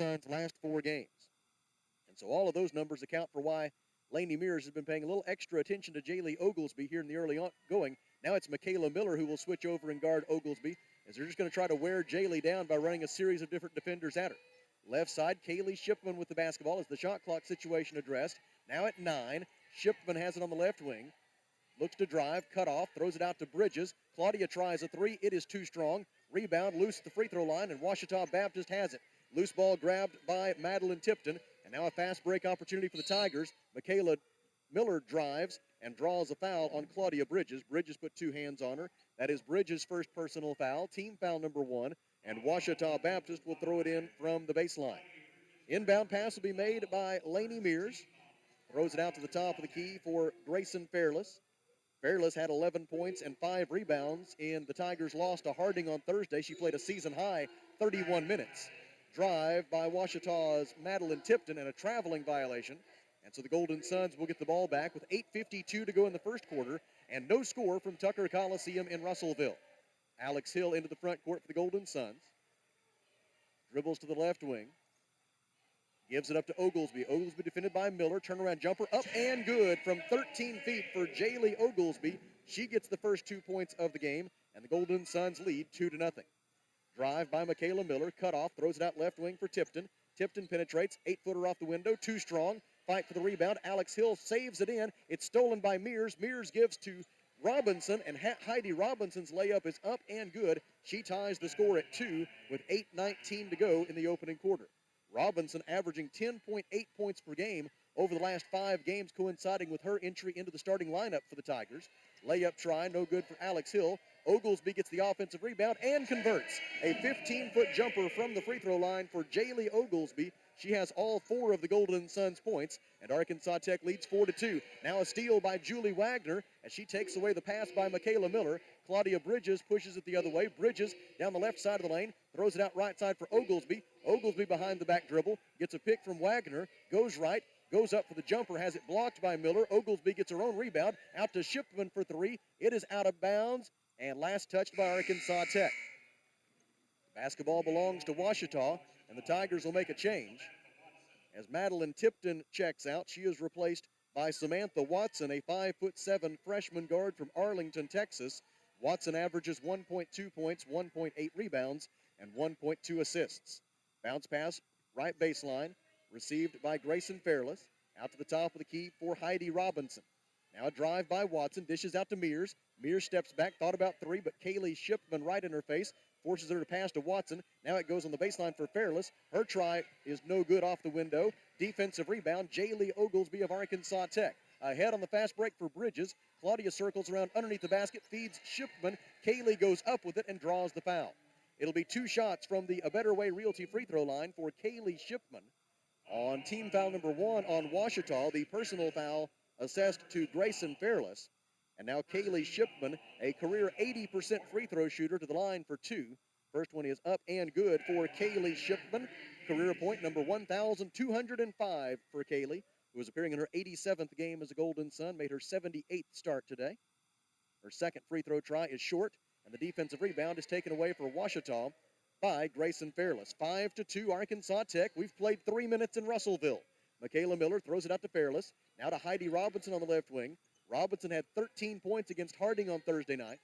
Suns' last 4 games. And so all of those numbers account for why Lainey Mears has been paying a little extra attention to Jaylee Oglesby here in the early going. Now it's Michaela Miller who will switch over and guard Oglesby, as they're just going to try to wear Jaylee down by running a series of different defenders at her. Left side, Kaylee Shipman with the basketball as the shot clock situation addressed. Now at 9, Shipman has it on the left wing. Looks to drive, cut off, throws it out to Bridges. Claudia tries a 3. It is too strong. Rebound, loose at the free throw line, and Ouachita Baptist has it. Loose ball grabbed by Madeline Tipton, and now a fast break opportunity for the Tigers. Michaela Miller drives and draws a foul on Claudia Bridges. Bridges put 2 hands on her. That is Bridges' first personal foul, team foul number 1, and Ouachita Baptist will throw it in from the baseline. Inbound pass will be made by Lainey Mears. Throws it out to the top of the key for Grayson Fairless. Fairless had 11 points and 5 rebounds in the Tigers' loss to Harding on Thursday. She played a season-high 31 minutes. Drive by Ouachita's Madeline Tipton and a traveling violation. And so the Golden Suns will get the ball back with 8:52 to go in the first quarter and no score from Tucker Coliseum in Russellville. Alex Hill into the front court for the Golden Suns. Dribbles to the left wing. Gives it up to Oglesby. Oglesby defended by Miller. Turnaround jumper up and good from 13 feet for Jaylee Oglesby. She gets the first 2 points of the game, and the Golden Suns lead 2-0. Drive by Michaela Miller. Cut off. Throws it out left wing for Tipton. Tipton penetrates. 8-footer off the window. Too strong. Fight for the rebound. Alex Hill saves it in. It's stolen by Mears. Mears gives to Robinson, and Heidi Robinson's layup is up and good. She ties the score at 2 with 8:19 to go in the opening quarter. Robinson averaging 10.8 points per game over the last 5 games, coinciding with her entry into the starting lineup for the Tigers. Layup try, no good for Alex Hill. Oglesby gets the offensive rebound and converts. A 15-foot jumper from the free throw line for Jaylee Oglesby. She has all 4 of the Golden Suns points, and Arkansas Tech leads 4-2. Now a steal by Julie Wagner as she takes away the pass by Michaela Miller. Claudia Bridges pushes it the other way. Bridges down the left side of the lane, throws it out right side for Oglesby. Oglesby behind the back dribble, gets a pick from Wagner, goes right, goes up for the jumper, has it blocked by Miller. Oglesby gets her own rebound, out to Shipman for 3. It is out of bounds, and last touched by Arkansas Tech. Basketball belongs to Ouachita, and the Tigers will make a change. As Madeline Tipton checks out, she is replaced by Samantha Watson, a 5'7" freshman guard from Arlington, Texas. Watson averages 1.2 points, 1.8 rebounds, and 1.2 assists. Bounce pass, right baseline, received by Grayson Fairless. Out to the top of the key for Heidi Robinson. Now a drive by Watson, dishes out to Mears. Mears steps back, thought about 3, but Kaylee Shipman right in her face, forces her to pass to Watson. Now it goes on the baseline for Fairless. Her try is no good off the window. Defensive rebound, Jaylee Oglesby of Arkansas Tech. Ahead on the fast break for Bridges. Claudia circles around underneath the basket, feeds Shipman. Kaylee goes up with it and draws the foul. It'll be 2 shots from the A Better Way Realty free throw line for Kaylee Shipman. On team foul number 1 on Ouachita, the personal foul assessed to Grayson Fairless. And now Kaylee Shipman, a career 80% free throw shooter, to the line for 2. First one is up and good for Kaylee Shipman. Career point number 1,205 for Kaylee, who is appearing in her 87th game as a Golden Sun, made her 78th start today. Her second free throw try is short, and the defensive rebound is taken away for Ouachita by Grayson Fairless. 5-2 Arkansas Tech. We've played 3 minutes in Russellville. Michaela Miller throws it out to Fairless. Now to Heidi Robinson on the left wing. Robinson had 13 points against Harding on Thursday night.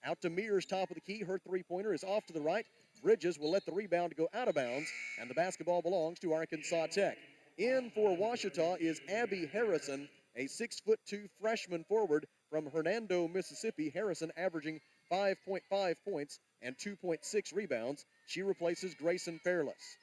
Out to Mears, top of the key. Her three-pointer is off to the right. Bridges will let the rebound go out of bounds, and the basketball belongs to Arkansas Tech. In for Ouachita is Abby Harrison, a 6'2" freshman forward from Hernando, Mississippi. Harrison averaging 5.5 points and 2.6 rebounds. She replaces Grayson Fairless.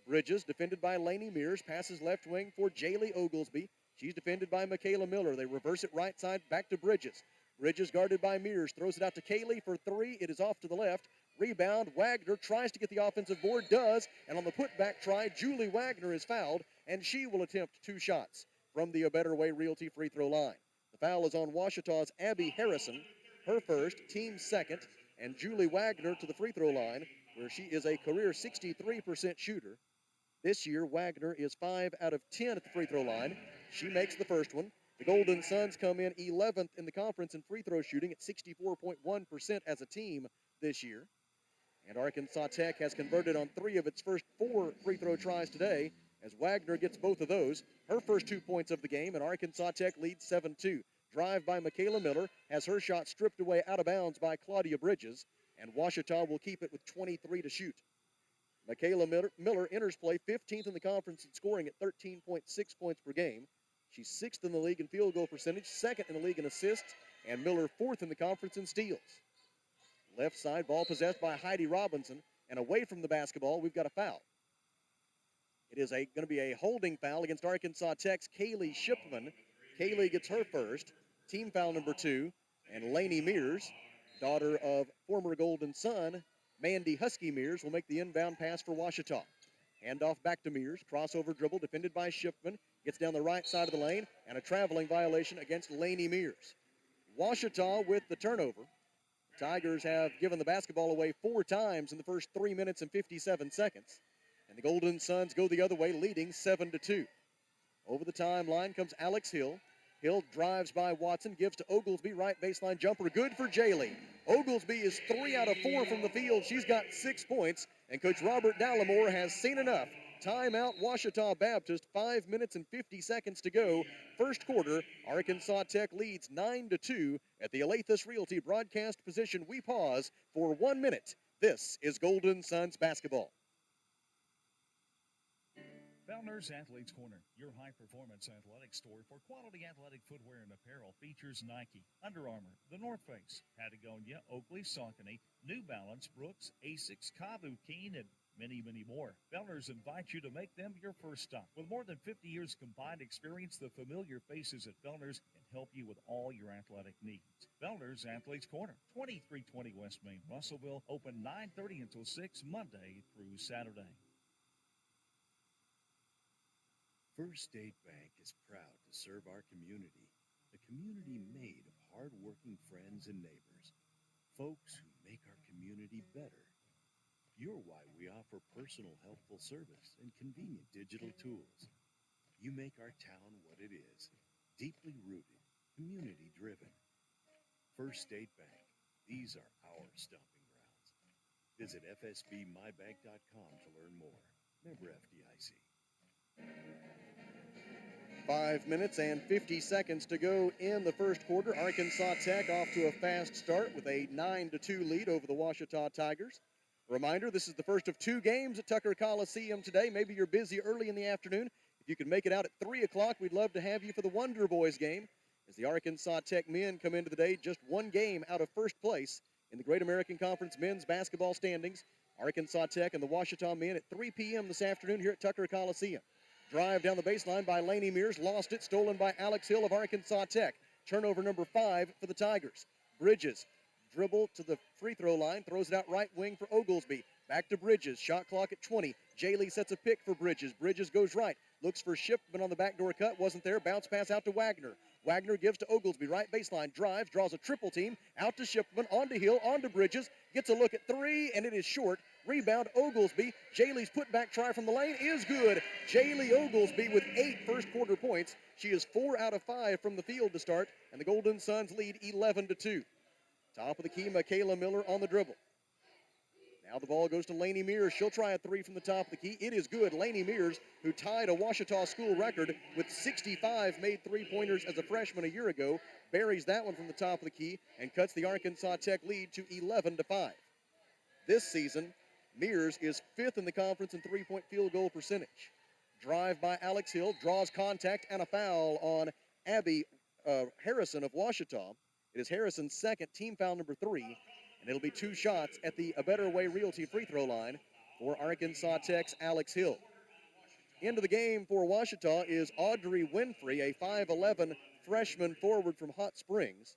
Bridges, defended by Lainey Mears, passes left wing for Jaylee Oglesby. She's defended by Michaela Miller. They reverse it right side, back to Bridges. Bridges guarded by Mears, throws it out to Kaylee for 3. It is off to the left. Rebound, Wagner tries to get the offensive board, does, and on the putback try, Julie Wagner is fouled, and she will attempt 2 shots from the A Better Way Realty free throw line. The foul is on Ouachita's Abby Harrison, her first, team second, and Julie Wagner to the free throw line, where she is a career 63% shooter. This year, Wagner is 5 out of 10 at the free throw line. She makes the first one. The Golden Suns come in 11th in the conference in free throw shooting at 64.1% as a team this year. And Arkansas Tech has converted on 3 of its first 4 free throw tries today as Wagner gets both of those. Her first 2 points of the game, and Arkansas Tech leads 7-2. Drive by Michaela Miller has her shot stripped away out of bounds by Claudia Bridges, and Ouachita will keep it with 23 to shoot. Michaela Miller enters play 15th in the conference in scoring at 13.6 points per game. She's 6th in the league in field goal percentage, 2nd in the league in assists, and Miller 4th in the conference in steals. Left side, ball possessed by Heidi Robinson, and away from the basketball, we've got a foul. It is going to be a holding foul against Arkansas Tech's Kaylee Shipman. Kaylee gets her first, team foul number 2, and Lainey Mears, daughter of former Golden Sun, Mandy Husky Mears, will make the inbound pass for Ouachita. Handoff back to Mears, crossover dribble defended by Shipman, gets down the right side of the lane, and a traveling violation against Lainey Mears. Ouachita with the turnover. The Tigers have given the basketball away 4 times in the first 3 minutes and 57 seconds. And the Golden Suns go the other way, leading 7-2. Over the timeline comes Alex Hill. Hill drives by Watson, gives to Oglesby, right baseline jumper, good for Jaylee. Oglesby is 3 out of 4 from the field. She's got 6 points, and Coach Robert Dallimore has seen enough. Timeout, Ouachita Baptist, 5 minutes and 50 seconds to go. First quarter, Arkansas Tech leads 9-2 at the Alathus Realty broadcast position. We pause for 1 minute. This is Golden Suns basketball. Fellner's Athletes Corner, your high-performance athletic store for quality athletic footwear and apparel, features Nike, Under Armour, The North Face, Patagonia, Oakley, Saucony, New Balance, Brooks, Asics, Kavu, Keen, and many, many more. Fellner's invites you to make them your first stop. With more than 50 years combined experience, the familiar faces at Fellner's can help you with all your athletic needs. Fellner's Athletes Corner, 2320 West Main, Russellville, open 9:30 until 6 Monday through Saturday. First State Bank is proud to serve our community, a community made of hard-working friends and neighbors, folks who make our community better. You're why we offer personal helpful service and convenient digital tools. You make our town what it is, deeply rooted, community-driven. First State Bank, these are our stomping grounds. Visit fsbmybank.com to learn more. Member FDIC. 5 minutes and 50 seconds to go in the first quarter. Arkansas Tech off to a fast start with a 9-2 lead over the Ouachita Tigers. Reminder, this is the first of 2 games at Tucker Coliseum today. Maybe you're busy early in the afternoon. If you can make it out at 3 o'clock, we'd love to have you for the Wonder Boys game as the Arkansas Tech men come into the day just 1 game out of first place in the Great American Conference men's basketball standings. Arkansas Tech and the Ouachita men at 3 p.m. this afternoon here at Tucker Coliseum. Drive down the baseline by Lainey Mears, lost it, stolen by Alex Hill of Arkansas Tech. Turnover number 5 for the Tigers. Bridges, dribble to the free throw line, throws it out right wing for Oglesby. Back to Bridges, shot clock at 20. Jaylee sets a pick for Bridges. Bridges goes right, looks for Shipman on the backdoor cut, wasn't there. Bounce pass out to Wagner. Wagner gives to Oglesby, right baseline, drives, draws a triple team, out to Shipman, onto Hill, onto Bridges, gets a look at 3, and it is short. Rebound, Oglesby. Jaylee's putback try from the lane is good. Jaylee Oglesby with 8 first quarter points. She is 4 out of 5 from the field to start, and the Golden Suns lead 11-2. Top of the key, Michaela Miller on the dribble. Now the ball goes to Lainey Mears. She'll try a 3 from the top of the key. It is good. Lainey Mears, who tied a Ouachita school record with 65 made three-pointers as a freshman a year ago, buries that one from the top of the key and cuts the Arkansas Tech lead to 11-5. This season, Mears is 5th in the conference in three-point field goal percentage. Drive by Alex Hill, draws contact and a foul on Abby Harrison of Ouachita. It is Harrison's second, team foul number 3, and it'll be 2 shots at the A Better Way Realty free throw line for Arkansas Tech's Alex Hill. Into the game for Ouachita is Audrey Winfrey, a 5'11 freshman forward from Hot Springs.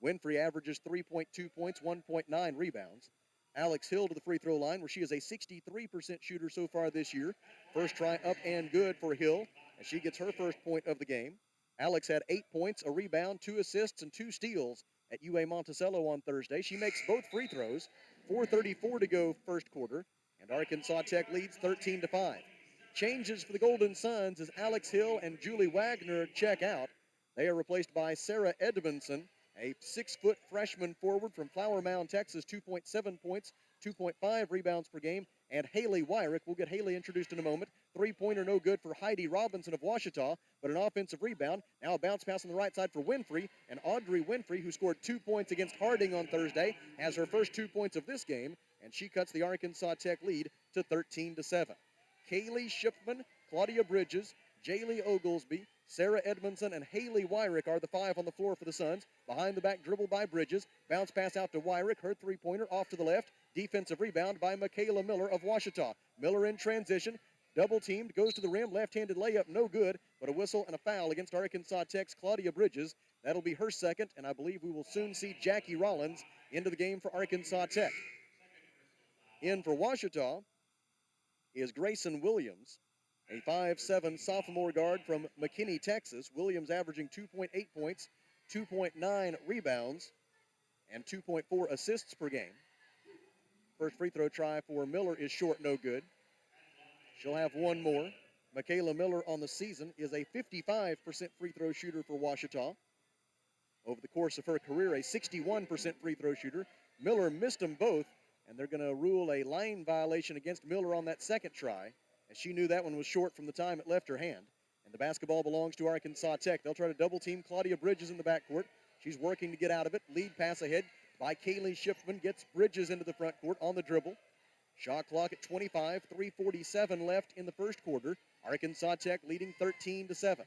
Winfrey averages 3.2 points, 1.9 rebounds. Alex Hill to the free throw line, where she is a 63% shooter so far this year. First try up and good for Hill, as she gets her first point of the game. Alex had 8 points, a rebound, 2 assists, and 2 steals at UA Monticello on Thursday. She makes both free throws. 4:34 to go first quarter, and Arkansas Tech leads 13-5. Changes for the Golden Suns as Alex Hill and Julie Wagner check out. They are replaced by Sarah Edmondson, a 6-foot freshman forward from Flower Mound, Texas, 2.7 points, 2.5 rebounds per game. And Haley Wyrick, we'll get Haley introduced in a moment. Three-pointer no good for Heidi Robinson of Ouachita, but an offensive rebound. Now a bounce pass on the right side for Winfrey. And Audrey Winfrey, who scored 2 points against Harding on Thursday, has her first 2 points of this game, and she cuts the Arkansas Tech lead to 13-7. Kaylee Shipman, Claudia Bridges, Jaylee Oglesby, Sarah Edmondson, and Haley Wyrick are the five on the floor for the Suns. Behind the back dribble by Bridges. Bounce pass out to Wyrick. Her three-pointer off to the left. Defensive rebound by Michaela Miller of Ouachita. Miller in transition. Double teamed. Goes to the rim. Left-handed layup. No good. But a whistle and a foul against Arkansas Tech's Claudia Bridges. That'll be her second. And I believe we will soon see Jackie Rollins into the game for Arkansas Tech. In for Ouachita is Grayson Williams, a 5'7" sophomore guard from McKinney, Texas. Williams averaging 2.8 points, 2.9 rebounds, and 2.4 assists per game. First free throw try for Miller is short, no good. She'll have one more. Michaela Miller on the season is a 55% free throw shooter for Ouachita. Over the course of her career, a 61% free throw shooter. Miller missed them both, and they're going to rule a line violation against Miller on that second try, as she knew that one was short from the time it left her hand. And the basketball belongs to Arkansas Tech. They'll try to double team Claudia Bridges in the backcourt. She's working to get out of it. Lead pass ahead by Kaylee Shipman. Gets Bridges into the front court on the dribble. Shot clock at 25, 3:47 left in the first quarter. Arkansas Tech leading 13-7.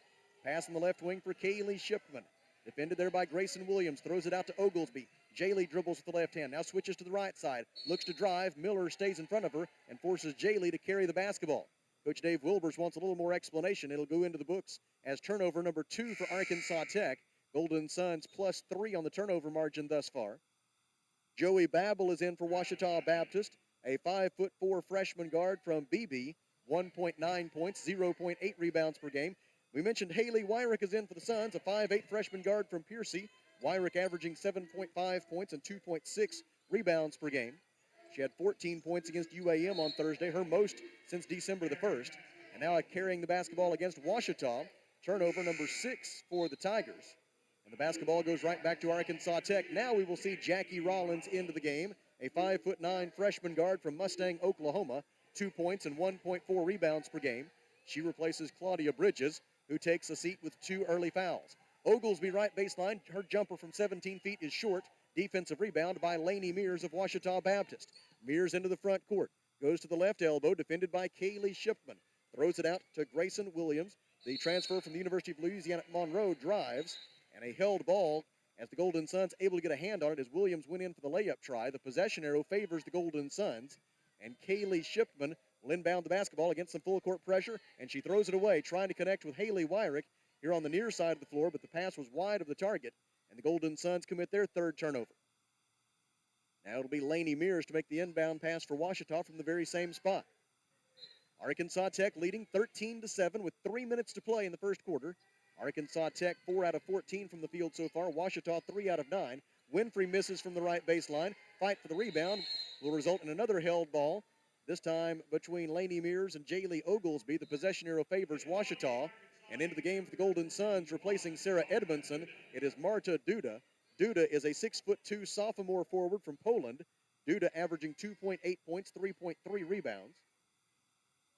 Pass on the left wing for Kaylee Shipman. Defended there by Grayson Williams. Throws it out to Oglesby. Jaylee dribbles with the left hand. Now switches to the right side. Looks to drive. Miller stays in front of her and forces Jaylee to carry the basketball. Coach Dave Wilbers wants a little more explanation. It'll go into the books as turnover number 2 for Arkansas Tech. Golden Suns +3 on the turnover margin thus far. Joey Babel is in for Ouachita Baptist, a 5'4" freshman guard from BB, 1.9 points, 0.8 rebounds per game. We mentioned Haley Wyrick is in for the Suns, a 5'8" freshman guard from Piercy. Wyrick averaging 7.5 points and 2.6 rebounds per game. She had 14 points against UAM on Thursday, her most since December the 1st. And now carrying the basketball against Ouachita, turnover number 6 for the Tigers. And the basketball goes right back to Arkansas Tech. Now we will see Jackie Rollins into the game, a 5'9" freshman guard from Mustang, Oklahoma, 2 points and 1.4 rebounds per game. She replaces Claudia Bridges, who takes a seat with 2 early fouls. Oglesby right baseline. Her jumper from 17 feet is short. Defensive rebound by Lainey Mears of Ouachita Baptist. Mears into the front court. Goes to the left elbow, defended by Kaylee Shipman. Throws it out to Grayson Williams. The transfer from the University of Louisiana at Monroe drives. And a held ball as the Golden Suns able to get a hand on it as Williams went in for the layup try. The possession arrow favors the Golden Suns. And Kaylee Shipman will inbound the basketball against some full court pressure. And she throws it away, trying to connect with Haley Wyrick here on the near side of the floor, but the pass was wide of the target, and the Golden Suns commit their third turnover. Now it'll be Lainey Mears to make the inbound pass for Ouachita from the very same spot. Arkansas Tech leading 13-7 with 3 minutes to play in the first quarter. Arkansas Tech 4 out of 14 from the field so far. Ouachita 3 out of 9. Winfrey misses from the right baseline. Fight for the rebound will result in another held ball, this time between Lainey Mears and Jaylee Oglesby. The possession arrow favors Ouachita. And into the game for the Golden Suns, replacing Sarah Edmondson, it is Marta Duda. Duda is a 6'2" sophomore forward from Poland. Duda averaging 2.8 points, 3.3 rebounds.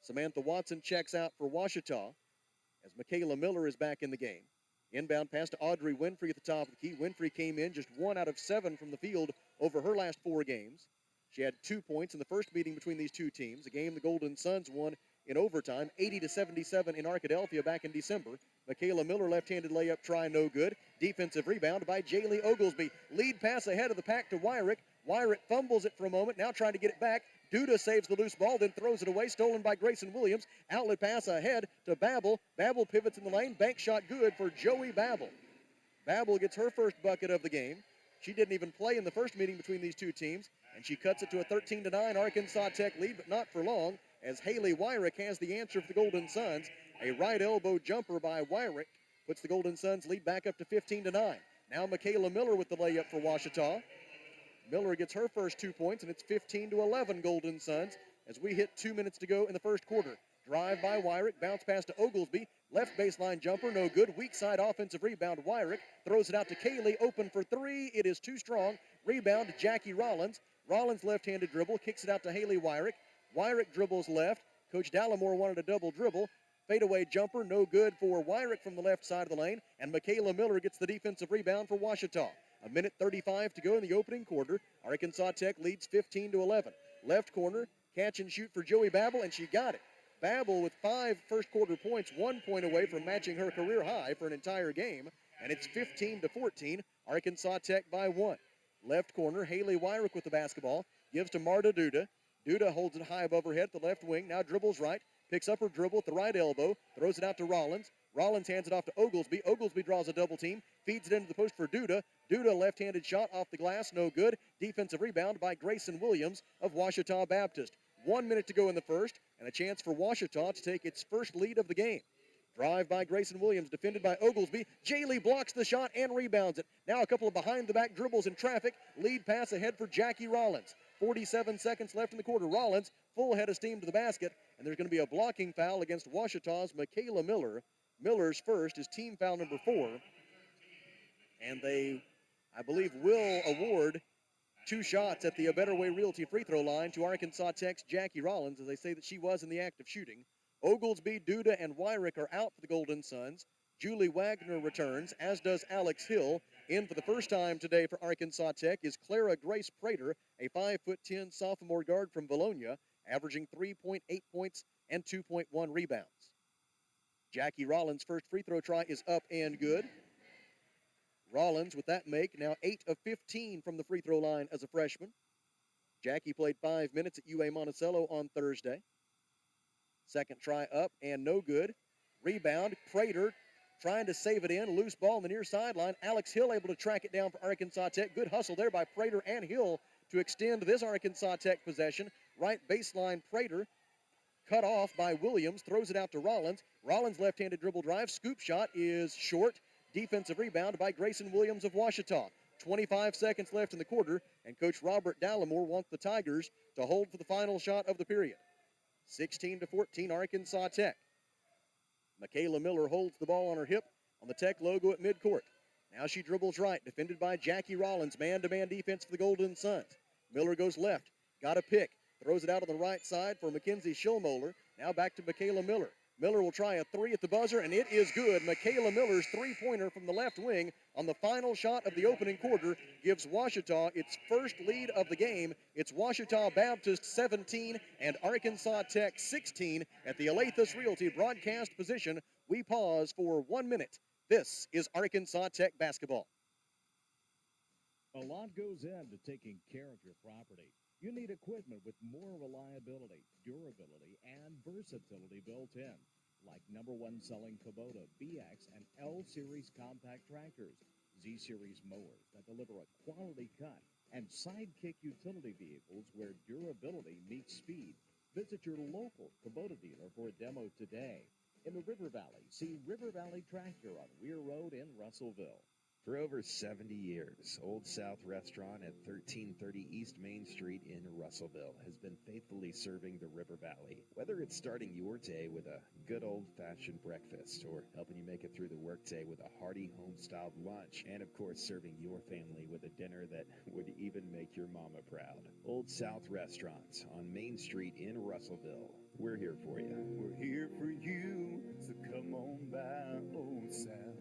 Samantha Watson checks out for Ouachita as Michaela Miller is back in the game. Inbound pass to Audrey Winfrey at the top of the key. Winfrey came in just 1 out of 7 from the field over her last 4 games. She had 2 points in the first meeting between these two teams, a game the Golden Suns won in overtime, 80-77 in Arkadelphia back in December. Michaela Miller, left-handed layup try, no good. Defensive rebound by Jaylee Oglesby. Lead pass ahead of the pack to Wyrick. Wyrick fumbles it for a moment, now trying to get it back. Duda saves the loose ball, then throws it away, stolen by Grayson Williams. Outlet pass ahead to Babel. Babel pivots in the lane, bank shot good for Joey Babel. Babel gets her first bucket of the game. She didn't even play in the first meeting between these two teams, and she cuts it to a 13-9 Arkansas Tech lead, but not for long, as Haley Wyrick has the answer for the Golden Suns. A right elbow jumper by Wyrick puts the Golden Suns lead back up to 15-9. Now Michaela Miller with the layup for Ouachita. Miller gets her first 2 points, and it's 15-11 Golden Suns as we hit 2 minutes to go in the first quarter. Drive by Wyrick, bounce pass to Oglesby, left baseline jumper, no good. Weak side offensive rebound, Wyrick throws it out to Kaylee, open for 3. It is too strong. Rebound, Jackie Rollins. Rollins left-handed dribble, kicks it out to Haley Wyrick. Wyrick dribbles left. Coach Dallimore wanted a double dribble. Fadeaway jumper, no good for Wyrick from the left side of the lane, and Michaela Miller gets the defensive rebound for Ouachita. 1:35 to go in the opening quarter. Arkansas Tech leads 15-11. Left corner, catch and shoot for Joey Babel, and she got it. Babel with 5 first-quarter points, 1 point away from matching her career high for an entire game, and it's 15-14. Arkansas Tech by 1. Left corner, Haley Wyrick with the basketball, gives to Marta Duda. Duda holds it high above her head at the left wing, now dribbles right, picks up her dribble at the right elbow, throws it out to Rollins. Rollins hands it off to Oglesby. Oglesby draws a double team, feeds it into the post for Duda. Duda left-handed shot off the glass, no good. Defensive rebound by Grayson Williams of Ouachita Baptist. 1 minute to go in the first, and a chance for Ouachita to take its first lead of the game. Drive by Grayson Williams, defended by Oglesby. Jaylee blocks the shot and rebounds it. Now a couple of behind-the-back dribbles in traffic. Lead pass ahead for Jackie Rollins. 47 seconds left in the quarter. Rollins, full head of steam to the basket, and there's going to be a blocking foul against Ouachita's Michaela Miller. Miller's first is team foul number 4. And they, I believe, will award 2 shots at the A Better Way Realty free throw line to Arkansas Tech's Jackie Rollins, as they say that she was in the act of shooting. Oglesby, Duda, and Wyrick are out for the Golden Suns. Julie Wagner returns, as does Alex Hill. In for the first time today for Arkansas Tech is Clara Grace Prater, a 5'10" sophomore guard from Bologna, averaging 3.8 points and 2.1 rebounds. Jackie Rollins' first free throw try is up and good. Rollins with that make, now 8 of 15 from the free throw line as a freshman. Jackie played 5 minutes at UA Monticello on Thursday. Second try up and no good. Rebound, Prater trying to save it in. Loose ball on the near sideline. Alex Hill able to track it down for Arkansas Tech. Good hustle there by Prater and Hill to extend this Arkansas Tech possession. Right baseline, Prater cut off by Williams. Throws it out to Rollins. Rollins left-handed dribble drive. Scoop shot is short. Defensive rebound by Grayson Williams of Ouachita. 25 seconds left in the quarter, and Coach Robert Dallimore wants the Tigers to hold for the final shot of the period. 16-14, Arkansas Tech. Michaela Miller holds the ball on her hip on the Tech logo at midcourt. Now she dribbles right, defended by Jackie Rollins. Man-to-man defense for the Golden Suns. Miller goes left, got a pick, throws it out on the right side for Mackenzie Schillmoeller. Now back to Michaela Miller. Miller will try a 3 at the buzzer, and it is good. Michaela Miller's three-pointer from the left wing on the final shot of the opening quarter gives Ouachita its first lead of the game. It's Ouachita Baptist 17 and Arkansas Tech 16 at the Alathus Realty broadcast position. We pause for 1 minute. This is Arkansas Tech basketball. A lot goes into taking care of your property. You need equipment with more reliability, durability, and versatility built in, like #1 selling Kubota BX and L-Series compact tractors, Z-Series mowers that deliver a quality cut, and Sidekick utility vehicles where durability meets speed. Visit your local Kubota dealer for a demo today. In the River Valley, see River Valley Tractor on Weir Road in Russellville. For over 70 years, Old South Restaurant at 1330 East Main Street in Russellville has been faithfully serving the River Valley. Whether it's starting your day with a good old-fashioned breakfast or helping you make it through the workday with a hearty home-styled lunch, and of course serving your family with a dinner that would even make your mama proud. Old South Restaurant on Main Street in Russellville. We're here for you. We're here for you, so come on by Old South.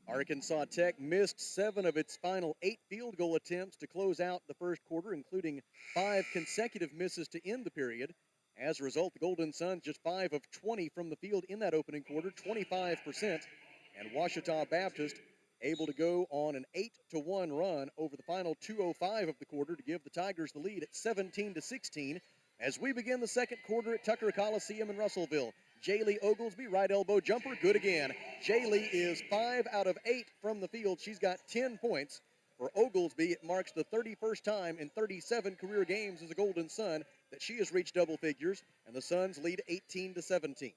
Arkansas Tech missed 7 of its final 8 field goal attempts to close out the first quarter, including 5 consecutive misses to end the period. As a result, the Golden Suns just 5 of 20 from the field in that opening quarter, 25%. And Ouachita Baptist able to go on an 8-1 run over the final 2:05 of the quarter to give the Tigers the lead at 17-16. As we begin the second quarter at Tucker Coliseum in Russellville, Jaylee Oglesby, right elbow jumper, good again. Jaylee is 5 out of 8 from the field. She's got 10 points. For Oglesby, it marks the 31st time in 37 career games as a Golden Sun that she has reached double figures, and the Suns lead 18-17.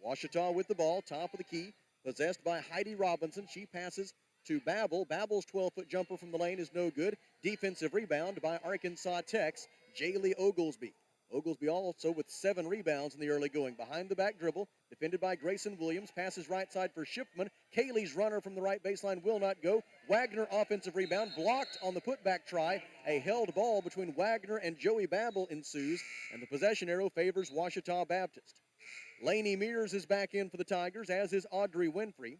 Ouachita with the ball, top of the key, possessed by Heidi Robinson. She passes to Babel. Babel's 12-foot jumper from the lane is no good. Defensive rebound by Arkansas Tech's Jaylee Oglesby. Oglesby also with 7 rebounds in the early going. Behind the back dribble, defended by Grayson Williams, passes right side for Shipman. Kaylee's runner from the right baseline will not go. Wagner offensive rebound, blocked on the putback try. A held ball between Wagner and Joey Babel ensues, and the possession arrow favors Ouachita Baptist. Lainey Mears is back in for the Tigers, as is Audrey Winfrey.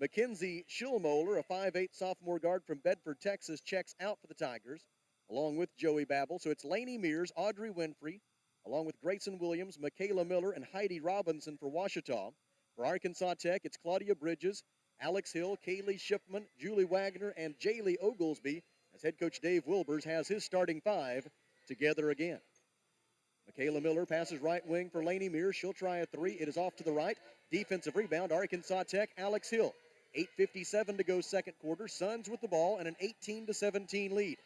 Mackenzie Schillmoeller, a 5'8 sophomore guard from Bedford, Texas, checks out for the Tigers, along with Joey Babel. So it's Lainey Mears, Audrey Winfrey, along with Grayson Williams, Michaela Miller, and Heidi Robinson for Ouachita. For Arkansas Tech, it's Claudia Bridges, Alex Hill, Kaylee Shipman, Julie Wagner, and Jaylee Oglesby, as head coach Dave Wilbers has his starting 5 together again. Michaela Miller passes right wing for Lainey Mears. She'll try a 3. It is off to the right. Defensive rebound, Arkansas Tech, Alex Hill. 8:57 to go second quarter. Suns with the ball and an 18-17 lead.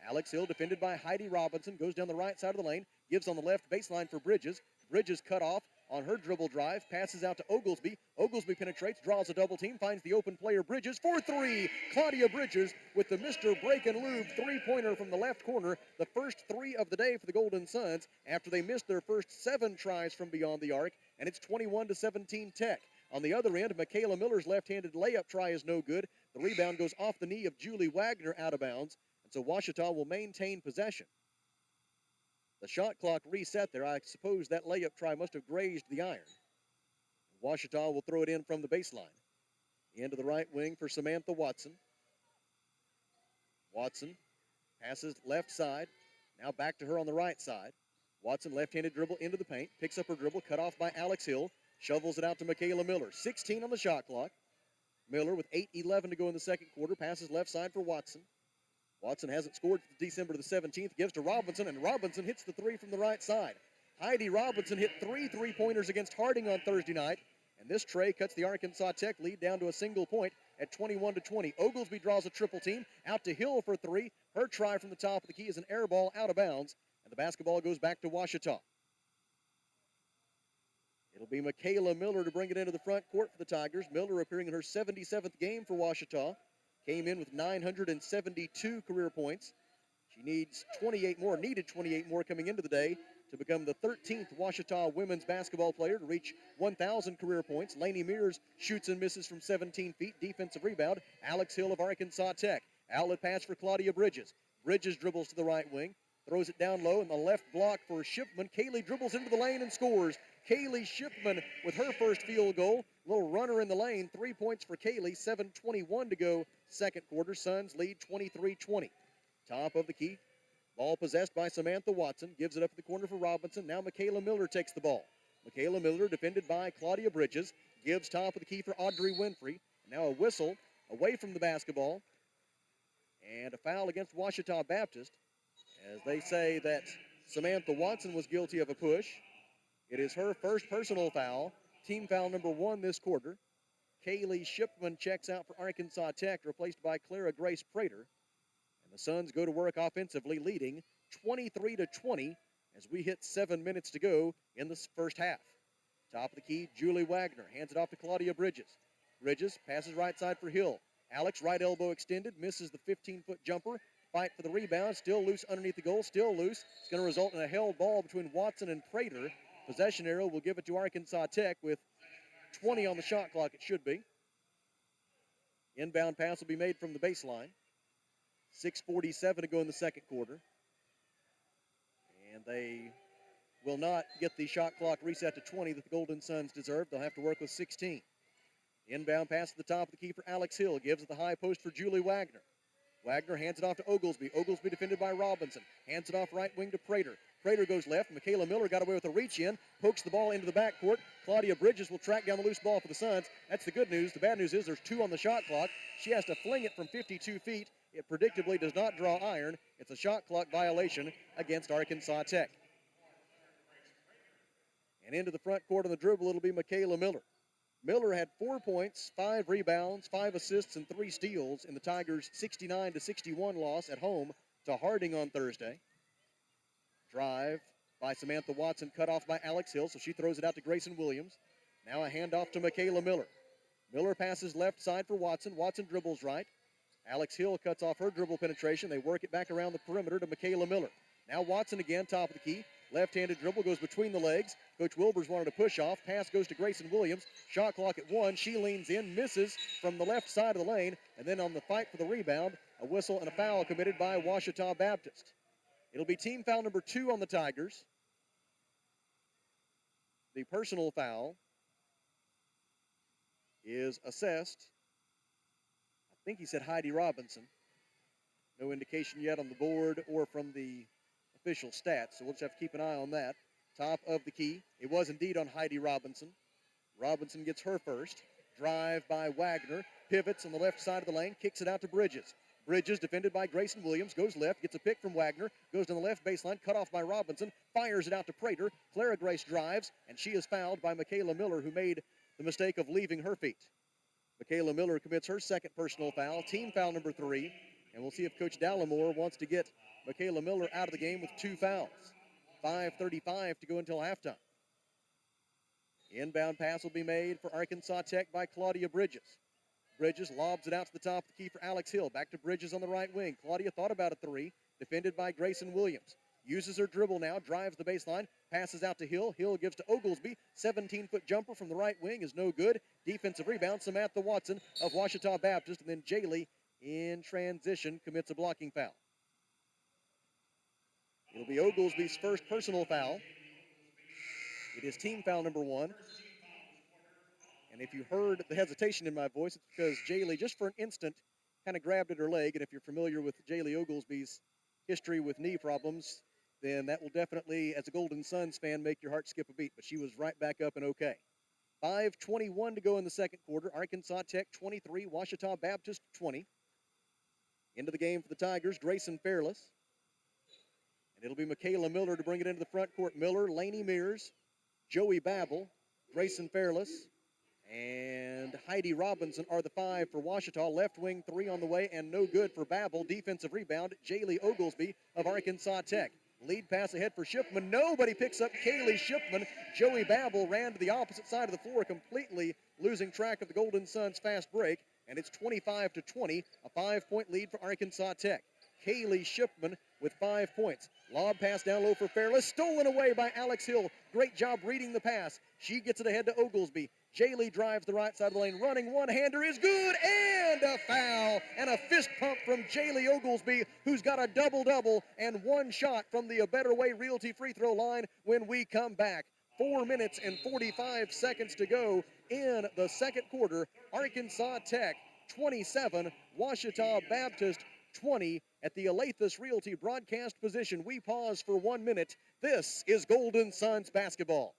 Alex Hill, defended by Heidi Robinson, goes down the right side of the lane, gives on the left baseline for Bridges. Bridges cut off on her dribble drive, passes out to Oglesby. Oglesby penetrates, draws a double team, finds the open player Bridges for 3. Claudia Bridges with the Mr. Break and Lube three-pointer from the left corner. The first 3 of the day for the Golden Suns after they missed their first 7 tries from beyond the arc, and it's 21-17 Tech. On the other end, Michaela Miller's left-handed layup try is no good. The rebound goes off the knee of Julie Wagner out of bounds, and so Ouachita will maintain possession. The shot clock reset there. I suppose that layup try must have grazed the iron. Ouachita will throw it in from the baseline. Into the right wing for Samantha Watson. Watson passes left side. Now back to her on the right side. Watson left-handed dribble into the paint. Picks up her dribble, cut off by Alex Hill. Shovels it out to Michaela Miller. 16 on the shot clock. Miller with 8:11 to go in the second quarter. Passes left side for Watson. Watson hasn't scored since December the 17th. Gives to Robinson, and Robinson hits the 3 from the right side. Heidi Robinson hit 3 3-pointers against Harding on Thursday night, and this tray cuts the Arkansas Tech lead down to a single point at 21-20. Oglesby draws a triple team. Out to Hill for 3. Her try from the top of the key is an air ball out of bounds, and the basketball goes back to Ouachita. It'll be Michaela Miller to bring it into the front court for the Tigers. Miller appearing in her 77th game for Ouachita. Came in with 972 career points. She needed 28 more coming into the day to become the 13th Ouachita women's basketball player to reach 1,000 career points. Lainey Mears shoots and misses from 17 feet. Defensive rebound, Alex Hill of Arkansas Tech. Outlet pass for Claudia Bridges. Bridges dribbles to the right wing, throws it down low in the left block for Shipman. Kaylee dribbles into the lane and scores. Kaylee Shipman with her first field goal. Little runner in the lane. 3 points for Kaylee. 7:21 to go second quarter. Suns lead 23-20. Top of the key. Ball possessed by Samantha Watson. Gives it up at the corner for Robinson. Now Michaela Miller takes the ball. Michaela Miller defended by Claudia Bridges. Gives top of the key for Audrey Winfrey. Now a whistle away from the basketball. And a foul against Ouachita Baptist, as they say that Samantha Watson was guilty of a push. It is her first personal foul, team foul number 1 this quarter. Kaylee Shipman checks out for Arkansas Tech, replaced by Clara Grace Prater. And the Suns go to work offensively, leading 23-20 as we hit 7 minutes to go in the first half. Top of the key, Julie Wagner hands it off to Claudia Bridges. Bridges passes right side for Hill. Alex, right elbow extended, misses the 15-foot jumper. Fight for the rebound, still loose underneath the goal, still loose. It's going to result in a held ball between Watson and Prater. Possession arrow will give it to Arkansas Tech with 20 on the shot clock, it should be. Inbound pass will be made from the baseline. 6:47 to go in the second quarter. And they will not get the shot clock reset to 20 that the Golden Suns deserve. They'll have to work with 16. Inbound pass to the top of the key for Alex Hill. Gives it the high post for Julie Wagner. Wagner hands it off to Oglesby. Oglesby defended by Robinson. Hands it off right wing to Prater. Prater goes left. Michaela Miller got away with a reach in. Pokes the ball into the backcourt. Claudia Bridges will track down the loose ball for the Suns. That's the good news. The bad news is there's 2 on the shot clock. She has to fling it from 52 feet. It predictably does not draw iron. It's a shot clock violation against Arkansas Tech. And into the front court on the dribble, it'll be Michaela Miller. Miller had 4 points, 5 rebounds, 5 assists, and 3 steals in the Tigers' 69-61 loss at home to Harding on Thursday. Drive by Samantha Watson, cut off by Alex Hill, so she throws it out to Grayson Williams. Now a handoff to Michaela Miller. Miller passes left side for Watson. Watson dribbles right. Alex Hill cuts off her dribble penetration. They work it back around the perimeter to Michaela Miller. Now Watson again, top of the key. Left-handed dribble goes between the legs. Coach Wilbers wanted a push-off. Pass goes to Grayson Williams. Shot clock at 1. She leans in, misses from the left side of the lane. And then on the fight for the rebound, a whistle and a foul committed by Ouachita Baptist. It'll be team foul number 2 on the Tigers. The personal foul is assessed. I think he said Heidi Robinson. No indication yet on the board or from the official stats, so we'll just have to keep an eye on that. Top of the key. It was indeed on Heidi Robinson. Robinson gets her first. Drive by Wagner. Pivots on the left side of the lane. Kicks it out to Bridges. Bridges, defended by Grayson Williams, goes left, gets a pick from Wagner, goes to the left baseline, cut off by Robinson, fires it out to Prater. Clara Grace drives, and she is fouled by Michaela Miller, who made the mistake of leaving her feet. Michaela Miller commits her second personal foul, team foul number 3, and we'll see if Coach Dallimore wants to get Michaela Miller out of the game with 2 fouls. 5:35 to go until halftime. Inbound pass will be made for Arkansas Tech by Claudia Bridges. Bridges lobs it out to the top of the key for Alex Hill. Back to Bridges on the right wing. Claudia thought about a 3, defended by Grayson Williams. Uses her dribble now, drives the baseline, passes out to Hill. Hill gives to Oglesby. 17-foot jumper from the right wing is no good. Defensive rebound, Samantha Watson of Ouachita Baptist. And then Jaylee, in transition, commits a blocking foul. It'll be Oglesby's first personal foul. It is team foul number 1. And if you heard the hesitation in my voice, it's because Jaylee, just for an instant, kind of grabbed at her leg. And if you're familiar with Jaylee Oglesby's history with knee problems, then that will definitely, as a Golden Suns fan, make your heart skip a beat. But she was right back up and okay. 5:21 to go in the second quarter. Arkansas Tech 23, Ouachita Baptist 20. Into the game for the Tigers, Grayson Fairless. And it'll be Michaela Miller to bring it into the front court. Miller, Lainey Mears, Joey Babel, Grayson Fairless, and Heidi Robinson are the 5 for Ouachita. Left wing 3 on the way and no good for Babel. Defensive rebound, Jaylee Oglesby of Arkansas Tech. Lead pass ahead for Shipman. Nobody picks up Kaylee Shipman. Joey Babel ran to the opposite side of the floor, completely losing track of the Golden Suns' fast break. And it's 25-20, a 5-point lead for Arkansas Tech. Kaylee Shipman with 5 points. Lob pass down low for Fairless. Stolen away by Alex Hill. Great job reading the pass. She gets it ahead to Oglesby. Jaylee drives the right side of the lane. Running one-hander is good. And a foul. And a fist pump from Jaylee Oglesby, who's got a double-double and 1 shot from the A Better Way Realty free throw line when we come back. 4 minutes and 45 seconds to go in the second quarter. Arkansas Tech 27, Ouachita Baptist 20 at the Alathus Realty broadcast position. We pause for 1 minute. This is Golden Suns basketball.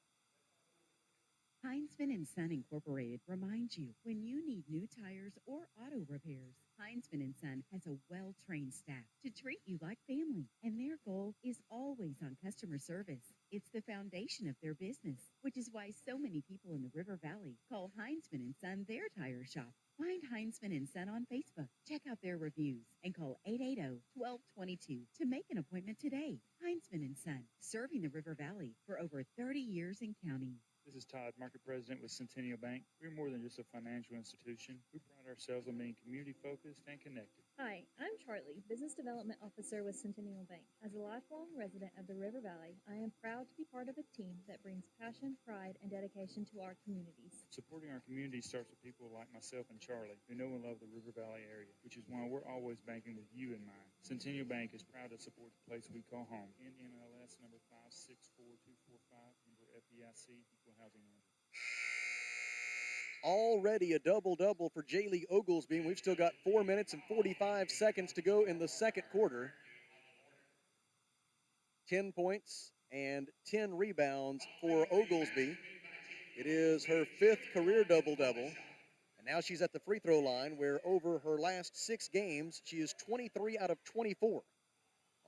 Heinzman and Son Incorporated reminds you when you need new tires or auto repairs, Heinzman and Son has a well-trained staff to treat you like family, and their goal is always on customer service. It's the foundation of their business, which is why so many people in the River Valley call Heinzman and Son their tire shop. Find Heinzman and Son on Facebook, check out their reviews, and call 880-1222 to make an appointment today. Heinzman and Son, serving the River Valley for over 30 years and counting. This is Todd, Market President with Centennial Bank. We're more than just a financial institution. We pride ourselves on being community-focused and connected. Hi, I'm Charlie, Business Development Officer with Centennial Bank. As a lifelong resident of the River Valley, I am proud to be part of a team that brings passion, pride, and dedication to our communities. Supporting our community starts with people like myself and Charlie, who know and love the River Valley area, which is why we're always banking with you in mind. Centennial Bank is proud to support the place we call home. NMLS number 564245, member FDIC, equal housing lender. Already a double-double for Jaylee Oglesby, and we've still got 4 minutes and 45 seconds to go in the second quarter. 10 points and 10 rebounds for Oglesby. It is her 5th career double-double, and now she's at the free throw line, where over her last 6 games, she is 23 out of 24.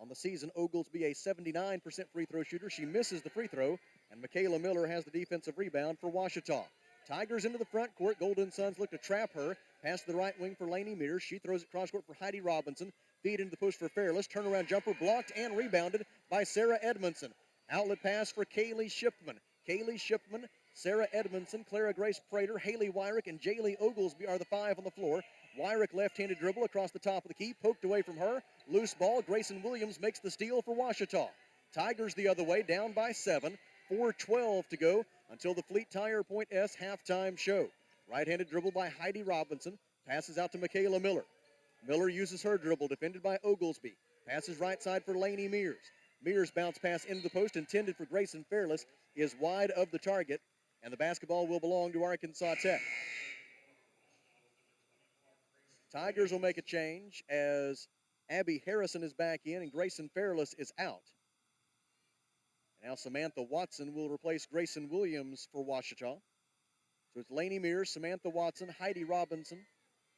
On the season, Oglesby a 79% free throw shooter. She misses the free throw, and Michaela Miller has the defensive rebound for Ouachita. Tigers into the front court. Golden Suns look to trap her. Pass to the right wing for Lainey Mears. She throws it cross court for Heidi Robinson. Feed into the push for Fairless. Turnaround jumper blocked and rebounded by Sarah Edmondson. Outlet pass for Kaylee Shipman. Kaylee Shipman, Sarah Edmondson, Clara Grace Prater, Haley Wyrick, and Jaylee Oglesby are the 5 on the floor. Wyrick left-handed dribble across the top of the key. Poked away from her. Loose ball. Grayson Williams makes the steal for Ouachita. Tigers the other way, down by 7. 4:12 to go until the Fleet Tire Point S halftime show. Right-handed dribble by Heidi Robinson. Passes out to Michaela Miller. Miller uses her dribble, defended by Oglesby. Passes right side for Lainey Mears. Mears bounce pass into the post, intended for Grayson Fairless, is wide of the target, and the basketball will belong to Arkansas Tech. Tigers will make a change as Abby Harrison is back in and Grayson Fairless is out. And now Samantha Watson will replace Grayson Williams for Ouachita. So it's Lainey Mears, Samantha Watson, Heidi Robinson,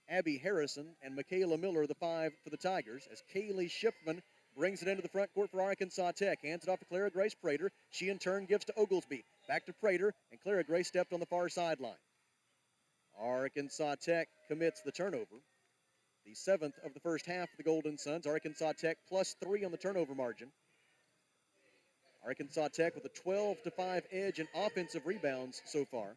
Abby Harrison, and Michaela Miller, the 5 for the Tigers, as Kaylee Shipman brings it into the front court for Arkansas Tech. Hands it off to Clara Grace Prater. She in turn gives to Oglesby. Back to Prater, and Clara Grace stepped on the far sideline. Arkansas Tech commits the turnover. The 7th of the first half for the Golden Suns. Arkansas Tech +3 on the turnover margin. Arkansas Tech with a 12-5 edge in offensive rebounds so far.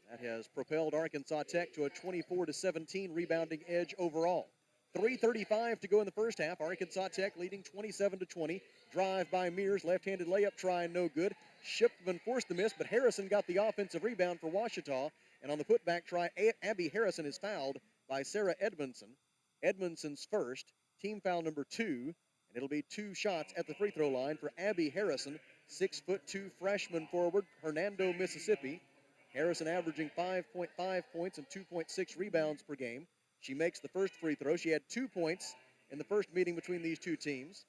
That has propelled Arkansas Tech to a 24-17 rebounding edge overall. 3:35 to go in the first half. Arkansas Tech leading 27-20. Drive by Mears, left-handed layup try, no good. Shipman forced the miss, but Harrison got the offensive rebound for Ouachita. And on the putback try, Abby Harrison is fouled by Sarah Edmondson. Edmondson's first, team foul number 2, and it'll be 2 shots at the free throw line for Abby Harrison, 6'2" freshman forward, Hernando, Mississippi. Harrison averaging 5.5 points and 2.6 rebounds per game. She makes the first free throw. She had 2 points in the first meeting between these two teams.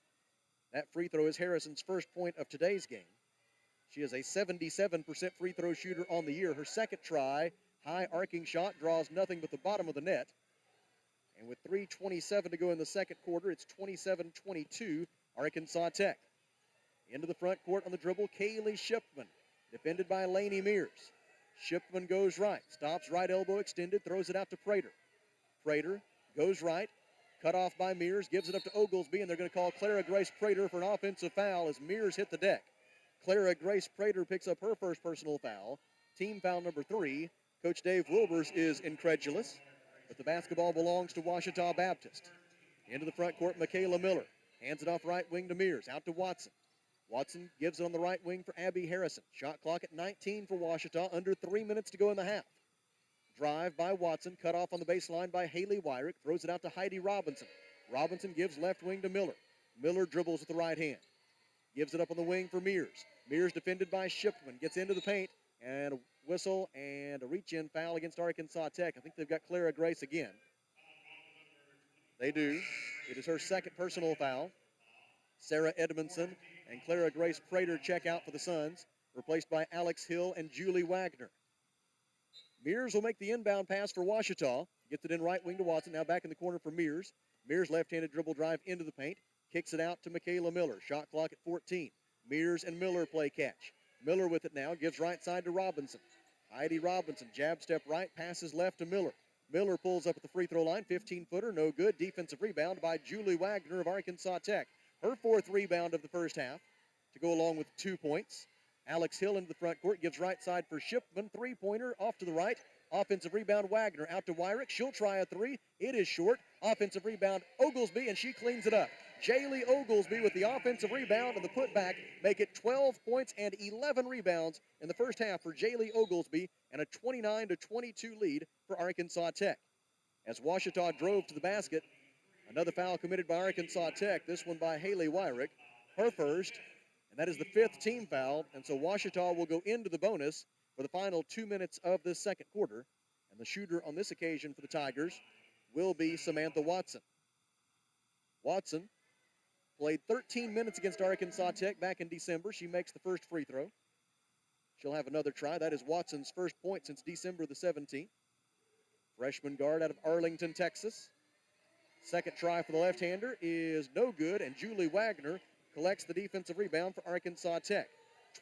That free throw is Harrison's first point of today's game. She is a 77% free throw shooter on the year. Her second try, high arcing shot, draws nothing but the bottom of the net. And with 3:27 to go in the second quarter, it's 27-22 Arkansas Tech. Into the front court on the dribble, Kaylee Shipman, defended by Lainey Mears. Shipman goes right, stops right elbow extended, throws it out to Prater. Prater goes right, cut off by Mears, gives it up to Oglesby, and they're going to call Clara Grace Prater for an offensive foul as Mears hit the deck. Clara Grace Prater picks up her first personal foul, team foul number 3. Coach Dave Wilbers is incredulous, but the basketball belongs to Ouachita Baptist. Into the front court, Michaela Miller hands it off right wing to Mears, out to Watson. Watson gives it on the right wing for Abby Harrison. Shot clock at 19 for Ouachita, under 3 minutes to go in the half. Drive by Watson, cut off on the baseline by Haley Wyrick, throws it out to Heidi Robinson. Robinson gives left wing to Miller. Miller dribbles with the right hand. Gives it up on the wing for Mears. Mears defended by Shipman, gets into the paint, and a whistle and a reach-in foul against Arkansas Tech. I think they've got Clara Grace again. They do. It is her second personal foul. Sarah Edmondson and Clara Grace Prater check out for the Suns, replaced by Alex Hill and Julie Wagner. Mears will make the inbound pass for Ouachita. Gets it in right wing to Watson. Now back in the corner for Mears. Mears left-handed dribble drive into the paint. Kicks it out to Michaela Miller. Shot clock at 14. Mears and Miller play catch. Miller with it now. Gives right side to Robinson. Heidi Robinson. Jab step right. Passes left to Miller. Miller pulls up at the free throw line. 15-footer. No good. Defensive rebound by Julie Wagner of Arkansas Tech. Her 4th rebound of the first half to go along with 2 points. Alex Hill into the front court, gives right side for Shipman. 3-pointer off to the right. Offensive rebound, Wagner out to Wyrick. She'll try a 3. It is short. Offensive rebound, Oglesby, and she cleans it up. Jaylee Oglesby with the offensive rebound and the putback make it 12 points and 11 rebounds in the first half for Jaylee Oglesby and a 29-22 lead for Arkansas Tech. As Ouachita drove to the basket, another foul committed by Arkansas Tech, this one by Haley Wyrick, her first, and that is the 5th team foul, and so Ouachita will go into the bonus for the final 2 minutes of this second quarter, and the shooter on this occasion for the Tigers will be Samantha Watson. Watson played 13 minutes against Arkansas Tech back in December. She makes the first free throw. She'll have another try. That is Watson's first point since December the 17th. Freshman guard out of Arlington, Texas. Second try for the left-hander is no good, and Julie Wagner collects the defensive rebound for Arkansas Tech.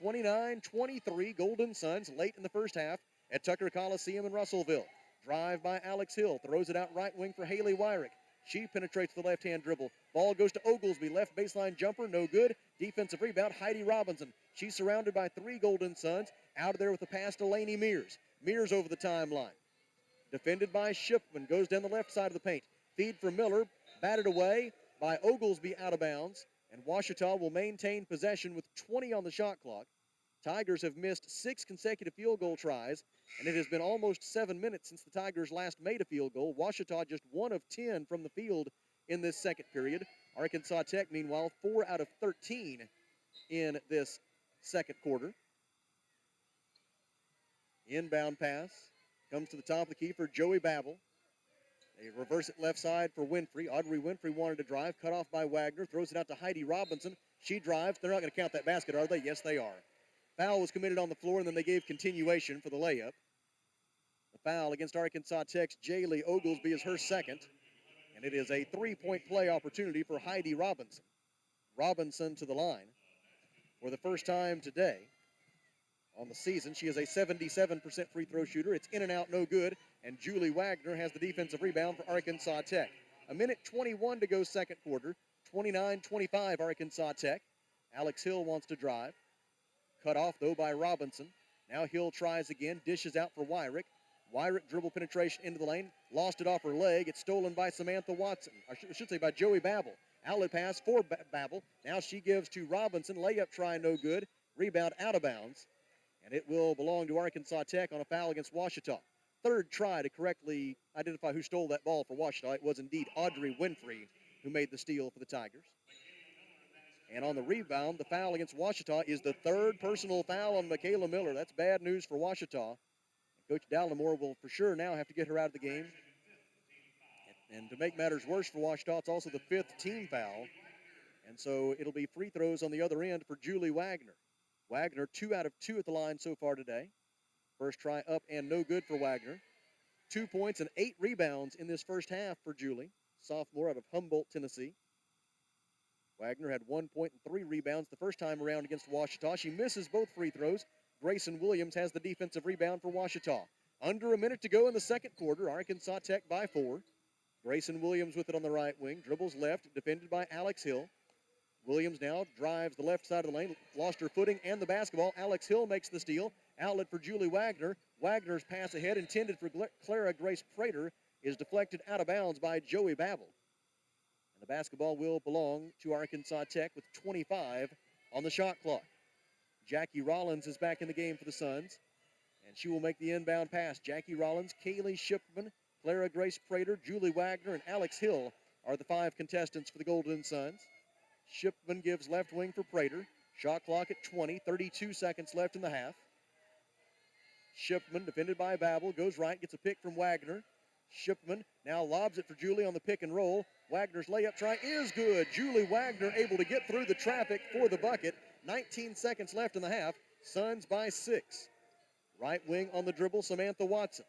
29-23 Golden Suns late in the first half at Tucker Coliseum in Russellville. Drive by Alex Hill, throws it out right wing for Haley Wyrick. She penetrates the left-hand dribble. Ball goes to Oglesby, left baseline jumper, no good. Defensive rebound, Heidi Robinson. She's surrounded by 3 Golden Suns. Out of there with the pass to Lainey Mears. Mears over the timeline. Defended by Shipman, goes down the left side of the paint. Feed for Miller, batted away by Oglesby out of bounds. And Ouachita will maintain possession with 20 on the shot clock. Tigers have missed 6 consecutive field goal tries, and it has been almost 7 minutes since the Tigers last made a field goal. Ouachita just 1 of 10 from the field in this second period. Arkansas Tech, meanwhile, 4 out of 13 in this second quarter. Inbound pass comes to the top of the key for Joey Babel. They reverse it left side for Winfrey. Audrey Winfrey wanted to drive, cut off by Wagner, throws it out to Heidi Robinson. She drives. They're not going to count that basket, are they? Yes, they are. Foul was committed on the floor, and then they gave continuation for the layup. The foul against Arkansas Tech's Jaylee Oglesby is her second, and it is a three-point play opportunity for Heidi Robinson. Robinson to the line for the first time today on the season. She is a 77% free throw shooter. It's in and out, no good, and Julie Wagner has the defensive rebound for Arkansas Tech. A minute 21 to go second quarter, 29-25 Arkansas Tech. Alex Hill wants to drive. Cut off, though, by Robinson. Now Hill tries again, dishes out for Wyrick. Wyrick dribble penetration into the lane, lost it off her leg. It's stolen by Samantha Watson. I should say by Joey Babel. Outlet pass for Babel. Now she gives to Robinson. Layup try, no good. Rebound out of bounds. And it will belong to Arkansas Tech on a foul against Ouachita. Third try to correctly identify who stole that ball for Ouachita. It was indeed Audrey Winfrey who made the steal for the Tigers. And on the rebound, the foul against Ouachita is the third personal foul on Michaela Miller. That's bad news for Ouachita. Coach Dallimore will for sure now have to get her out of the game. And to make matters worse for Ouachita, it's also the fifth team foul. And so it'll be free throws on the other end for Julie Wagner. Wagner 2 out of 2 at the line so far today. First try up and no good for Wagner. 2 points and 8 rebounds in this first half for Julie, sophomore out of Humboldt, Tennessee. Wagner had 1 point and 3 rebounds the first time around against Ouachita. She misses both free throws. Grayson Williams has the defensive rebound for Ouachita. Under a minute to go in the second quarter, Arkansas Tech by 4. Grayson Williams with it on the right wing, dribbles left, defended by Alex Hill. Williams now drives the left side of the lane, lost her footing and the basketball. Alex Hill makes the steal. Outlet for Julie Wagner. Wagner's pass ahead intended for Clara Grace Prater is deflected out of bounds by Joey Babel. And the basketball will belong to Arkansas Tech with 25 on the shot clock. Jackie Rollins is back in the game for the Suns, and she will make the inbound pass. Jackie Rollins, Kaylee Shipman, Clara Grace Prater, Julie Wagner, and Alex Hill are the 5 contestants for the Golden Suns. Shipman gives left wing for Prater. Shot clock at 20, 32 seconds left in the half. Shipman, defended by Babel, goes right, gets a pick from Wagner. Shipman now lobs it for Julie on the pick and roll. Wagner's layup try is good. Julie Wagner able to get through the traffic for the bucket. 19 seconds left in the half. Suns by 6. Right wing on the dribble, Samantha Watson.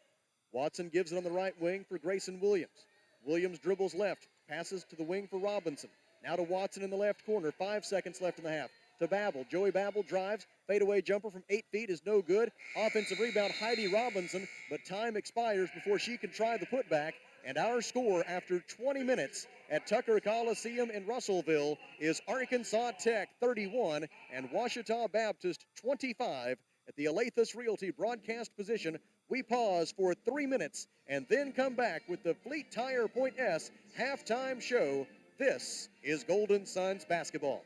Watson gives it on the right wing for Grayson Williams. Williams dribbles left, passes to the wing for Robinson. Now to Watson in the left corner. 5 seconds left in the half. To Babel. Joey Babel drives. Fadeaway jumper from 8 feet is no good. Offensive rebound, Heidi Robinson, but time expires before she can try the putback. And our score after 20 minutes at Tucker Coliseum in Russellville is Arkansas Tech 31 and Ouachita Baptist 25. At the Alathus Realty broadcast position, we pause for 3 minutes and then come back with the Fleet Tire Point S halftime show. This is Golden Suns basketball.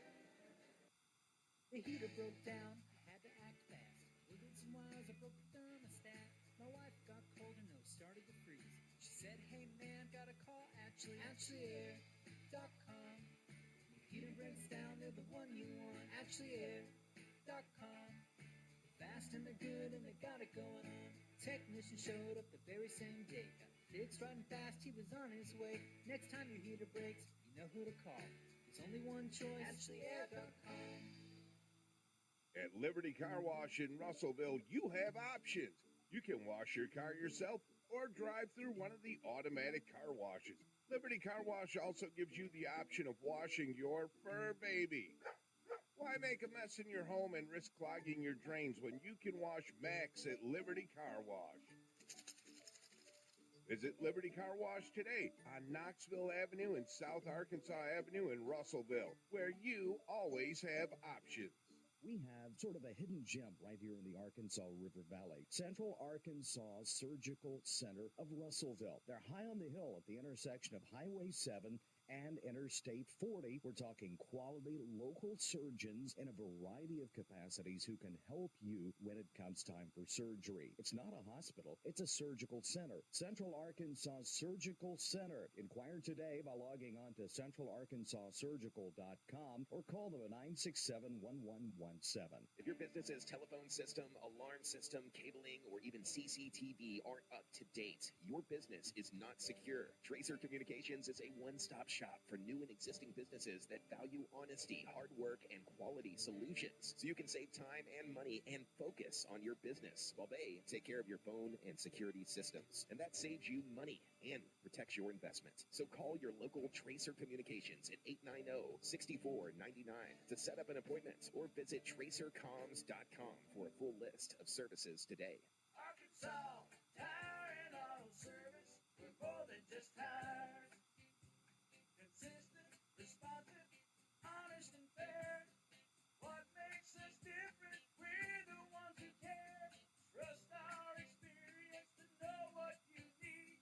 The heater broke down, I had to act fast. Wiggled some wires, I broke the thermostat. My wife got cold and nose started to freeze. She said, hey man, gotta call AshleyAir.com. When your heater breaks down, they're the one you want. AshleyAir.com. Fast and they're good and they got it going on. Technician showed up the very same day. Got it fixed right and fast, he was on his way. Next time your heater breaks, you know who to call. There's only one choice, AshleyAir.com. At Liberty Car Wash in Russellville, you have options. You can wash your car yourself or drive through one of the automatic car washes. Liberty Car Wash also gives you the option of washing your fur baby. Why make a mess in your home and risk clogging your drains when you can wash Max at Liberty Car Wash? Visit Liberty Car Wash today on Knoxville Avenue and South Arkansas Avenue in Russellville, where you always have options. We have sort of a hidden gem right here in the Arkansas River Valley. Central Arkansas Surgical Center of Russellville. They're high on the hill at the intersection of Highway 7 and Interstate 40. We're talking quality local surgeons in a variety of capacities who can help you when it comes time for surgery. It's not a hospital, it's a surgical center. Central Arkansas Surgical Center. Inquire today by logging on to centralarkansassurgical.com or call them at 967-1117. If your business's telephone system, alarm system, cabling, or even CCTV aren't up to date, your business is not secure. Tracer Communications is a one-stop shop for new and existing businesses that value honesty, hard work, and quality solutions. So you can save time and money and focus on your business while they take care of your phone and security systems. And that saves you money and protects your investment. So call your local Tracer Communications at 890-6499 to set up an appointment or visit tracercoms.com for a full list of services today. Arkansas Tire and Auto Service. We're more than just tires. Consistent, responsive, honest, and fair. What makes us different? We're the ones who care. Trust our experience to know what you need.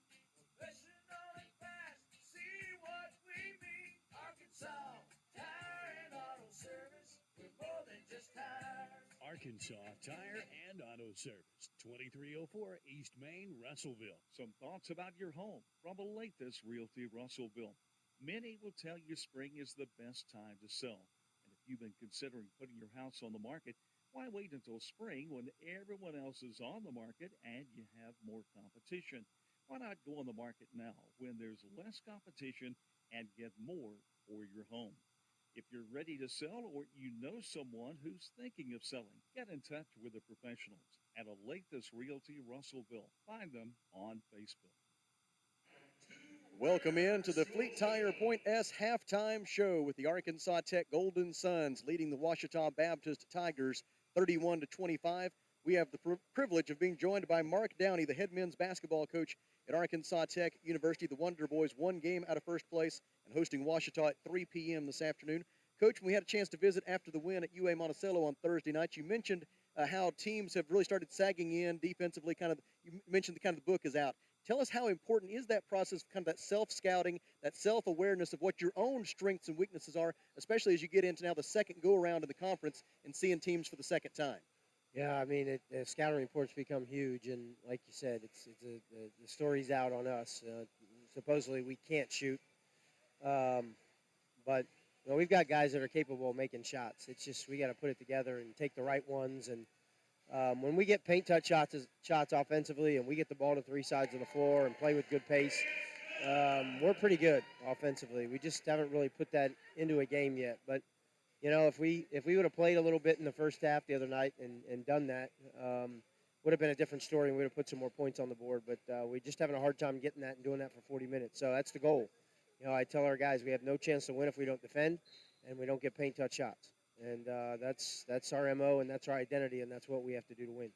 Professional and fast. See what we mean. Arkansas Tire and Auto Service. We're more than just tires. Arkansas Tire and Auto Service, 2304 East Main, Russellville. Some thoughts about your home from Ouachita Realty Russellville. Many will tell you spring is the best time to sell. And if you've been considering putting your house on the market, why wait until spring when everyone else is on the market and you have more competition? Why not go on the market now when there's less competition and get more for your home? If you're ready to sell or you know someone who's thinking of selling, get in touch with the professionals at Ouachita Realty Russellville. Find them on Facebook. Welcome in to the Fleet Tire Point S halftime show with the Arkansas Tech Golden Suns leading the Ouachita Baptist Tigers 31-25. We have the privilege of being joined by Mark Downey, the head men's basketball coach at Arkansas Tech University. The Wonder Boys one game out of first place and hosting Ouachita at 3 p.m. this afternoon. Coach, when we had a chance to visit after the win at UA Monticello on Thursday night, you mentioned how teams have really started sagging in defensively. You mentioned the book is out. Tell us how important is that process, that self-scouting, that self-awareness of what your own strengths and weaknesses are, especially as you get into now the second go-around in the conference and seeing teams for the second time. Yeah, I mean, the scouting reports become huge, and like you said, the story's out on us. Supposedly we can't shoot, but we've got guys that are capable of making shots. It's just we got to put it together and take the right ones. And when we get paint touch shots offensively, and we get the ball to three sides of the floor and play with good pace, we're pretty good offensively. We just haven't really put that into a game yet, but. If we would have played a little bit in the first half the other night and done that, would have been a different story, and we would have put some more points on the board. But we're just having a hard time getting that and doing that for 40 minutes. So that's the goal. I tell our guys we have no chance to win if we don't defend and we don't get paint touch shots. And that's our MO, and that's our identity, and that's what we have to do to win.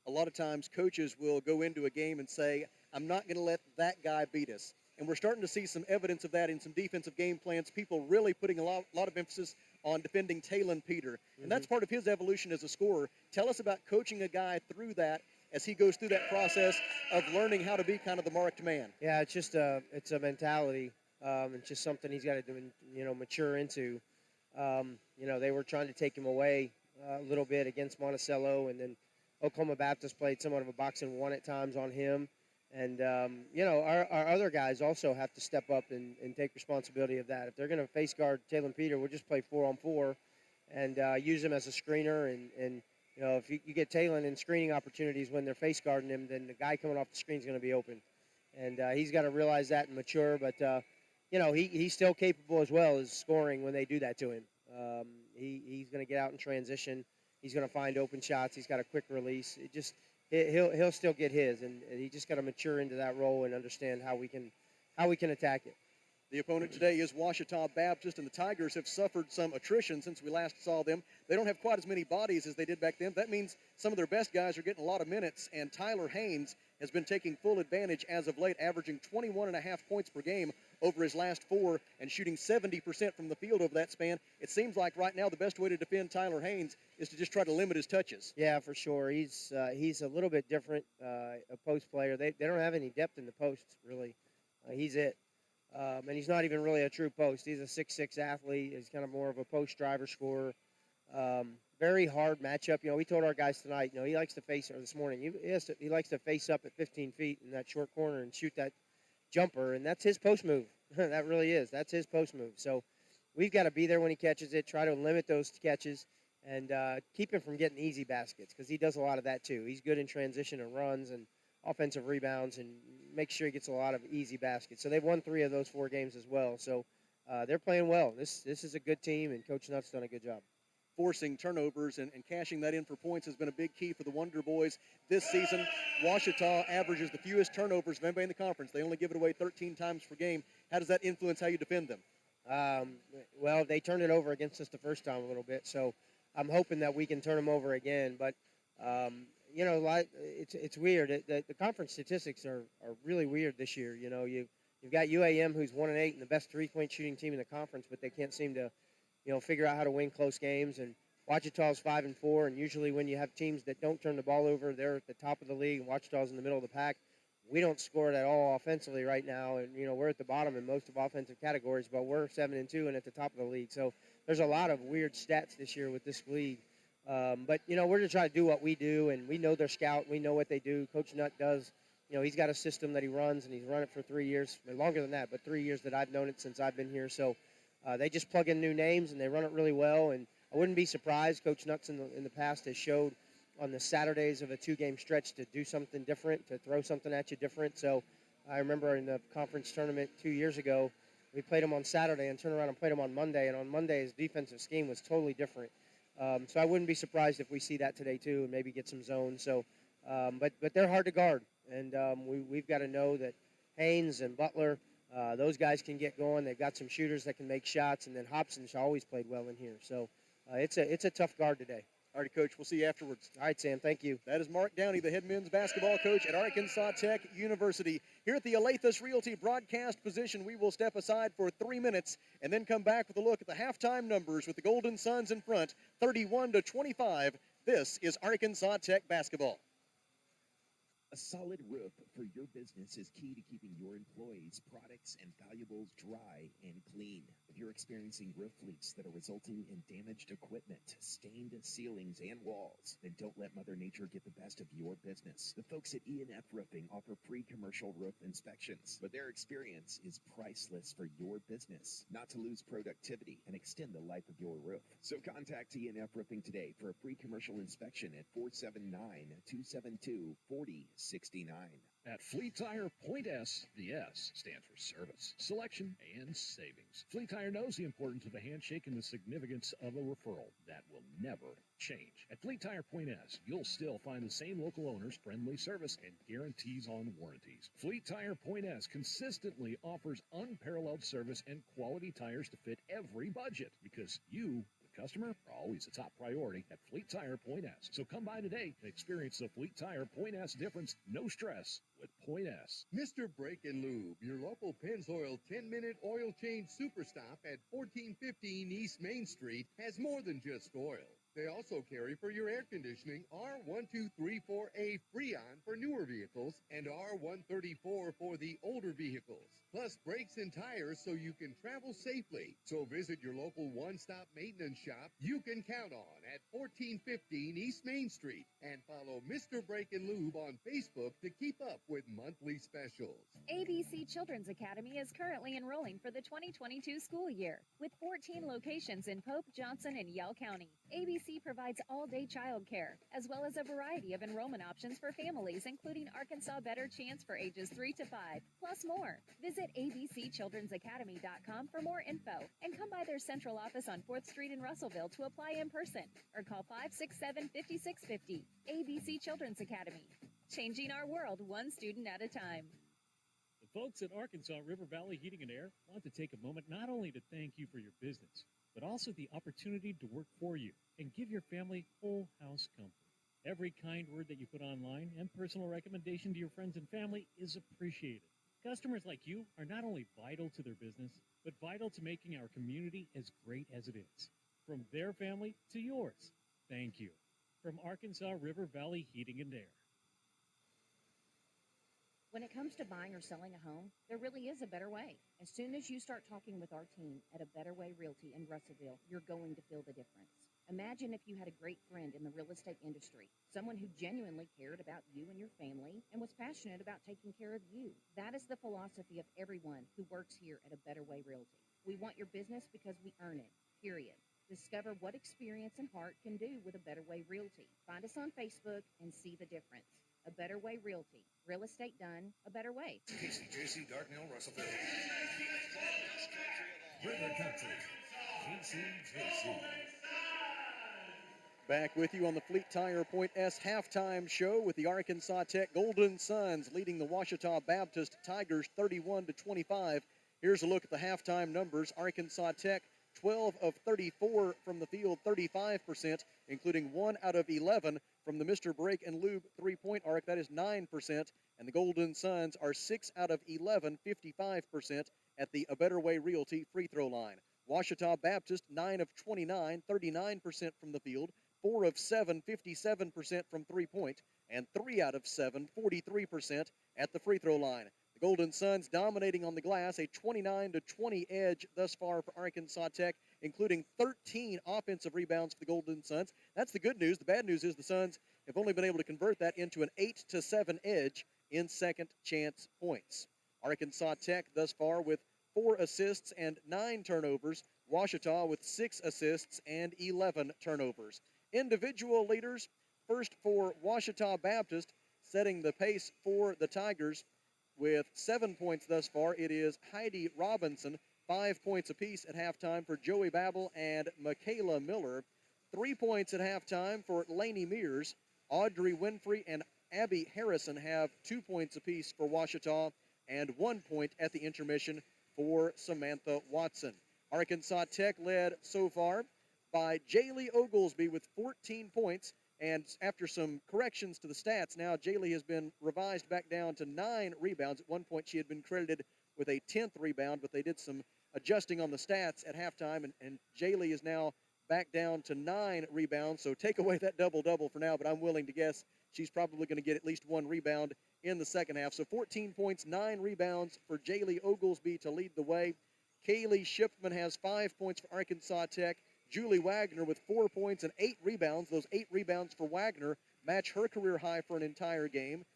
A lot of times coaches will go into a game and say, I'm not going to let that guy beat us. And we're starting to see some evidence of that in some defensive game plans, people really putting a lot of emphasis on defending Talon Peter. And that's part of his evolution as a scorer. Tell us about coaching a guy through that as he goes through that process of learning how to be kind of the marked man. Yeah, it's just a mentality. It's just something he's got to do, mature into. They were trying to take him away a little bit against Monticello, and then Oklahoma Baptist played somewhat of a boxing one at times on him. And, our other guys also have to step up and take responsibility of that. If they're going to face guard Talon Peter, we'll just play 4-on-4 and use him as a screener. And if you get Talon in screening opportunities when they're face guarding him, then the guy coming off the screen is going to be open. And he's got to realize that and mature. But, he's still capable as well as scoring when they do that to him. He's going to get out in transition. He's going to find open shots. He's got a quick release. He'll still get his, and he just got to mature into that role and understand how we can attack it. The opponent today is Ouachita Baptist, and the Tigers have suffered some attrition since we last saw them. They don't have quite as many bodies as they did back then. That means some of their best guys are getting a lot of minutes, and Tyler Haynes has been taking full advantage as of late, averaging 21.5 points per game over his last four and shooting 70% from the field over that span. It seems like right now the best way to defend Tyler Haynes is to just try to limit his touches. Yeah, for sure. He's a little bit different, a post player. They don't have any depth in the posts, really. He's it. And he's not even really a true post. He's a 6'6" athlete. He's kind of more of a post driver scorer. Very hard matchup. We told our guys tonight, he likes to face, or this morning, he likes to face up at 15 feet in that short corner and shoot that jumper, and that's his post move. That really is. That's his post move. So we've got to be there when he catches it, try to limit those catches, and keep him from getting easy baskets because he does a lot of that too. He's good in transition and runs and offensive rebounds and make sure he gets a lot of easy baskets. So they've won 3 of those 4 games as well. So they're playing well. This is a good team, and Coach Nutt's done a good job. Forcing turnovers and cashing that in for points has been a big key for the Wonder Boys this season. Ouachita averages the fewest turnovers of anybody in the conference. They only give it away 13 times per game. How does that influence how you defend them? Well, they turned it over against us the first time a little bit, so I'm hoping that we can turn them over again. But it's weird. The conference statistics are really weird this year. You've got UAM, who's 1-8 and the best 3-point shooting team in the conference, but they can't seem to figure out how to win close games. And Ouachita's 5-4, and usually when you have teams that don't turn the ball over, they're at the top of the league, and Ouachita's in the middle of the pack. We don't score it at all offensively right now, and we're at the bottom in most of offensive categories, but we're 7-2 and at the top of the league. So there's a lot of weird stats this year with this league. But we're going to try to do what we do, and we know their scout. We know what they do. Coach Nutt does. He's got a system that he runs, and he's run it for 3 years, longer than that, but 3 years that I've known it since I've been here. So they just plug in new names, and they run it really well. And I wouldn't be surprised. Coach Nutt's in the past has showed on the Saturdays of a 2-game stretch to do something different, to throw something at you different. So I remember in the conference tournament 2 years ago, we played them on Saturday and turned around and played them on Monday. And on Monday, his defensive scheme was totally different. So I wouldn't be surprised if we see that today too, and maybe get some zones. So, but they're hard to guard, and we've got to know that Haynes and Butler, those guys can get going. They've got some shooters that can make shots, and then Hobson's always played well in here. So it's a tough guard today. All right, Coach, we'll see you afterwards. All right, Sam, thank you. That is Mark Downey, the head men's basketball coach at Arkansas Tech University. Here at the Alathus Realty broadcast position, we will step aside for 3 minutes and then come back with a look at the halftime numbers with the Golden Suns in front, 31-25. This is Arkansas Tech basketball. A solid roof for your business is key to keeping your employees, products, and valuables dry and clean. If you're experiencing roof leaks that are resulting in damaged equipment, stained ceilings, and walls, then don't let Mother Nature get the best of your business. The folks at E&F Roofing offer free commercial roof inspections, but their experience is priceless for your business. Not to lose productivity and extend the life of your roof. So contact E&F Roofing today for a free commercial inspection at 479-272-4069. At Fleet Tire, Point S, the S stands for service, selection, and savings. Fleet Tire knows the importance of a handshake and the significance of a referral. That will never change. At Fleet Tire Point S, you'll still find the same local owners, friendly service, and guarantees on warranties. Fleet Tire Point S consistently offers unparalleled service and quality tires to fit every budget because you, the customer, are always the top priority at Fleet Tire Point S. So come by today and experience the Fleet Tire Point S difference. No stress with Point S. Mr. Brake and Lube, your local Pennzoil 10-minute oil change super stop at 1415 East Main Street, has more than just oil. They also carry for your air conditioning R1234A Freon for newer vehicles and R134 for the older vehicles, plus brakes and tires so you can travel safely. So visit your local one-stop maintenance shop you can count on at 1415 East Main Street and follow Mr. Brake and Lube on Facebook to keep up with monthly specials. ABC Children's Academy is currently enrolling for the 2022 school year with 14 locations in Pope, Johnson, and Yell County. ABC provides all-day child care, as well as a variety of enrollment options for families, including Arkansas Better Chance for ages 3 to 5, plus more. Visit abchildrensacademy.com for more info, and come by their central office on 4th Street in Russellville to apply in person, or call 567-5650. ABC Children's Academy, changing our world one student at a time. The folks at Arkansas River Valley Heating and Air want to take a moment not only to thank you for your business, but also the opportunity to work for you and give your family whole house comfort. Every kind word that you put online and personal recommendation to your friends and family is appreciated. Customers like you are not only vital to their business, but vital to making our community as great as it is. From their family to yours, thank you. From Arkansas River Valley Heating and Air. When it comes to buying or selling a home, there really is a better way. As soon as you start talking with our team at A Better Way Realty in Russellville, you're going to feel the difference. Imagine if you had a great friend in the real estate industry, someone who genuinely cared about you and your family and was passionate about taking care of you. That is the philosophy of everyone who works here at A Better Way Realty. We want your business because we earn it, period. Discover what experience and heart can do with A Better Way Realty. Find us on Facebook and see the difference. A Better Way Realty. Real estate done a better way. KCJC Dartnell, Russellville. River Country. KCJC. Back with you on the Fleet Tire Point S halftime show with the Arkansas Tech Golden Suns leading the Ouachita Baptist Tigers 31-25. Here's a look at the halftime numbers. Arkansas Tech 12 of 34 from the field, 35%, including 1 out of 11 from the Mr. Break and Lube three-point arc. That is 9%. And the Golden Suns are 6 out of 11, 55% at the A Better Way Realty free throw line. Ouachita Baptist 9 of 29, 39% from the field, 4 of 7, 57% from three-point, and 3 out of 7, 43% at the free throw line. The Golden Suns dominating on the glass, a 29-20 edge thus far for Arkansas Tech, including 13 offensive rebounds for the Golden Suns. That's the good news. The bad news is the Suns have only been able to convert that into an 8-7 edge in second chance points. Arkansas Tech thus far with 4 assists and 9 turnovers. Ouachita with 6 assists and 11 turnovers. Individual leaders, first for Ouachita Baptist, setting the pace for the Tigers with 7 points thus far. It is Heidi Robinson, 5 points apiece at halftime for Joey Babel and Michaela Miller. 3 points at halftime for Lainey Mears. Audrey Winfrey and Abby Harrison have 2 points apiece for Ouachita and 1 point at the intermission for Samantha Watson. Arkansas Tech led so far by Jaylee Oglesby with 14 points. And after some corrections to the stats, now Jaylee has been revised back down to 9 rebounds. At one point, she had been credited with a 10th rebound, but they did some adjusting on the stats at halftime, and Jaylee is now back down to 9 rebounds. So take away that double-double for now, but I'm willing to guess she's probably going to get at least 1 rebound in the second half. So 14 points, 9 rebounds for Jaylee Oglesby to lead the way. Kaylee Shipman has 5 points for Arkansas Tech. Julie Wagner with 4 points and 8 rebounds. Those 8 rebounds for Wagner match her career high for an entire game.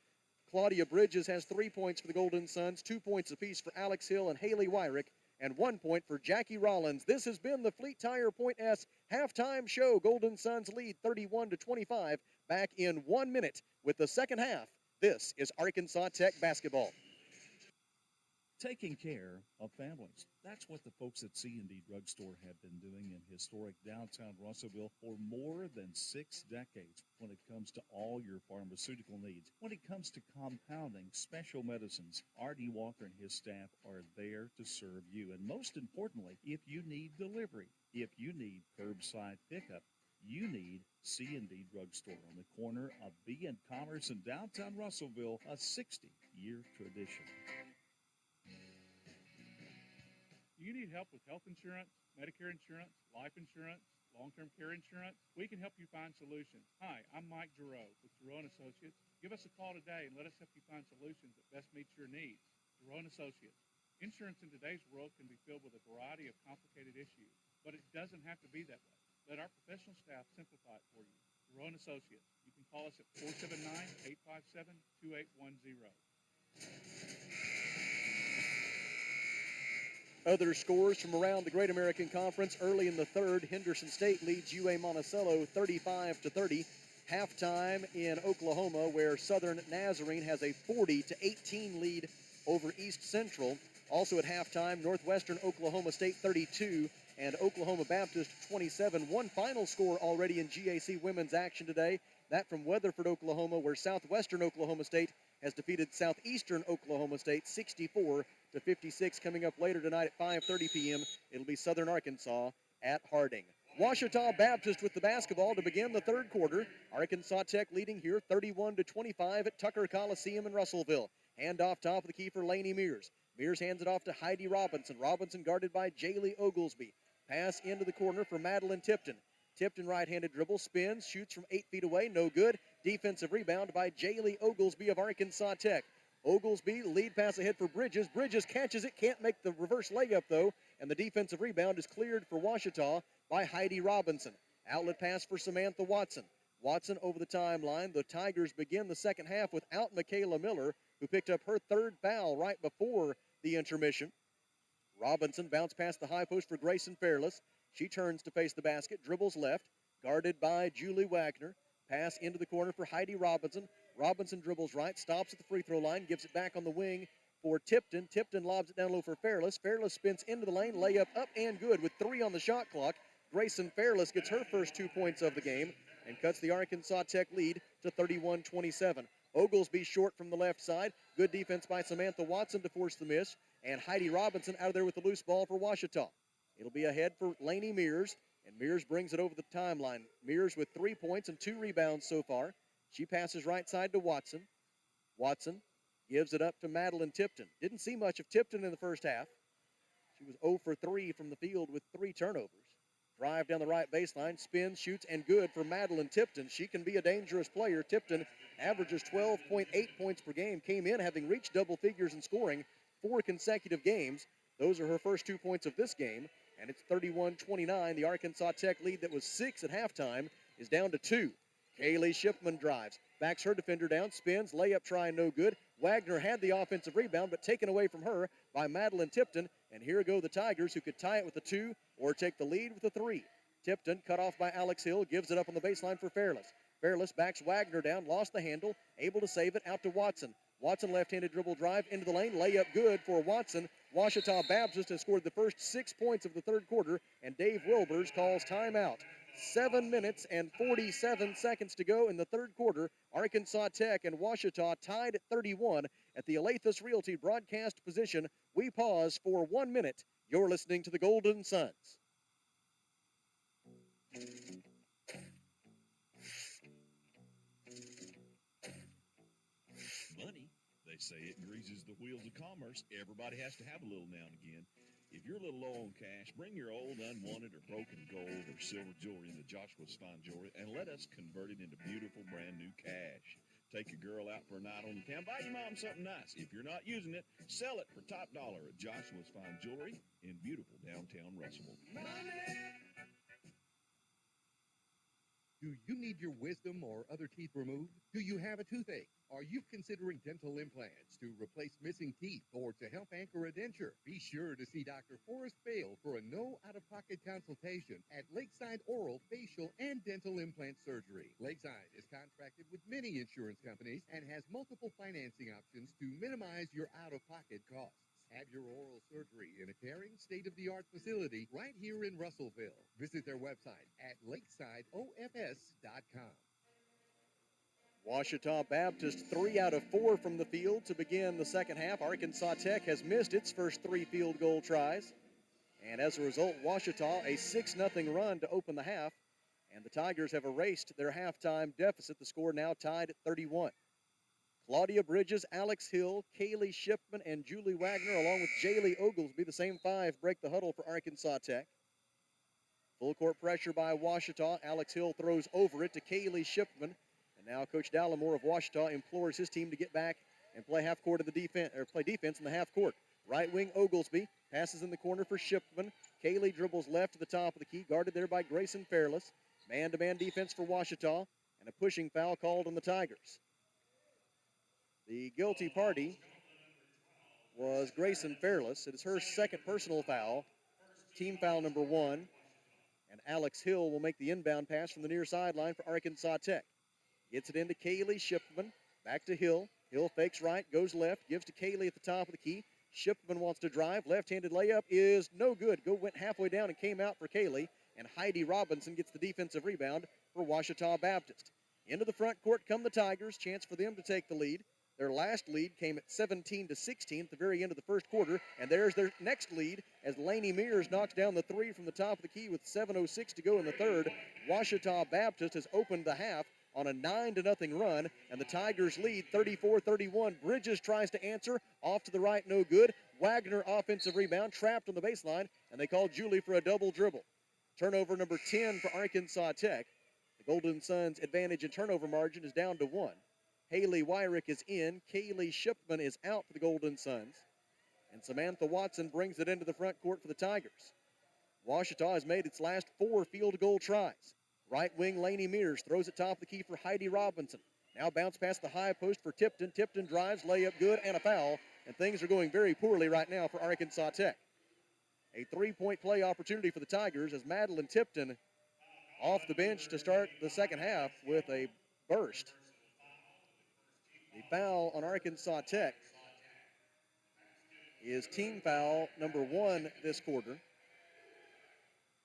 Claudia Bridges has 3 points for the Golden Suns, 2 points apiece for Alex Hill and Haley Wyrick, and 1 point for Jackie Rollins. This has been the Fleet Tire Point S halftime show. Golden Suns lead 31-25. Back in 1 minute with the second half. This is Arkansas Tech basketball. Taking care of families. That's what the folks at C&D Drugstore have been doing in historic downtown Russellville for more than 6 decades when it comes to all your pharmaceutical needs. When it comes to compounding special medicines, R.D. Walker and his staff are there to serve you. And most importantly, if you need delivery, if you need curbside pickup, you need C&D Drugstore on the corner of B and Commerce in downtown Russellville, a 60-year tradition. You need help with health insurance, Medicare insurance, life insurance, long-term care insurance? We can help you find solutions. Hi, I'm Mike Giroux with Giroux & Associates. Give us a call today and let us help you find solutions that best meet your needs. Giroux & Associates. Insurance in today's world can be filled with a variety of complicated issues, but it doesn't have to be that way. Let our professional staff simplify it for you. Giroux & Associates. You can call us at 479-857-2810. Other scores from around the Great American Conference early in the third. Henderson State leads UA Monticello 35-30. Halftime in Oklahoma, where Southern Nazarene has a 40-18 lead over East Central. Also at halftime, Northwestern Oklahoma State 32 and Oklahoma Baptist 27. One final score already in GAC women's action today. That from Weatherford, Oklahoma, where Southwestern Oklahoma State has defeated Southeastern Oklahoma State 64-56. Coming up later tonight at 5:30 p.m., it'll be Southern Arkansas at Harding. Ouachita Baptist with the basketball to begin the third quarter. Arkansas Tech leading here 31-25 at Tucker Coliseum in Russellville. Hand off top of the key for Lainey Mears. Mears hands it off to Heidi Robinson. Robinson guarded by Jaylee Oglesby. Pass into the corner for Madeline Tipton. Tipton right-handed dribble, spins, shoots from 8 feet away, no good. Defensive rebound by Jaylee Oglesby of Arkansas Tech. Oglesby, lead pass ahead for Bridges. Bridges catches it, can't make the reverse layup, though, and the defensive rebound is cleared for Ouachita by Heidi Robinson. Outlet pass for Samantha Watson. Watson over the timeline. The Tigers begin the second half without Michaela Miller, who picked up her third foul right before the intermission. Robinson bounced past the high post for Grayson Fairless. She turns to face the basket, dribbles left, guarded by Julie Wagner. Pass into the corner for Heidi Robinson. Robinson dribbles right, stops at the free throw line, gives it back on the wing for Tipton. Tipton lobs it down low for Fairless. Fairless spins into the lane, layup up and good with 3 on the shot clock. Grayson Fairless gets her first 2 points of the game and cuts the Arkansas Tech lead to 31-27. Oglesby short from the left side. Good defense by Samantha Watson to force the miss. And Heidi Robinson out of there with the loose ball for Ouachita. It'll be ahead for Lainey Mears, and Mears brings it over the timeline. Mears with 3 points and 2 rebounds so far. She passes right side to Watson. Watson gives it up to Madeline Tipton. Didn't see much of Tipton in the first half. She was 0 for 3 from the field with 3 turnovers. Drive down the right baseline, spins, shoots, and good for Madeline Tipton. She can be a dangerous player. Tipton averages 12.8 points per game, came in having reached double figures in scoring 4 consecutive games. Those are her first 2 points of this game, and it's 31-29. The Arkansas Tech lead that was 6 at halftime is down to 2. Kaylee Shipman drives, backs her defender down, spins, layup try, no good. Wagner had the offensive rebound, but taken away from her by Madeline Tipton. And here go the Tigers, who could tie it with a 2 or take the lead with a 3. Tipton, cut off by Alex Hill, gives it up on the baseline for Fairless. Fairless backs Wagner down, lost the handle, able to save it out to Watson. Watson left-handed dribble drive into the lane, layup good for Watson. Ouachita Baptist has scored the first 6 points of the third quarter, and Dave Wilbers calls timeout. 7 minutes and 47 seconds to go in the third quarter. Arkansas Tech and Ouachita tied at 31 at the Alathus Realty broadcast position. We pause for 1 minute. You're listening to the Golden Suns. Money, they say it greases the wheels of commerce. Everybody has to have a little now and again. If you're a little low on cash, bring your old, unwanted, or broken gold or silver jewelry into Joshua's Fine Jewelry and let us convert it into beautiful, brand new cash. Take your girl out for a night on the town. Buy your mom something nice. If you're not using it, sell it for top dollar at Joshua's Fine Jewelry in beautiful downtown Russellville. Do you need your wisdom or other teeth removed? Do you have a toothache? Are you considering dental implants to replace missing teeth or to help anchor a denture? Be sure to see Dr. Forrest Bale for a no out-of-pocket consultation at Lakeside Oral, Facial, and Dental Implant Surgery. Lakeside is contracted with many insurance companies and has multiple financing options to minimize your out-of-pocket costs. Have your oral surgery in a caring, state-of-the-art facility right here in Russellville. Visit their website at lakesideofs.com. Ouachita Baptist 3 out of 4 from the field to begin the second half. Arkansas Tech has missed its first 3 field goal tries. And as a result, Ouachita a 6-0 run to open the half. And the Tigers have erased their halftime deficit. The score now tied at 31. Claudia Bridges, Alex Hill, Kaylee Shipman, and Julie Wagner, along with Jaylee Oglesby, the same 5, break the huddle for Arkansas Tech. Full court pressure by Ouachita. Alex Hill throws over it to Kaylee Shipman. And now Coach Dallimore of Ouachita implores his team to get back and play half court of the defense, or play defense in the half court. Right wing Oglesby passes in the corner for Shipman. Kaylee dribbles left to the top of the key, guarded there by Grayson Fairless. Man-to-man defense for Ouachita, and a pushing foul called on the Tigers. The guilty party was Grayson Fairless. It is her second personal foul, team foul number 1. And Alex Hill will make the inbound pass from the near sideline for Arkansas Tech. Gets it into Kaylee Shipman. Back to Hill. Hill fakes right, goes left, gives to Kaylee at the top of the key. Shipman wants to drive. Left-handed layup is no good. Went halfway down and came out for Kaylee. And Heidi Robinson gets the defensive rebound for Ouachita Baptist. Into the front court come the Tigers. Chance for them to take the lead. Their last lead came at 17-16 at the very end of the first quarter, and there's their next lead as Lainey Mears knocks down the 3 from the top of the key with 7:06 to go in the third. Ouachita Baptist has opened the half on a 9-0 run, and the Tigers lead 34-31. Bridges tries to answer, off to the right, no good. Wagner offensive rebound, trapped on the baseline, and they call Julie for a double dribble. Turnover number 10 for Arkansas Tech. The Golden Suns' advantage in turnover margin is down to 1. Haley Wyrick is in. Kaylee Shipman is out for the Golden Suns. And Samantha Watson brings it into the front court for the Tigers. Ouachita has made its last 4 field goal tries. Right wing Lainey Mears throws it top of the key for Heidi Robinson. Now bounce past the high post for Tipton. Tipton drives, layup good, and a foul. And things are going very poorly right now for Arkansas Tech. A 3-point play opportunity for the Tigers as Madeline Tipton off the bench to start the second half with a burst. The foul on Arkansas Tech is team foul number 1 this quarter.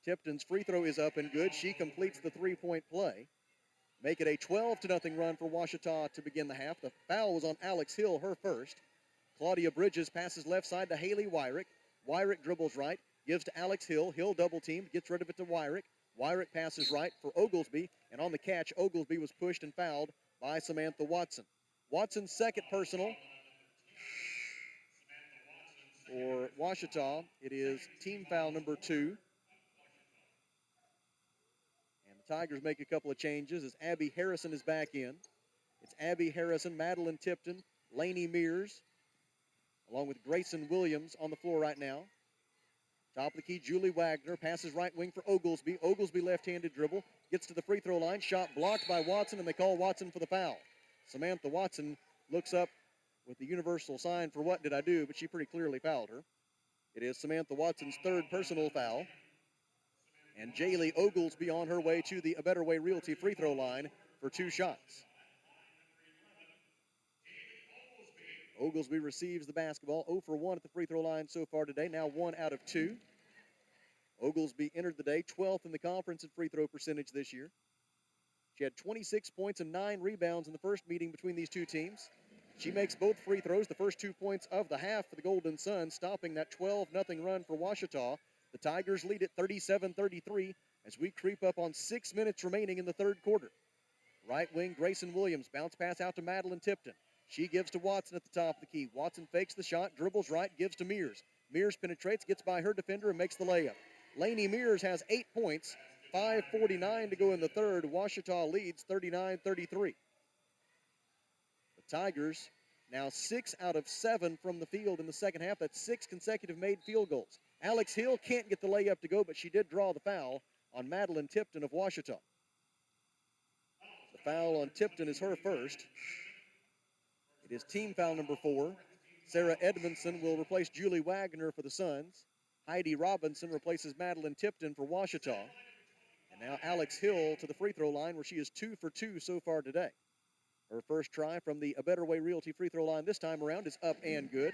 Tipton's free throw is up and good. She completes the 3-point play. Make it a 12-0 run for Ouachita to begin the half. The foul was on Alex Hill, her first. Claudia Bridges passes left side to Haley Wyrick. Wyrick dribbles right, gives to Alex Hill. Hill double-teamed, gets rid of it to Wyrick. Wyrick passes right for Oglesby, and on the catch, Oglesby was pushed and fouled by Samantha Watson. Watson's second personal for Ouachita. It is team foul number 2. Tigers make a couple of changes as Abby Harrison is back in. It's Abby Harrison, Madeline Tipton, Lainey Mears, along with Grayson Williams on the floor right now. Top of the key, Julie Wagner passes right wing for Oglesby. Oglesby left-handed dribble, gets to the free throw line, shot blocked by Watson, and they call Watson for the foul. Samantha Watson looks up with the universal sign for what did I do, but she pretty clearly fouled her. It is Samantha Watson's 3rd personal foul. And Jaylee Oglesby on her way to the A Better Way Realty free throw line for 2 shots. Oglesby receives the basketball, 0 for 1 at the free throw line so far today, now 1 out of 2. Oglesby entered the day 12th in the conference in free throw percentage this year. She had 26 points and 9 rebounds in the first meeting between these two teams. She makes both free throws, the first 2 points of the half for the Golden Suns, stopping that 12-0 run for Ouachita. The Tigers lead at 37-33 as we creep up on 6 minutes remaining in the third quarter. Right wing, Grayson Williams, bounce pass out to Madeline Tipton. She gives to Watson at the top of the key. Watson fakes the shot, dribbles right, gives to Mears. Mears penetrates, gets by her defender, and makes the layup. Lainey Mears has 8 points, 5:49 to go in the third. Ouachita leads 39-33. The Tigers now 6 out of 7 from the field in the second half. That's 6 consecutive made field goals. Alex Hill can't get the layup to go, but she did draw the foul on Madeline Tipton of Ouachita. The foul on Tipton is her first. It is team foul number 4. Sarah Edmondson will replace Julie Wagner for the Suns. Heidi Robinson replaces Madeline Tipton for Ouachita. And now Alex Hill to the free throw line where she is 2 for 2 so far today. Her first try from the A Better Way Realty free throw line this time around is up and good.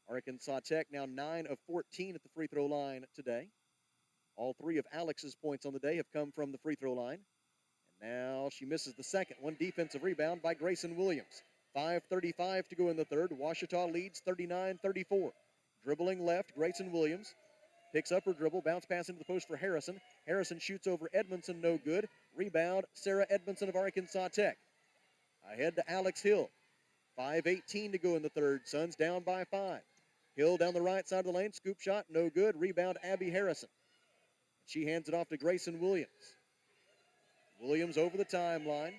Arkansas Tech now 9 of 14 at the free throw line today. All 3 of Alex's points on the day have come from the free throw line. And now she misses the second one. Defensive rebound by Grayson Williams. 5:35 to go in the third. Ouachita leads 39-34. Dribbling left, Grayson Williams picks up her dribble, bounce pass into the post for Harrison. Harrison shoots over Edmondson, no good. Rebound, Sarah Edmondson of Arkansas Tech. Ahead to Alex Hill. 5:18 to go in the third. Suns down by 5. Hill down the right side of the lane, scoop shot, no good. Rebound, Abby Harrison. She hands it off to Grayson Williams. Williams over the timeline.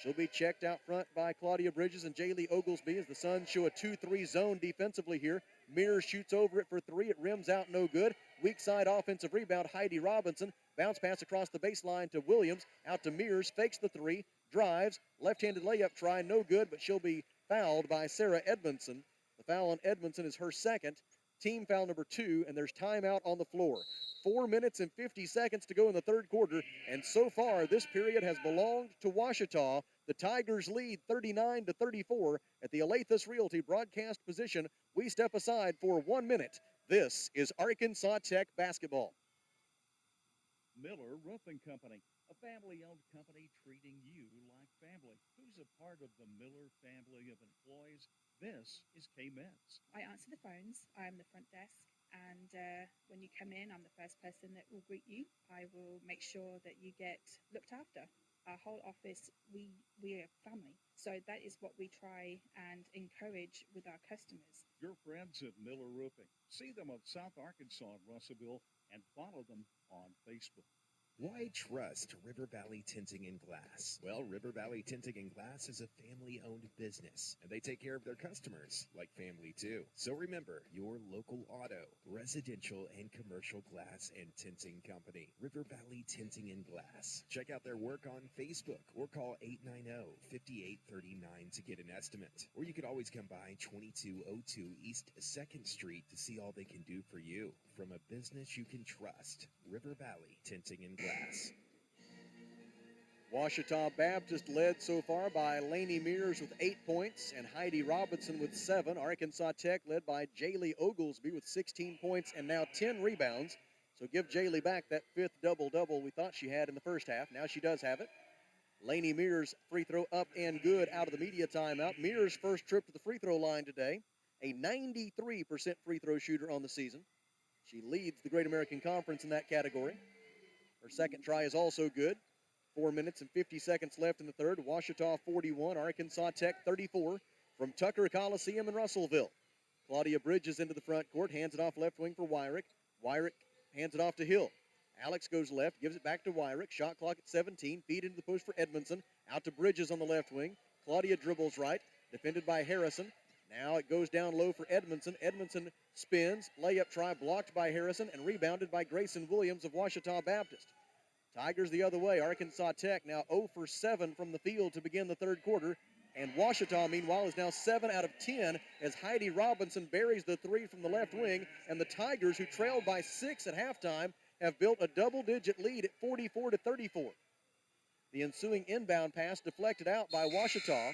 She'll be checked out front by Claudia Bridges and Jaylee Oglesby as the Suns show a 2-3 zone defensively here. Mears shoots over it for 3. It rims out, no good. Weak side offensive rebound, Heidi Robinson. Bounce pass across the baseline to Williams. Out to Mears, fakes the 3, drives. Left-handed layup try, no good, but she'll be fouled by Sarah Edmondson. The foul on Edmondson is her second. Team foul number 2, and there's timeout on the floor. 4 minutes and 50 seconds to go in the third quarter, and so far this period has belonged to Ouachita. The Tigers lead 39-34 at the Alathus Realty broadcast position. We step aside for 1 minute. This is Arkansas Tech basketball. Miller Roofing Company, a family-owned company treating you like family. Who's a part of the Miller family of employees? This is Kay Metz. I answer the phones. I'm the front desk. And when you come in, I'm the first person that will greet you. I will make sure that you get looked after. Our whole office, we're a family. So that is what we try and encourage with our customers. Your friends at Miller Roofing. See them on South Arkansas in Russellville and follow them on Facebook. Why trust River Valley Tinting and Glass? Well, River Valley Tinting and Glass is a family-owned business, and they take care of their customers like family too. So remember, your local auto, residential, and commercial glass and tinting company, River Valley Tinting and Glass. Check out their work on Facebook or call 890-5839 to get an estimate. Or you could always come by 2202 East 2nd Street to see all they can do for you. From a business you can trust, River Valley Tinting and Glass. Ouachita Baptist led so far by Laney Mears with 8 points and Heidi Robinson with 7. Arkansas Tech led by Jaylee Oglesby with 16 points and now 10 rebounds. So give Jaylee back that 5th double-double we thought she had in the first half. Now she does have it. Laney Mears free throw up and good out of the media timeout. Mears' first trip to the free throw line today. A 93% free throw shooter on the season. She leads the Great American Conference in that category. Her second try is also good. 4 minutes and 50 seconds left in the third. Ouachita 41, Arkansas Tech 34 from Tucker Coliseum in Russellville. Claudia Bridges into the front court, hands it off left wing for Wyrick. Wyrick hands it off to Hill. Alex goes left, gives it back to Wyrick. Shot clock at 17. Feed into the post for Edmondson. Out to Bridges on the left wing. Claudia dribbles right, defended by Harrison. Now it goes down low for Edmondson. Edmondson spins. Layup try blocked by Harrison and rebounded by Grayson Williams of Ouachita Baptist. Tigers the other way. Arkansas Tech now 0 for 7 from the field to begin the third quarter. And Ouachita, meanwhile, is now 7 out of 10 as Heidi Robinson buries the three from the left wing. And the Tigers, who trailed by 6 at halftime, have built a double-digit lead at 44-34. The ensuing inbound pass deflected out by Ouachita.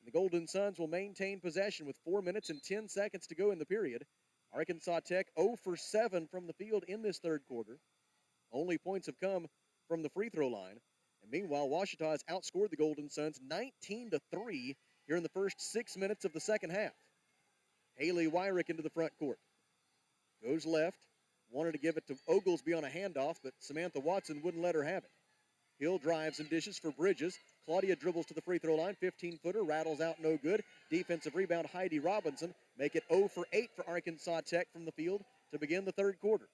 The Golden Suns will maintain possession with 4 minutes and 10 seconds to go in the period. Arkansas Tech 0 for 7 from the field in this third quarter. Only points have come from the free throw line. And meanwhile, Ouachita has outscored the Golden Suns 19-3 here in the first 6 minutes of the second half. Haley Wyrick into the front court. Goes left. Wanted to give it to Oglesby on a handoff, but Samantha Watson wouldn't let her have it. Hill drives and dishes for Bridges. Claudia dribbles to the free throw line. 15-footer, rattles out, no good. Defensive rebound, Heidi Robinson. Make it 0 for 8 for Arkansas Tech from the field to begin the third quarter.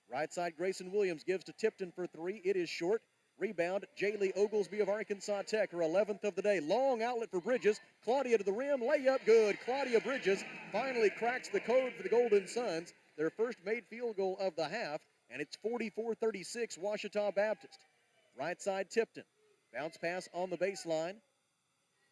Right side, Grayson Williams gives to Tipton for 3. It is short. Rebound, Jaylee Oglesby of Arkansas Tech, her 11th of the day. Long outlet for Bridges. Claudia to the rim, layup good. Claudia Bridges finally cracks the code for the Golden Suns. Their first made field goal of the half, and it's 44-36 Ouachita Baptist. Right side, Tipton. Bounce pass on the baseline.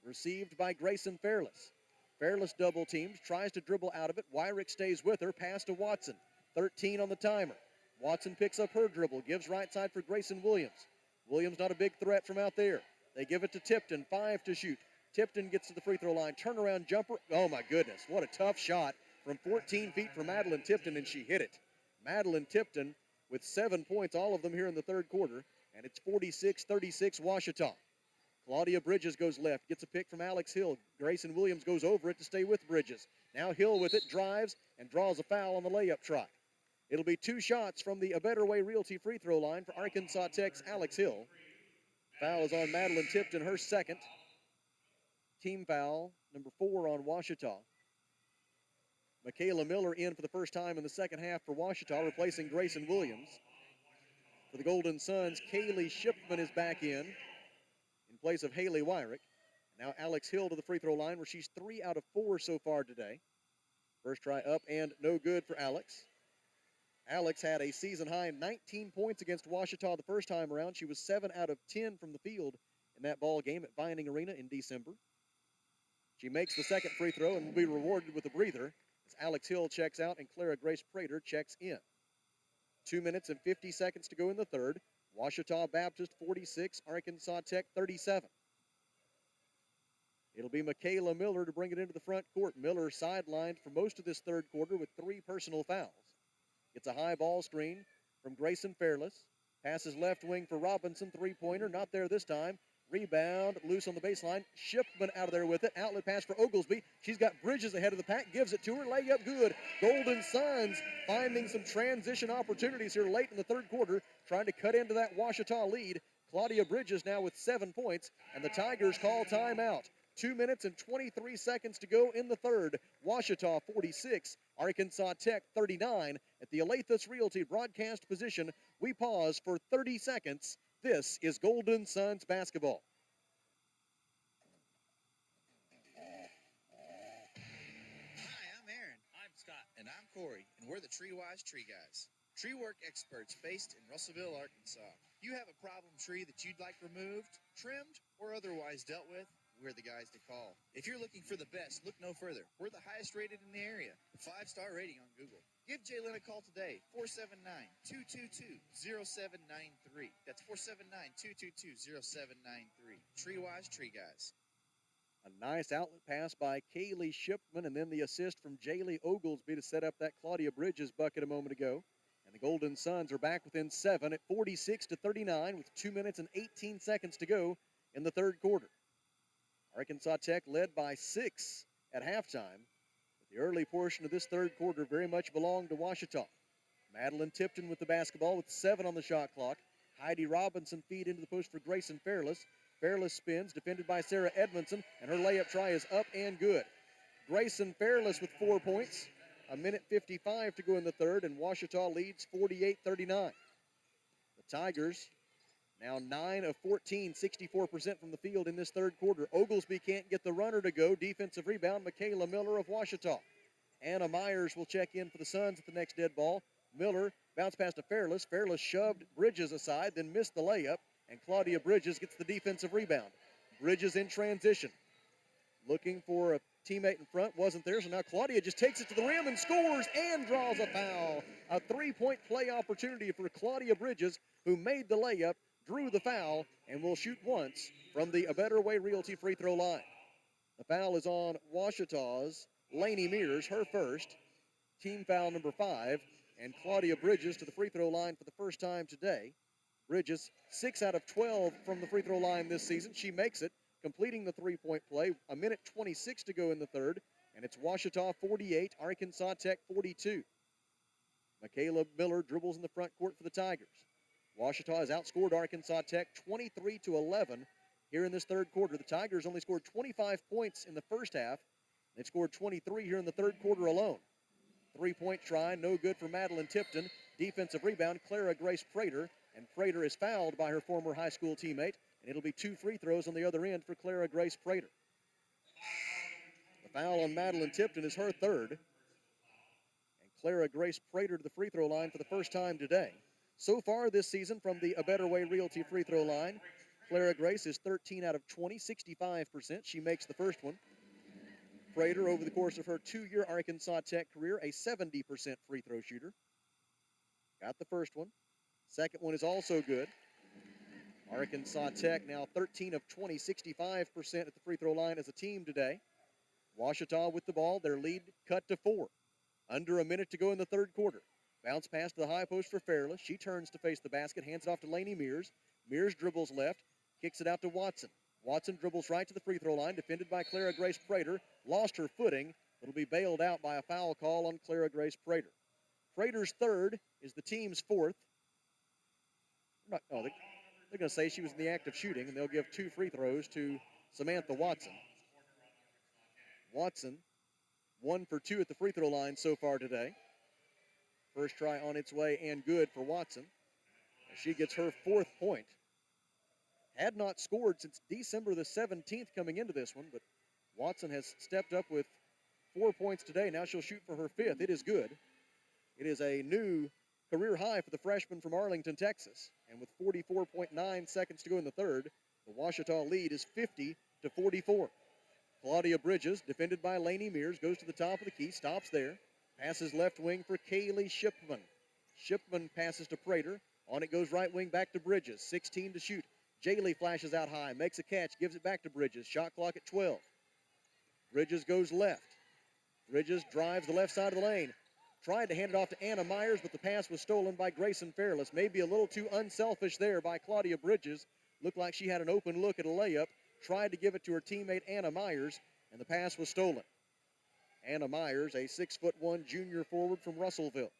Received by Grayson Fairless. Fairless double teams, tries to dribble out of it. Wyrick stays with her, pass to Watson. 13 on the timer. Watson picks up her dribble, gives right side for Grayson Williams. Williams not a big threat from out there. They give it to Tipton, 5 to shoot. Tipton gets to the free throw line, turnaround jumper. Oh my goodness, what a tough shot from 14 feet for Madeline Tipton, and she hit it. Madeline Tipton with 7 points, all of them here in the third quarter, and it's 46-36 Ouachita. Claudia Bridges goes left, gets a pick from Alex Hill. Grayson Williams goes over it to stay with Bridges. Now Hill with it, drives, and draws a foul on the layup try. It'll be 2 shots from the A Better Way Realty free throw line for Arkansas Tech's Alex Hill. Foul is on Madeline Tipton, her second. Team foul, number 4 on Ouachita. Michaela Miller in for the first time in the second half for Ouachita, replacing Grayson Williams. For the Golden Suns, Kaylee Shipman is back in place of Haley Wyrick. Now Alex Hill to the free throw line, where she's 3 out of 4 so far today. First try up and no good for Alex. Alex had a season-high 19 points against Ouachita the first time around. She was 7 out of 10 from the field in that ball game at Vining Arena in December. She makes the second free throw and will be rewarded with a breather as Alex Hill checks out and Clara Grace Prater checks in. 2 minutes and 50 seconds to go in the third. Ouachita Baptist 46, Arkansas Tech 37. It'll be Michaela Miller to bring it into the front court. Miller sidelined for most of this third quarter with 3 personal fouls. Gets a high ball screen from Grayson Fairless. Passes left wing for Robinson, three-pointer, not there this time. Rebound, loose on the baseline. Shipman out of there with it. Outlet pass for Oglesby. She's got Bridges ahead of the pack, gives it to her. Layup good. Golden Suns finding some transition opportunities here late in the third quarter, trying to cut into that Ouachita lead. Claudia Bridges now with 7 points, and the Tigers call timeout. 2 minutes and 23 seconds to go in the third. Ouachita 46, Arkansas Tech 39. At the Alathus Realty broadcast position, we pause for 30 seconds. This is Golden Suns basketball. Hi, I'm Aaron. I'm Scott. And I'm Corey, and we're the TreeWise Tree Guys. Tree work experts based in Russellville, Arkansas. You have a problem tree that you'd like removed, trimmed, or otherwise dealt with, we're the guys to call. If you're looking for the best, look no further. We're the highest rated in the area, 5-star rating on Google. Give Jalen a call today, 479-222-0793. That's 479-222-0793. TreeWise Tree Guys. A nice outlet pass by Kaylee Shipman, and then the assist from Jaylee Oglesby to set up that Claudia Bridges bucket a moment ago. And the Golden Suns are back within 7 at 46-39 with 2 minutes and 18 seconds to go in the third quarter. Arkansas Tech led by 6 at halftime, but the early portion of this third quarter very much belonged to Ouachita. Madeline Tipton with the basketball with 7 on the shot clock. Heidi Robinson feed into the post for Grayson Fairless. Fairless spins, defended by Sarah Edmondson, and her layup try is up and good. Grayson Fairless with 4 points. A minute 55 to go in the third, and Ouachita leads 48-39. The Tigers now 9 of 14, 64% from the field in this third quarter. Oglesby can't get the runner to go. Defensive rebound, Michaela Miller of Ouachita. Anna Myers will check in for the Suns at the next dead ball. Miller bounced past to Fairless. Fairless shoved Bridges aside, then missed the layup, and Claudia Bridges gets the defensive rebound. Bridges in transition. Looking for a teammate in front, wasn't there, so now Claudia just takes it to the rim and scores and draws a foul. A three-point play opportunity for Claudia Bridges, who made the layup, drew the foul, and will shoot once from the A Better Way Realty free throw line. The foul is on Ouachita's Lainey Mears, her first, team foul number 5, and Claudia Bridges to the free throw line for the first time today. Bridges, 6 out of 12 from the free throw line this season. She makes it, completing the three-point play. A minute 26 to go in the third, and it's Ouachita 48, Arkansas Tech 42. Michaela Miller dribbles in the front court for the Tigers. Ouachita has outscored Arkansas Tech 23-11 here in this third quarter. The Tigers only scored 25 points in the first half. They've scored 23 here in the third quarter alone. Three-point try, no good for Madeline Tipton. Defensive rebound, Clara Grace Prater, and Prater is fouled by her former high school teammate, and it'll be 2 free throws on the other end for Clara Grace Prater. The foul on Madeline Tipton is her third, and Clara Grace Prater to the free throw line for the first time today. So far this season from the A Better Way Realty free throw line, Clara Grace is 13 out of 20, 65%. She makes the first one. Prater, over the course of her 2-year Arkansas Tech career, a 70% free throw shooter. Got the first one. Second one is also good. Arkansas Tech now 13 of 20, 65% at the free throw line as a team today. Ouachita with the ball, their lead cut to 4. Under a minute to go in the third quarter. Bounce pass to the high post for Fairless. She turns to face the basket, hands it off to Lainey Mears. Mears dribbles left, kicks it out to Watson. Watson dribbles right to the free throw line, defended by Clara Grace Prater. Lost her footing. It'll be bailed out by a foul call on Clara Grace Prater. Prater's third is the team's fourth. They're going to say she was in the act of shooting, and they'll give 2 free throws to Samantha Watson. Watson, 1 for 2 at the free throw line so far today. First try on its way and good for Watson. She gets her 4th point. Had not scored since December the 17th coming into this one, but Watson has stepped up with 4 points today. Now she'll shoot for her 5th. It is good. It is a new career high for the freshman from Arlington, Texas. And with 44.9 seconds to go in the third, the Ouachita lead is 50-44. Claudia Bridges, defended by Lainey Mears, goes to the top of the key, stops there. Passes left wing for Kaylee Shipman. Shipman passes to Prater. On it goes right wing back to Bridges. 16 to shoot. Jaylee flashes out high, makes a catch, gives it back to Bridges. Shot clock at 12. Bridges goes left. Bridges drives the left side of the lane. Tried to hand it off to Anna Myers, but the pass was stolen by Grayson Fairless. Maybe a little too unselfish there by Claudia Bridges. Looked like she had an open look at a layup. Tried to give it to her teammate Anna Myers, and the pass was stolen. Anna Myers, a 6'1" junior forward from Russellville.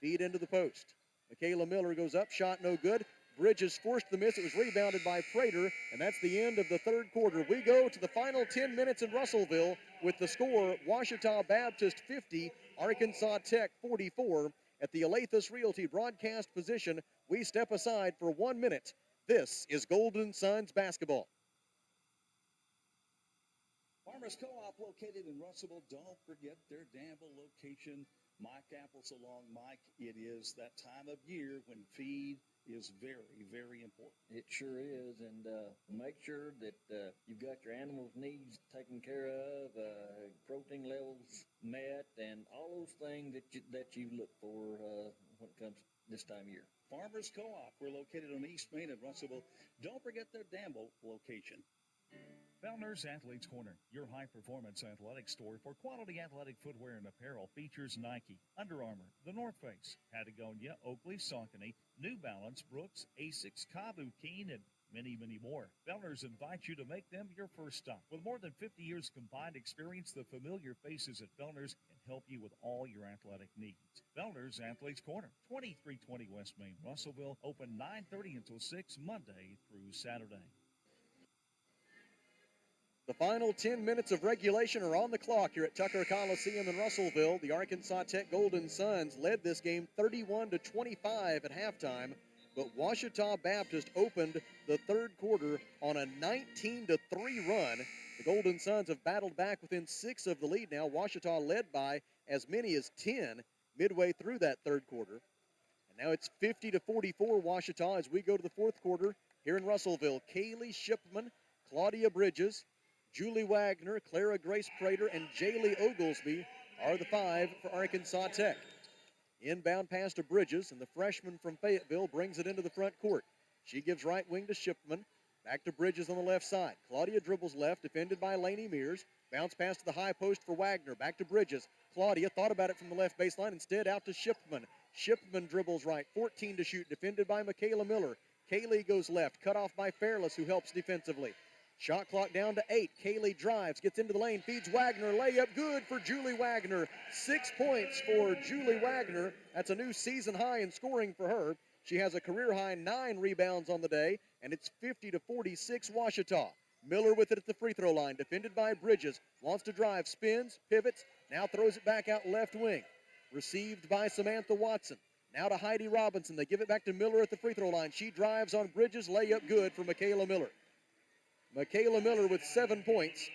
Feed into the post. Michaela Miller goes up, shot no good. Bridges forced the miss. It was rebounded by Prater, and that's the end of the third quarter. We go to the final 10 minutes in Russellville with the score, Ouachita Baptist 50, Arkansas Tech 44. At the Alathus Realty broadcast position, we step aside for 1 minute. This is Golden Suns basketball. Farmers Co-op located in Russellville. Don't forget their Danville location. Mike Apples along. Mike, it is that time of year when feed is very, very important. It sure is, and make sure that you've got your animals' needs taken care of, protein levels met, and all those things that you look for when it comes this time of year. Farmers Co-op. We're located on East Main in Russellville. Don't forget their Danville location. Fellner's Athletes Corner, your high-performance athletic store for quality athletic footwear and apparel, features Nike, Under Armour, The North Face, Patagonia, Oakley, Saucony, New Balance, Brooks, Asics, Kabu, Keen, and many, many more. Fellner's invites you to make them your first stop. With more than 50 years combined experience, the familiar faces at Fellner's can help you with all your athletic needs. Fellner's Athletes Corner, 2320 West Main, Russellville, open 9:30 until 6 Monday through Saturday. The final 10 minutes of regulation are on the clock here at Tucker Coliseum in Russellville. The Arkansas Tech Golden Suns led this game 31-25 at halftime, but Ouachita Baptist opened the third quarter on a 19-3 run. The Golden Suns have battled back within 6 of the lead now. Ouachita led by as many as 10 midway through that third quarter. And now it's 50-44 Ouachita as we go to the fourth quarter here in Russellville. Kaylee Shipman, Claudia Bridges, Julie Wagner, Clara Grace Prater, and Jaylee Oglesby are the 5 for Arkansas Tech. Inbound pass to Bridges, and the freshman from Fayetteville brings it into the front court. She gives right wing to Shipman. Back to Bridges on the left side. Claudia dribbles left, defended by Lainey Mears. Bounce pass to the high post for Wagner. Back to Bridges. Claudia thought about it from the left baseline. Instead, out to Shipman. Shipman dribbles right. 14 to shoot, defended by Michaela Miller. Kaylee goes left, cut off by Fairless, who helps defensively. Shot clock down to 8. Kaylee drives, gets into the lane, feeds Wagner. Layup good for Julie Wagner. 6 points for Julie Wagner. That's a new season high in scoring for her. She has a career high 9 rebounds on the day, and it's 50-46 Ouachita. Miller with it at the free throw line, defended by Bridges. Wants to drive, spins, pivots, now throws it back out left wing. Received by Samantha Watson. Now to Heidi Robinson. They give it back to Miller at the free throw line. She drives on Bridges. Layup good for Michaela Miller. Michaela Miller with 7 points.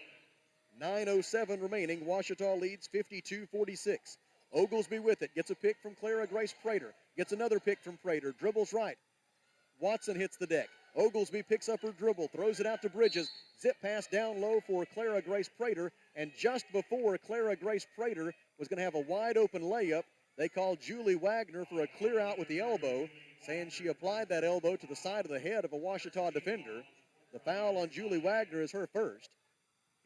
9:07 remaining. Ouachita leads 52-46. Oglesby with it. Gets a pick from Clara Grace Prater. Gets another pick from Prater. Dribbles right. Watson hits the deck. Oglesby picks up her dribble. Throws it out to Bridges. Zip pass down low for Clara Grace Prater. And just before Clara Grace Prater was going to have a wide open layup, they called Julie Wagner for a clear out with the elbow, saying she applied that elbow to the side of the head of a Ouachita defender. The foul on Julie Wagner is her first.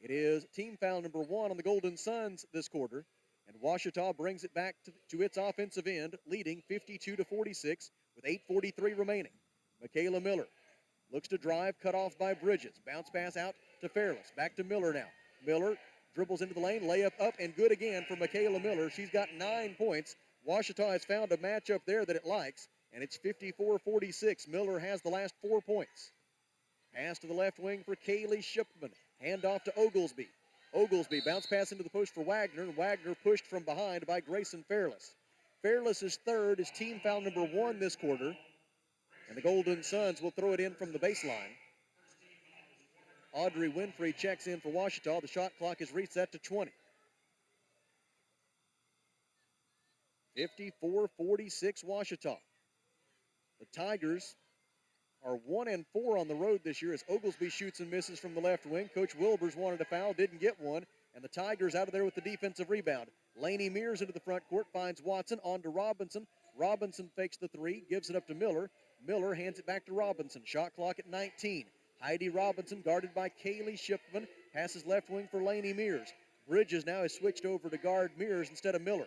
It is team foul number 1 on the Golden Suns this quarter. And Ouachita brings it back to its offensive end, leading 52-46 with 8:43 remaining. Michaela Miller looks to drive, cut off by Bridges. Bounce pass out to Fairless. Back to Miller now. Miller dribbles into the lane, layup up and good again for Michaela Miller. She's got 9 points. Ouachita has found a matchup there that it likes, and it's 54-46. Miller has the last 4 points. Pass to the left wing for Kaylee Shipman. Hand off to Oglesby. Oglesby bounce pass into the post for Wagner, and Wagner pushed from behind by Grayson Fairless. Fairless's third is team foul number 1 this quarter, and the Golden Suns will throw it in from the baseline. Audrey Winfrey checks in for Ouachita. The shot clock is reset to 20. 54-46 Ouachita. The Tigers are 1-4 on the road this year as Oglesby shoots and misses from the left wing. Coach Wilbers wanted a foul, didn't get one, and the Tigers out of there with the defensive rebound. Lainey Mears into the front court, finds Watson, on to Robinson. Robinson fakes the 3, gives it up to Miller. Miller hands it back to Robinson. Shot clock at 19. Heidi Robinson guarded by Kaylee Shipman. Passes left wing for Lainey Mears. Bridges now has switched over to guard Mears instead of Miller.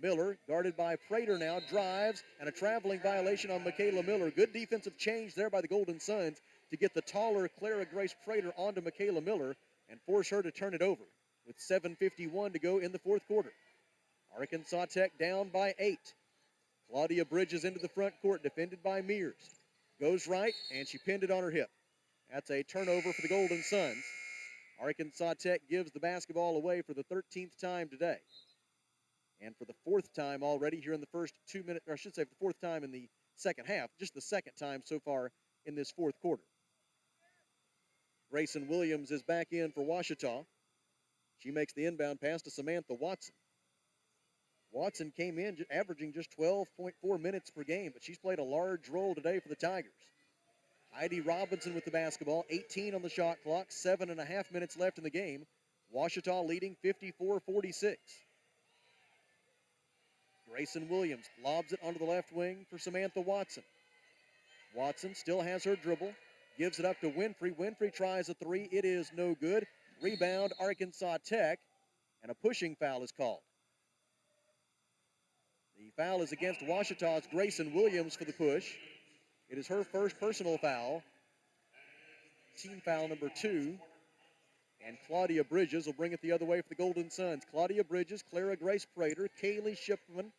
Miller, guarded by Prater now, drives, and a traveling violation on Michaela Miller. Good defensive change there by the Golden Suns to get the taller Clara Grace Prater onto Michaela Miller and force her to turn it over with 7:51 to go in the fourth quarter. Arkansas Tech down by 8. Claudia Bridges into the front court, defended by Mears. Goes right, and she pinned it on her hip. That's a turnover for the Golden Suns. Arkansas Tech gives the basketball away for the 13th time today. And for the 4th time already here in the first 2 minutes, or I should say for the 4th time in the second half, just the 2nd time so far in this 4th quarter. Grayson Williams is back in for Ouachita. She makes the inbound pass to Samantha Watson. Watson came in averaging just 12.4 minutes per game, but she's played a large role today for the Tigers. Heidi Robinson with the basketball, 18 on the shot clock, 7.5 minutes left in the game. Ouachita leading 54-46. Grayson Williams lobs it onto the left wing for Samantha Watson. Watson still has her dribble, gives it up to Winfrey. Winfrey tries a three. It is no good. Rebound, Arkansas Tech, and a pushing foul is called. The foul is against Ouachita's Grayson Williams for the push. It is her first personal foul. Team foul number 2. And Claudia Bridges will bring it the other way for the Golden Suns. Claudia Bridges, Clara Grace Prater, Kaylee Shipman,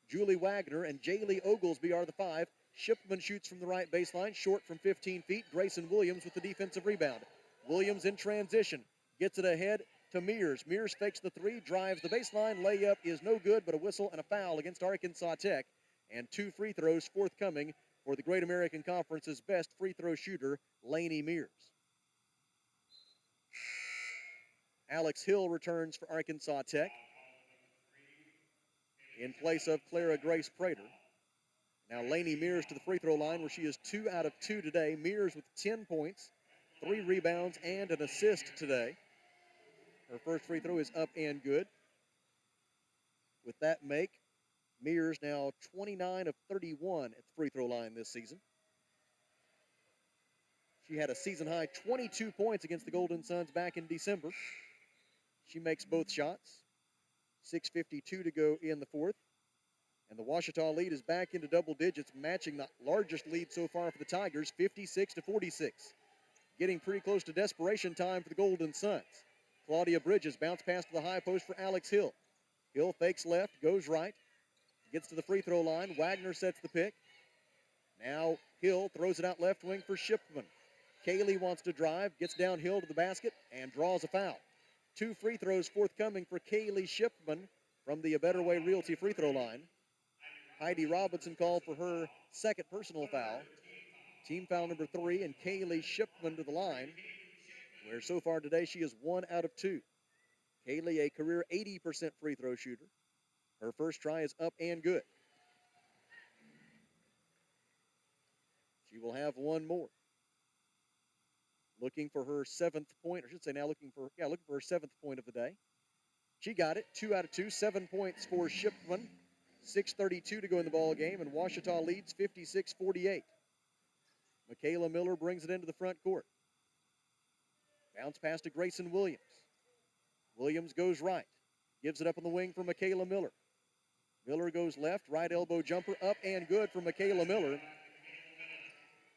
Julie Wagner, and Jaylee Oglesby are the 5. Shipman shoots from the right baseline, short from 15 feet. Grayson Williams with the defensive rebound. Williams in transition, gets it ahead to Mears. Mears fakes the 3, drives the baseline. Layup is no good, but a whistle and a foul against Arkansas Tech. And 2 free throws forthcoming for the Great American Conference's best free throw shooter, Lainey Mears. Alex Hill returns for Arkansas Tech in place of Clara Grace Prater. Now Lainey Mears to the free throw line where she is 2 out of 2 today. Mears with 10 points, 3 rebounds, and an assist today. Her first free throw is up and good. With that make, Mears now 29 of 31 at the free throw line this season. She had a season-high 22 points against the Golden Suns back in December. She makes both shots. 6:52 to go in the 4th. And the Ouachita lead is back into double digits, matching the largest lead so far for the Tigers, 56-46. Getting pretty close to desperation time for the Golden Suns. Claudia Bridges bounce pass to the high post for Alex Hill. Hill fakes left, goes right, gets to the free throw line. Wagner sets the pick. Now Hill throws it out left wing for Shipman. Kaylee wants to drive, gets downhill to the basket, and draws a foul. 2 free throws forthcoming for Kaylee Shipman from the A Better Way Realty free throw line. Heidi Robinson called for her second personal foul. Team foul number 3, and Kaylee Shipman to the line, where so far today she is 1 out of 2. Kaylee, a career 80% free throw shooter. Her first try is up and good. She will have one more. Looking for her 7th point, or I should say now looking for her 7th point of the day. She got it, 2 out of 2, 7 points for Shipman. 6:32 to go in the ball game, and Ouachita leads 56-48. Michaela Miller brings it into the front court. Bounce pass to Grayson Williams. Williams goes right. Gives it up on the wing for Michaela Miller. Miller goes left, right elbow jumper, up and good for Michaela Miller.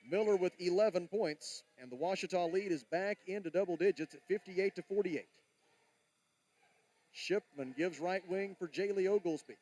Miller with 11 points, and the Ouachita lead is back into double digits at 58-48. Shipman gives right wing for Jaylee Oglesby.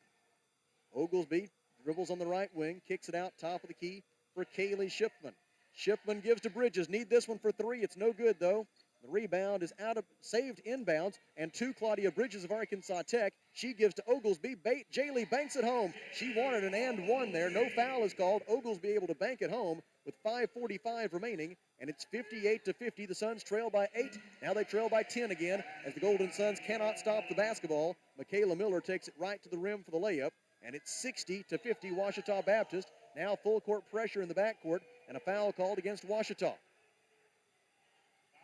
Oglesby dribbles on the right wing, kicks it out, top of the key for Kaylee Shipman. Shipman gives to Bridges. Need this one for 3. It's no good, though. The rebound is saved inbounds, and to Claudia Bridges of Arkansas Tech. She gives to Oglesby. Jaylee banks it home. She wanted an and one there. No foul is called. Oglesby able to bank it home with 5:45 remaining, and it's 58-50. The Suns trail by 8. Now they trail by 10 again as the Golden Suns cannot stop the basketball. Michaela Miller takes it right to the rim for the layup, and it's 60-50 Ouachita Baptist. Now full court pressure in the backcourt, and a foul called against Ouachita.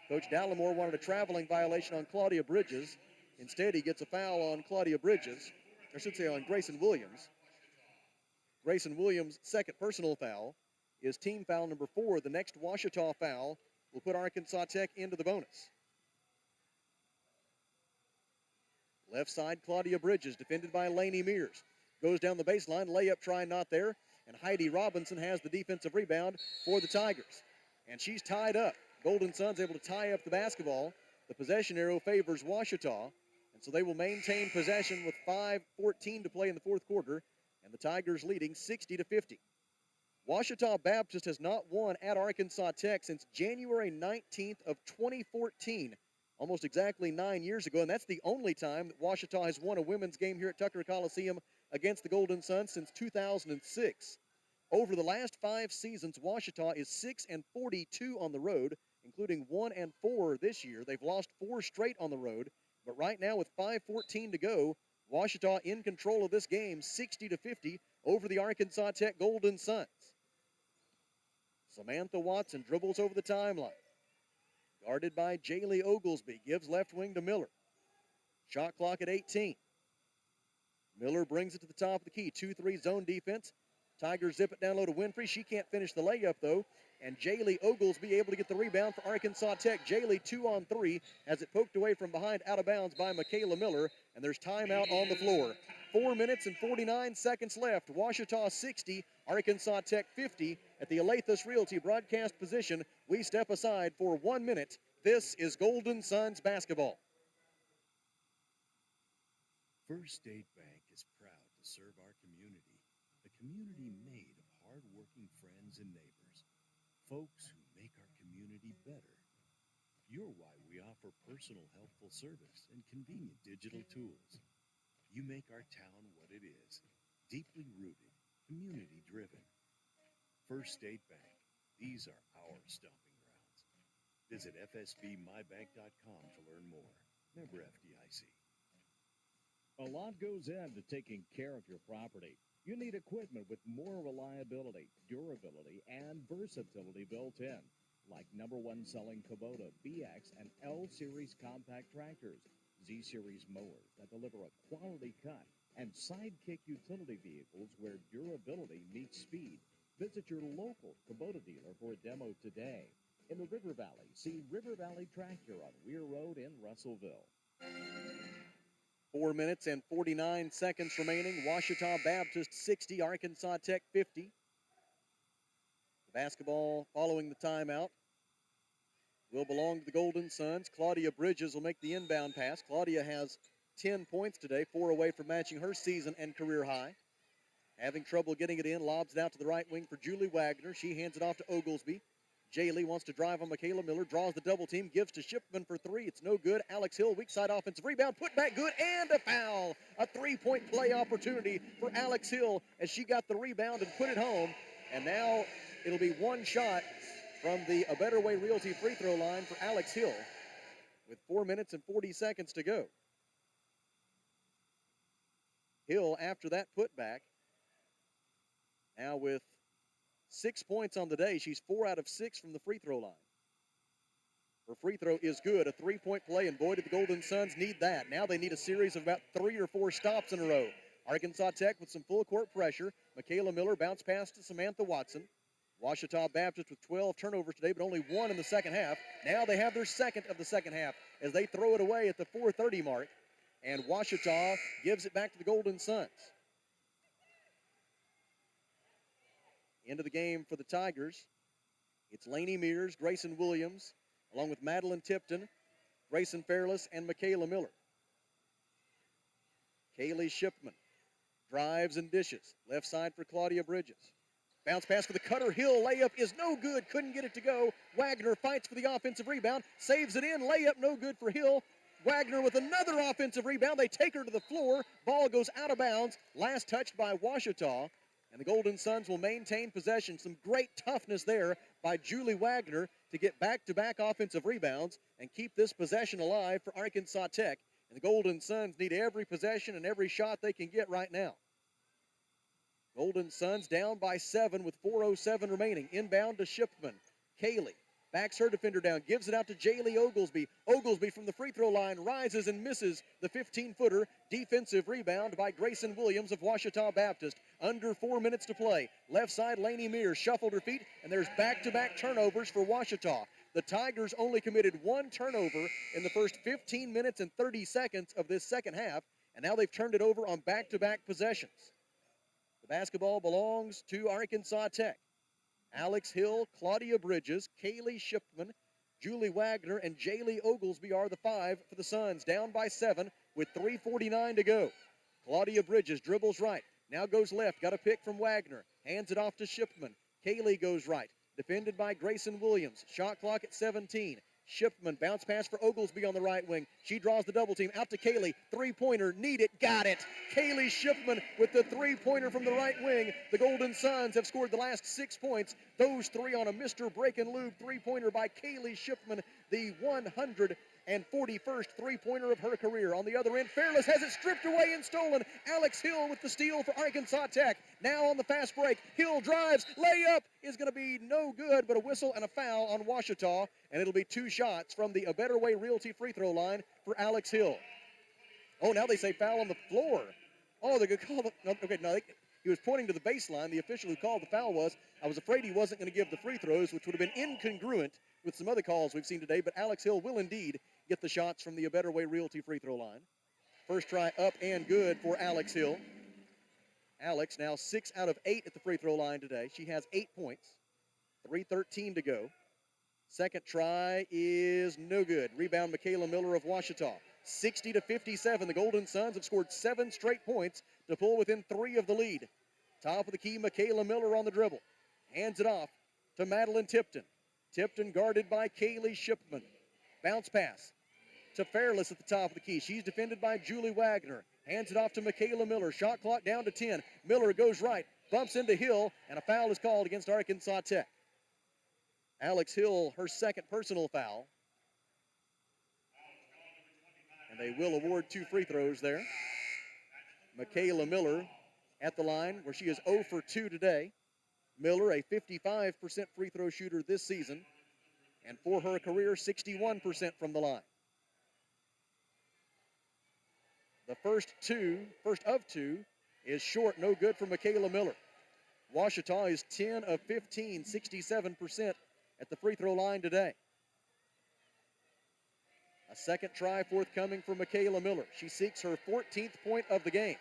Coach Dallimore wanted a traveling violation on Claudia Bridges. Instead, he gets a foul on Claudia Bridges. I should say on Grayson Williams. Grayson Williams' second personal foul is team foul number 4. The next Ouachita foul will put Arkansas Tech into the bonus. Left side, Claudia Bridges, defended by Lainey Mears. Goes down the baseline, layup try not there, and Heidi Robinson has the defensive rebound for the Tigers. And she's tied up. Golden Suns able to tie up the basketball. The possession arrow favors Ouachita, and so they will maintain possession with 5:14 to play in the 4th quarter, and the Tigers leading 60-50. Ouachita Baptist has not won at Arkansas Tech since January 19th of 2014, almost exactly 9 years ago, and that's the only time that Ouachita has won a women's game here at Tucker Coliseum against the Golden Suns since 2006. Over the last 5 seasons, Ouachita is 6-42 on the road, including 1-4 this year. They've lost 4 straight on the road, but right now with 5:14 to go, Ouachita in control of this game, 60-50 over the Arkansas Tech Golden Suns. Samantha Watson dribbles over the timeline. Guarded by Jaylee Oglesby, gives left wing to Miller. Shot clock at 18. Miller brings it to the top of the key. 2-3 zone defense. Tigers zip it down low to Winfrey. She can't finish the layup, though. And Jaylee Oglesby able to get the rebound for Arkansas Tech. Jaylee 2-on-3 has it poked away from behind, out of bounds by Michaela Miller. And there's timeout on the floor. 4 minutes and 49 seconds left. Ouachita 60, Arkansas Tech 50. At the Alathus Realty broadcast position, we step aside for 1 minute. This is Golden Suns basketball. First State Bank is proud to serve our community, a community made of hard-working friends and neighbors, folks who make our community better. You're why we offer personal, helpful service and convenient digital tools. You make our town what it is, deeply rooted, community-driven. First State Bank, these are our stomping grounds. Visit fsbmybank.com to learn more. Member FDIC. A lot goes into taking care of your property. You need equipment with more reliability, durability, and versatility built in, like #1 selling Kubota BX and L Series compact tractors, Z Series mowers that deliver a quality cut, and Sidekick utility vehicles where durability meets speed. Visit your local Kubota dealer for a demo today. In the River Valley, see River Valley Tractor on Weir Road in Russellville. 4 minutes and 49 seconds remaining. Ouachita Baptist 60, Arkansas Tech 50. The basketball following the timeout will belong to the Golden Suns. Claudia Bridges will make the inbound pass. Claudia has 10 points today, 4 away from matching her season and career high. Having trouble getting it in, lobs it out to the right wing for Julie Wagner. She hands it off to Oglesby. Jaylee wants to drive on Michaela Miller, draws the double team, gives to Shipman for 3. It's no good. Alex Hill, weak side offensive rebound, put back good, and a foul. A 3-point play opportunity for Alex Hill as she got the rebound and put it home. And now it'll be one shot from the A Better Way Realty free throw line for Alex Hill with 4 minutes and 40 seconds to go. Hill, after that putback, now with 6 points on the day. She's 4 out of 6 from the free throw line. Her free throw is good, a 3-point play, and boy, did the Golden Suns need that. Now they need a series of about 3 or 4 stops in a row. Arkansas Tech with some full court pressure. Michaela Miller bounced pass to Samantha Watson. Ouachita Baptist with 12 turnovers today, but only 1 in the second half. Now they have their second of the second half as they throw it away at the 4:30 mark, and Ouachita gives it back to the Golden Suns. Into the game for the Tigers. It's Lainey Mears, Grayson Williams, along with Madeline Tipton, Grayson Fairless, and Michaela Miller. Kaylee Shipman drives and dishes. Left side for Claudia Bridges. Bounce pass for the cutter. Hill layup is no good. Couldn't get it to go. Wagner fights for the offensive rebound. Saves it in. Layup no good for Hill. Wagner with another offensive rebound. They take her to the floor. Ball goes out of bounds. Last touched by Ouachita. And the Golden Suns will maintain possession. Some great toughness there by Julie Wagner to get back-to-back offensive rebounds and keep this possession alive for Arkansas Tech. And the Golden Suns need every possession and every shot they can get right now. Golden Suns down by 7 with 4:07 remaining. Inbound to Shipman. Kaylee backs her defender down, gives it out to Jaylee Oglesby. Oglesby from the free throw line rises and misses the 15-footer. Defensive rebound by Grayson Williams of Ouachita Baptist. Under 4 minutes to play. Left side, Lainey Mears shuffled her feet, and there's back-to-back turnovers for Ouachita. The Tigers only committed 1 turnover in the first 15 minutes and 30 seconds of this second half, and now they've turned it over on back-to-back possessions. The basketball belongs to Arkansas Tech. Alex Hill, Claudia Bridges, Kaylee Shipman, Julie Wagner, and Jaylee Oglesby are the 5 for the Suns. Down by 7 with 3:49 to go. Claudia Bridges dribbles right. Now goes left. Got a pick from Wagner. Hands it off to Shipman. Kaylee goes right. Defended by Grayson Williams. Shot clock at 17. Shipman, bounce pass for Oglesby on the right wing. She draws the double team out to Kaylee. Three-pointer, need it, got it. Kaylee Shipman with the three-pointer from the right wing. The Golden Suns have scored the last 6 points. Those three on a Mr. Break and Lube three-pointer by Kaylee Shipman, the 141st three-pointer of her career. On the other end, Fairless has it stripped away and stolen. Alex Hill with the steal for Arkansas Tech. Now on the fast break, Hill drives, layup is going to be no good, but a whistle and a foul on Ouachita, and it'll be 2 shots from the A Better Way Realty free throw line for Alex Hill. Oh, now they say foul on the floor. Oh, they're going to call the, okay, no, he was pointing to the baseline. The official who called the foul was, I was afraid he wasn't going to give the free throws, which would have been incongruent with some other calls we've seen today, but Alex Hill will indeed get the shots from the A Better Way Realty free throw line. First try up and good for Alex Hill. Alex now 6 out of 8 at the free throw line today. She has 8 points, 3:13 to go. Second try is no good. Rebound, Michaela Miller of Ouachita. 60-57. The Golden Suns have scored 7 straight points to pull within 3 of the lead. Top of the key, Michaela Miller on the dribble. Hands it off to Madeline Tipton. Tipton guarded by Kaylee Shipman. Bounce pass to Fairless at the top of the key. She's defended by Julie Wagner. Hands it off to Michaela Miller. Shot clock down to 10. Miller goes right, bumps into Hill, and a foul is called against Arkansas Tech. Alex Hill, her second personal foul. And they will award 2 free throws there. Michaela Miller at the line where she is 0 for 2 today. Miller, a 55% free throw shooter this season. And for her career, 61% from the line. The first of two is short, no good for Michaela Miller. Ouachita is 10 of 15, 67% at the free throw line today. A second try forthcoming for Michaela Miller. She seeks her 14th point of the game.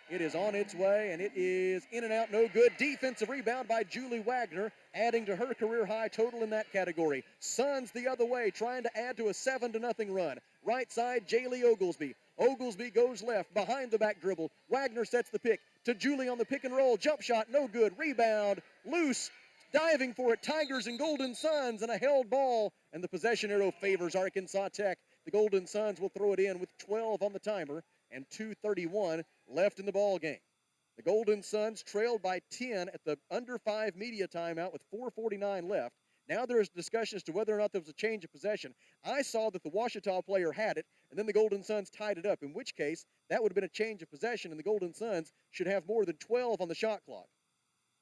It is on its way, and it is in and out, no good. Defensive rebound by Julie Wagner, adding to her career high total in that category. Suns the other way, trying to add to a 7-0 run. Right side, Jaylee Oglesby. Oglesby goes left, behind the back dribble. Wagner sets the pick to Julie on the pick and roll. Jump shot, no good. Rebound, loose, diving for it. Tigers and Golden Suns, and a held ball, and the possession arrow favors Arkansas Tech. The Golden Suns will throw it in with 12 on the timer and 2:31 left in the ball game. The Golden Suns trailed by 10 at the under 5 media timeout with 4:49 left. Now there is discussion as to whether or not there was a change of possession. I saw that the Ouachita player had it, and then the Golden Suns tied it up, in which case that would have been a change of possession, and the Golden Suns should have more than 12 on the shot clock.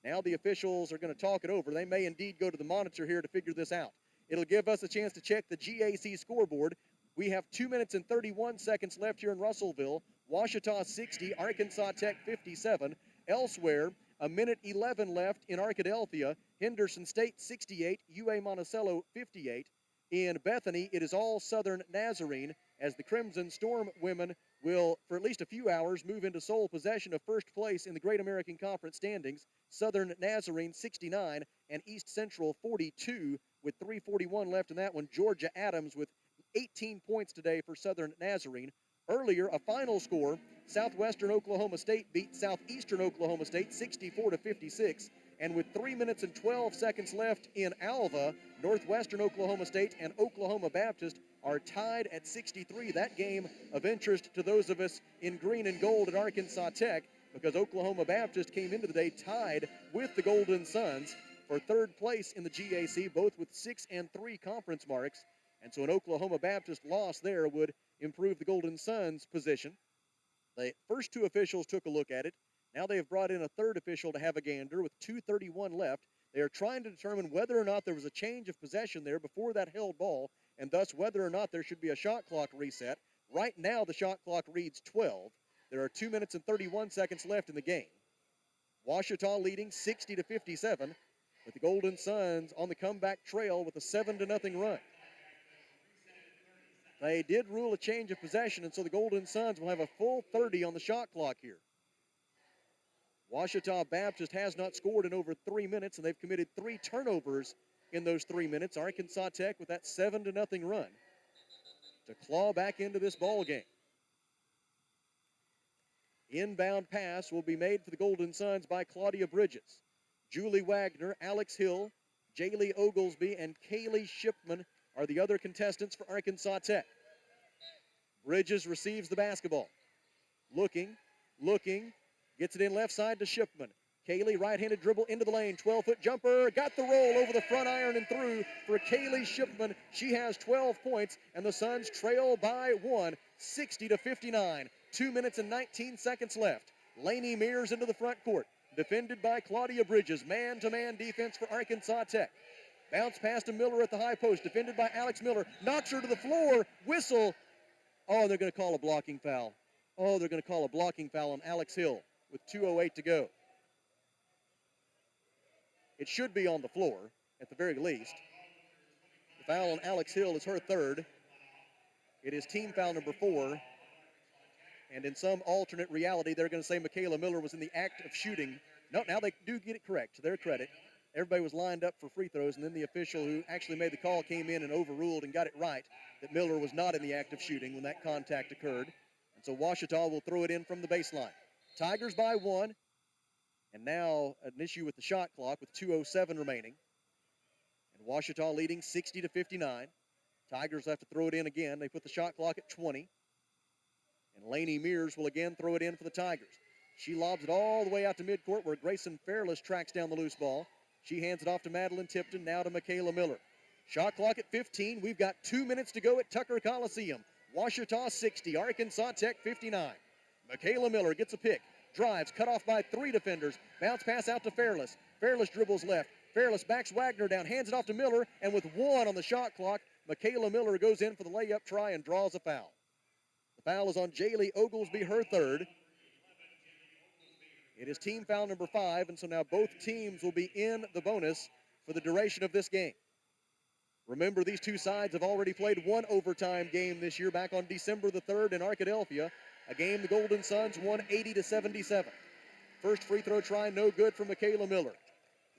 Now the officials are going to talk it over. They may indeed go to the monitor here to figure this out. It'll give us a chance to check the GAC scoreboard. We have 2 minutes and 31 seconds left here in Russellville. Ouachita 60, Arkansas Tech 57. Elsewhere, a minute 11 left in Arkadelphia. Henderson State 68, UA Monticello 58. In Bethany, it is all Southern Nazarene as the Crimson Storm women will, for at least a few hours, move into sole possession of first place in the Great American Conference standings. Southern Nazarene 69 and East Central 42 with 3:41 left in that one. Georgia Adams with 18 points today for Southern Nazarene. Earlier, a final score, Southwestern Oklahoma State beat Southeastern Oklahoma State 64-56. And with 3 minutes and 12 seconds left in Alva, Northwestern Oklahoma State and Oklahoma Baptist are tied at 63. That game of interest to those of us in green and gold at Arkansas Tech, because Oklahoma Baptist came into the day tied with the Golden Suns for third place in the GAC, both with 6 and 3 conference marks. And so an Oklahoma Baptist loss there would improve the Golden Suns' position. The first 2 officials took a look at it. Now they have brought in a third official to have a gander with 2:31 left. They are trying to determine whether or not there was a change of possession there before that held ball, and thus whether or not there should be a shot clock reset. Right now the shot clock reads 12. There are 2 minutes and 31 seconds left in the game. Ouachita leading 60-57, with the Golden Suns on the comeback trail with a 7-0 run. They did rule a change of possession, and so the Golden Suns will have a full 30 on the shot clock here. Ouachita Baptist has not scored in over 3 minutes, and they've committed 3 turnovers in those 3 minutes. Arkansas Tech with that 7-0 run to claw back into this ball game. Inbound pass will be made for the Golden Suns by Claudia Bridges. Julie Wagner, Alex Hill, Jaylee Oglesby, and Kaylee Shipman are the other contestants for Arkansas Tech. Bridges receives the basketball. Looking, gets it in left side to Shipman. Kaylee, right-handed dribble into the lane, 12-foot jumper, got the roll over the front iron and through for Kaylee Shipman. She has 12 points, and the Suns trail by 1, 60-59. 2 minutes and 19 seconds left. Lainey Mears into the front court, defended by Claudia Bridges. Man-to-man defense for Arkansas Tech. Bounce pass to Miller at the high post, defended by Alex Miller. Knocks her to the floor, whistle. Oh, they're going to call a blocking foul. Oh, they're going to call a blocking foul on Alex Hill with 2:08 to go. It should be on the floor, at the very least. The foul on Alex Hill is her third. It is team foul number 4. And in some alternate reality, they're going to say Michaela Miller was in the act of shooting. No, now they do get it correct, to their credit. Everybody was lined up for free throws, and then the official who actually made the call came in and overruled and got it right that Miller was not in the act of shooting when that contact occurred. And so Ouachita will throw it in from the baseline. Tigers by 1. And now an issue with the shot clock with 2:07 remaining. And Ouachita leading 60-59. Tigers have to throw it in again. They put the shot clock at 20. And Lainey Mears will again throw it in for the Tigers. She lobs it all the way out to midcourt where Grayson Fairless tracks down the loose ball. She hands it off to Madeline Tipton, now to Michaela Miller. Shot clock at 15. We've got 2 minutes to go at Tucker Coliseum. Ouachita 60, Arkansas Tech 59. Michaela Miller gets a pick. Drives, cut off by 3 defenders. Bounce pass out to Fairless. Fairless dribbles left. Fairless backs Wagner down, hands it off to Miller, and with 1 on the shot clock, Michaela Miller goes in for the layup try and draws a foul. The foul is on Jaylee Oglesby, her third. It is team foul number 5, and so now both teams will be in the bonus for the duration of this game. Remember, these two sides have already played one overtime game this year back on December the 3rd in Arkadelphia, a game the Golden Suns won 80-77. First free throw try, no good for Michaela Miller.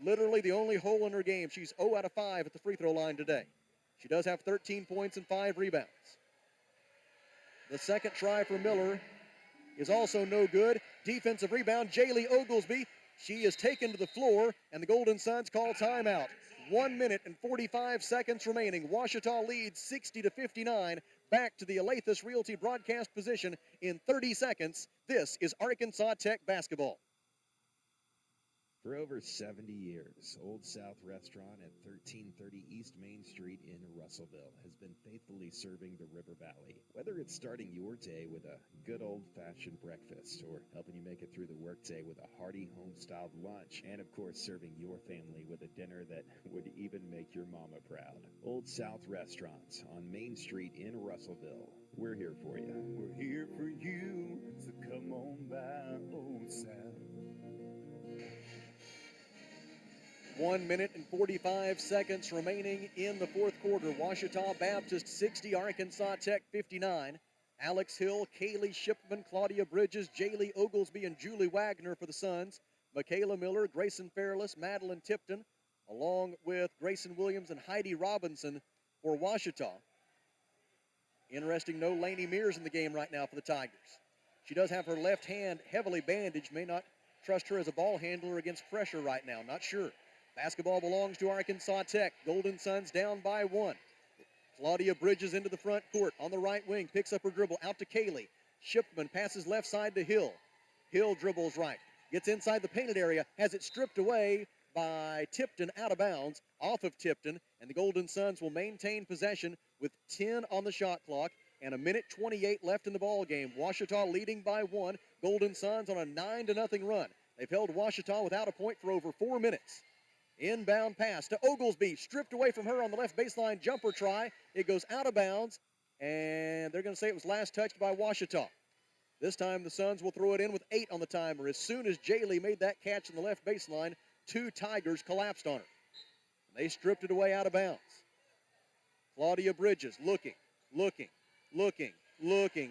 Literally the only hole in her game. She's 0 out of 5 at the free throw line today. She does have 13 points and 5 rebounds. The second try for Miller is also no good. Defensive rebound, Jaylee Oglesby. She is taken to the floor, and the Golden Suns call timeout. 1 minute and 45 seconds remaining. Ouachita leads 60-59. Back to the Alathus Realty broadcast position in 30 seconds. This is Arkansas Tech basketball. For over 70 years, Old South Restaurant at 1330 East Main Street in Russellville has been faithfully serving the River Valley. Whether it's starting your day with a good old-fashioned breakfast or helping you make it through the workday with a hearty home-styled lunch, and of course serving your family with a dinner that would even make your mama proud. Old South Restaurant on Main Street in Russellville. We're here for you. We're here for you, so come on by Old South. 1 minute and 45 seconds remaining in the fourth quarter. Ouachita Baptist 60, Arkansas Tech 59. Alex Hill, Kaylee Shipman, Claudia Bridges, Jaylee Oglesby, and Julie Wagner for the Suns. Michaela Miller, Grayson Fairless, Madeline Tipton, along with Grayson Williams and Heidi Robinson for Ouachita. Interesting, no Lainey Mears in the game right now for the Tigers. She does have her left hand heavily bandaged. May not trust her as a ball handler against pressure right now. Not sure. Basketball belongs to Arkansas Tech. Golden Suns down by 1. Claudia Bridges into the front court on the right wing. Picks up her dribble out to Kaylee. Shipman passes left side to Hill. Hill dribbles right. Gets inside the painted area. Has it stripped away by Tipton out of bounds. Off of Tipton. And the Golden Suns will maintain possession with 10 on the shot clock and a minute 28 left in the ball game. Ouachita leading by 1. Golden Suns on a 9-0 run. They've held Ouachita without a point for over 4 minutes. Inbound pass to Oglesby, stripped away from her on the left baseline jumper try. It goes out of bounds, and they're going to say it was last touched by Ouachita. This time the Suns will throw it in with 8 on the timer. As soon as Jaylee made that catch on the left baseline, 2 Tigers collapsed on her. They stripped it away out of bounds. Claudia Bridges looking,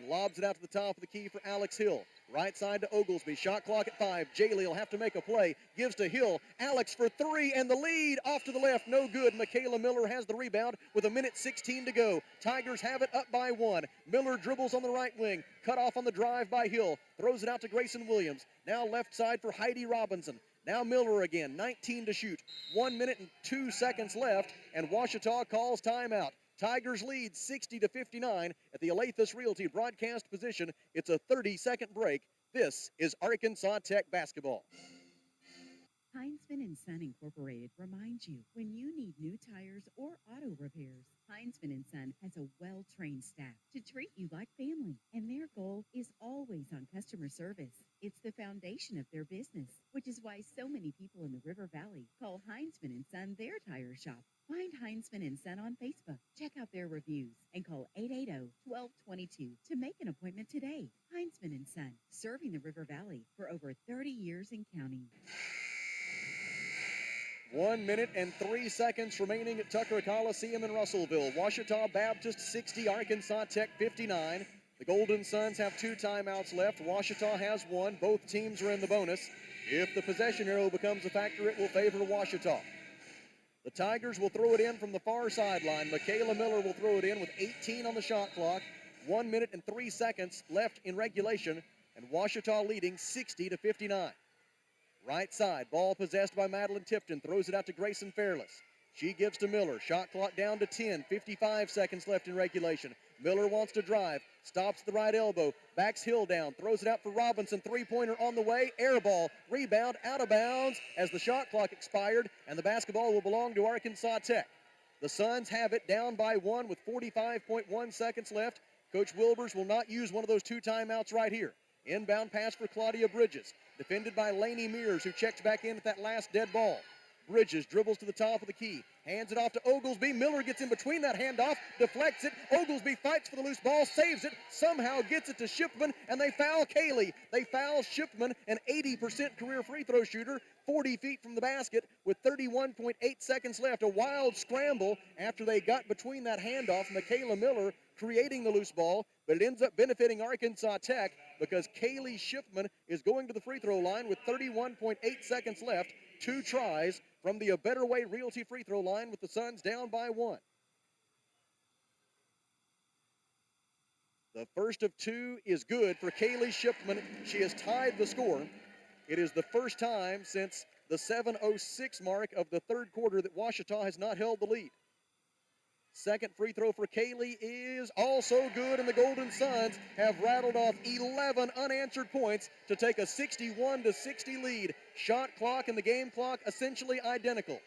lobs it out to the top of the key for Alex Hill. Right side to Oglesby. Shot clock at 5. Jaylee will have to make a play. Gives to Hill. Alex for 3, and the lead off to the left. No good. Michaela Miller has the rebound with a minute 16 to go. Tigers have it up by 1. Miller dribbles on the right wing. Cut off on the drive by Hill. Throws it out to Grayson Williams. Now left side for Heidi Robinson. Now Miller again, 19 to shoot. 1 minute and 2 seconds left, and Ouachita calls timeout. Tigers lead 60 to 59 at the Olathe Realty broadcast position. It's a 30-second break. This is Arkansas Tech basketball. Heinzman and Son Incorporated reminds you when you need new tires or auto repairs, Heinzman and Son has a well-trained staff to treat you like family, and their goal is always on customer service. It's the foundation of their business, which is why so many people in the River Valley call Heinzman and Son their tire shop. Find Heinzman and Son on Facebook, check out their reviews, and call 880-1222 to make an appointment today. Heinzman and Son, serving the River Valley for over 30 years and counting. 1 minute and 3 seconds remaining at Tucker Coliseum in Russellville. Ouachita Baptist 60, Arkansas Tech 59. The Golden Suns have 2 timeouts left. Ouachita has 1. Both teams are in the bonus. If the possession arrow becomes a factor, it will favor Ouachita. The Tigers will throw it in from the far sideline. Michaela Miller will throw it in with 18 on the shot clock. 1 minute and 3 seconds left in regulation, and Ouachita leading 60 to 59. Right side, ball possessed by Madeline Tipton. Throws it out to Grayson Fairless. She gives to Miller. Shot clock down to 10. 55 seconds left in regulation. Miller wants to drive. Stops the right elbow. Backs Hill down. Throws it out for Robinson. Three-pointer on the way. Air ball. Rebound out of bounds as the shot clock expired, and the basketball will belong to Arkansas Tech. The Suns have it down by 1 with 45.1 seconds left. Coach Wilbers will not use one of those 2 timeouts right here. Inbound pass for Claudia Bridges. Defended by Lainey Mears, who checks back in at that last dead ball. Bridges dribbles to the top of the key. Hands it off to Oglesby. Miller gets in between that handoff, deflects it. Oglesby fights for the loose ball, saves it, somehow gets it to Shipman, and they foul Cayley. They foul Shipman, an 80% career free throw shooter, 40 feet from the basket with 31.8 seconds left. A wild scramble after they got between that handoff. Michaela Miller creating the loose ball, but it ends up benefiting Arkansas Tech because Cayley Shipman is going to the free throw line with 31.8 seconds left. 2 tries from the A Better Way Realty free throw line with the Suns down by 1. The first of 2 is good for Cayley Shipman. She has tied the score. It is the first time since the 7:06 mark of the third quarter that Ouachita has not held the lead. Second free throw for Cayley is also good, and the Golden Suns have rattled off 11 unanswered points to take a 61-60 lead. Shot clock and the game clock essentially identical.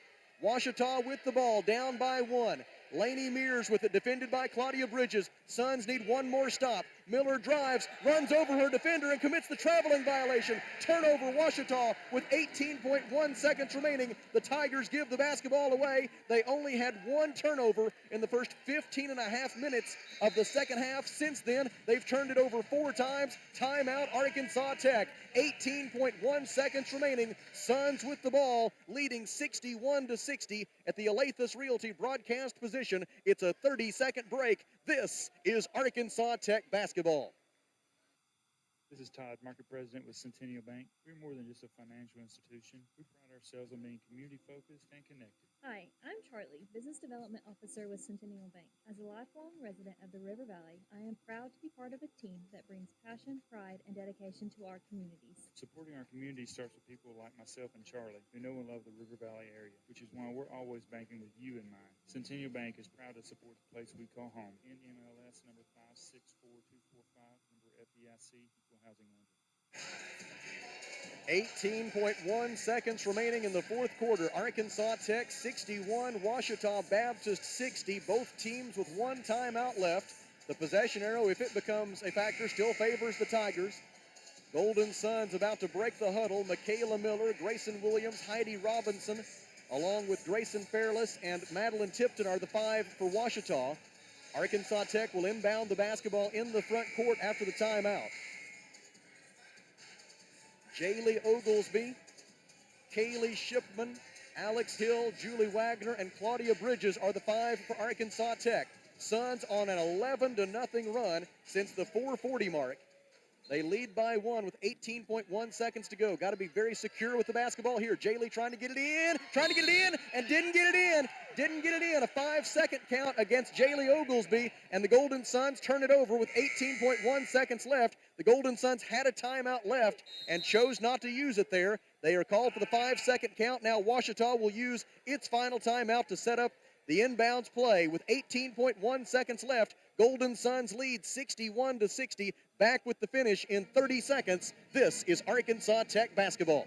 Ouachita with the ball, down by 1. Lainey Mears with it, defended by Claudia Bridges. Suns need one more stop. Miller drives, runs over her defender, and commits the traveling violation. Turnover, Ouachita with 18.1 seconds remaining. The Tigers give the basketball away. They only had 1 turnover in the first 15 and a half minutes of the second half. Since then, they've turned it over 4 times. Timeout, Arkansas Tech. 18.1 seconds remaining. Suns with the ball, leading 61-60 at the Olathe Realty broadcast position. It's a 30-second break. This is Arkansas Tech basketball. This is Todd, market president with Centennial Bank. We're more than just a financial institution. We pride ourselves on being community-focused and connected. Hi, I'm Charlie, Business Development Officer with Centennial Bank. As a lifelong resident of the River Valley, I am proud to be part of a team that brings passion, pride, and dedication to our communities. Supporting our community starts with people like myself and Charlie, who know and love the River Valley area, which is why we're always banking with you in mind. Centennial Bank is proud to support the place we call home. NMLS number 564245, member FDIC, equal housing lender. 18.1 seconds remaining in the fourth quarter. Arkansas Tech 61, Ouachita Baptist 60. Both teams with 1 timeout left. The possession arrow, if it becomes a factor, still favors the Tigers. Golden Suns about to break the huddle. Michaela Miller, Grayson Williams, Heidi Robinson, along with Grayson Fairless and Madeline Tipton are the 5 for Ouachita. Arkansas Tech will inbound the basketball in the front court after the timeout. Jaylee Oglesby, Cayley Shipman, Alex Hill, Julie Wagner, and Claudia Bridges are the 5 for Arkansas Tech. Suns on an 11-0 run since the 4:40 mark. They lead by 1 with 18.1 seconds to go. Got to be very secure with the basketball here. Jaylee trying to get it in, and didn't get it in. Didn't get it in. A 5-second count against Jaylee Oglesby, and the Golden Suns turn it over with 18.1 seconds left. The Golden Suns had a timeout left and chose not to use it there. They are called for the 5-second count. Now Ouachita will use its final timeout to set up the inbounds play with 18.1 seconds left. Golden Suns lead 61-60. Back with the finish in 30 seconds. This is Arkansas Tech basketball.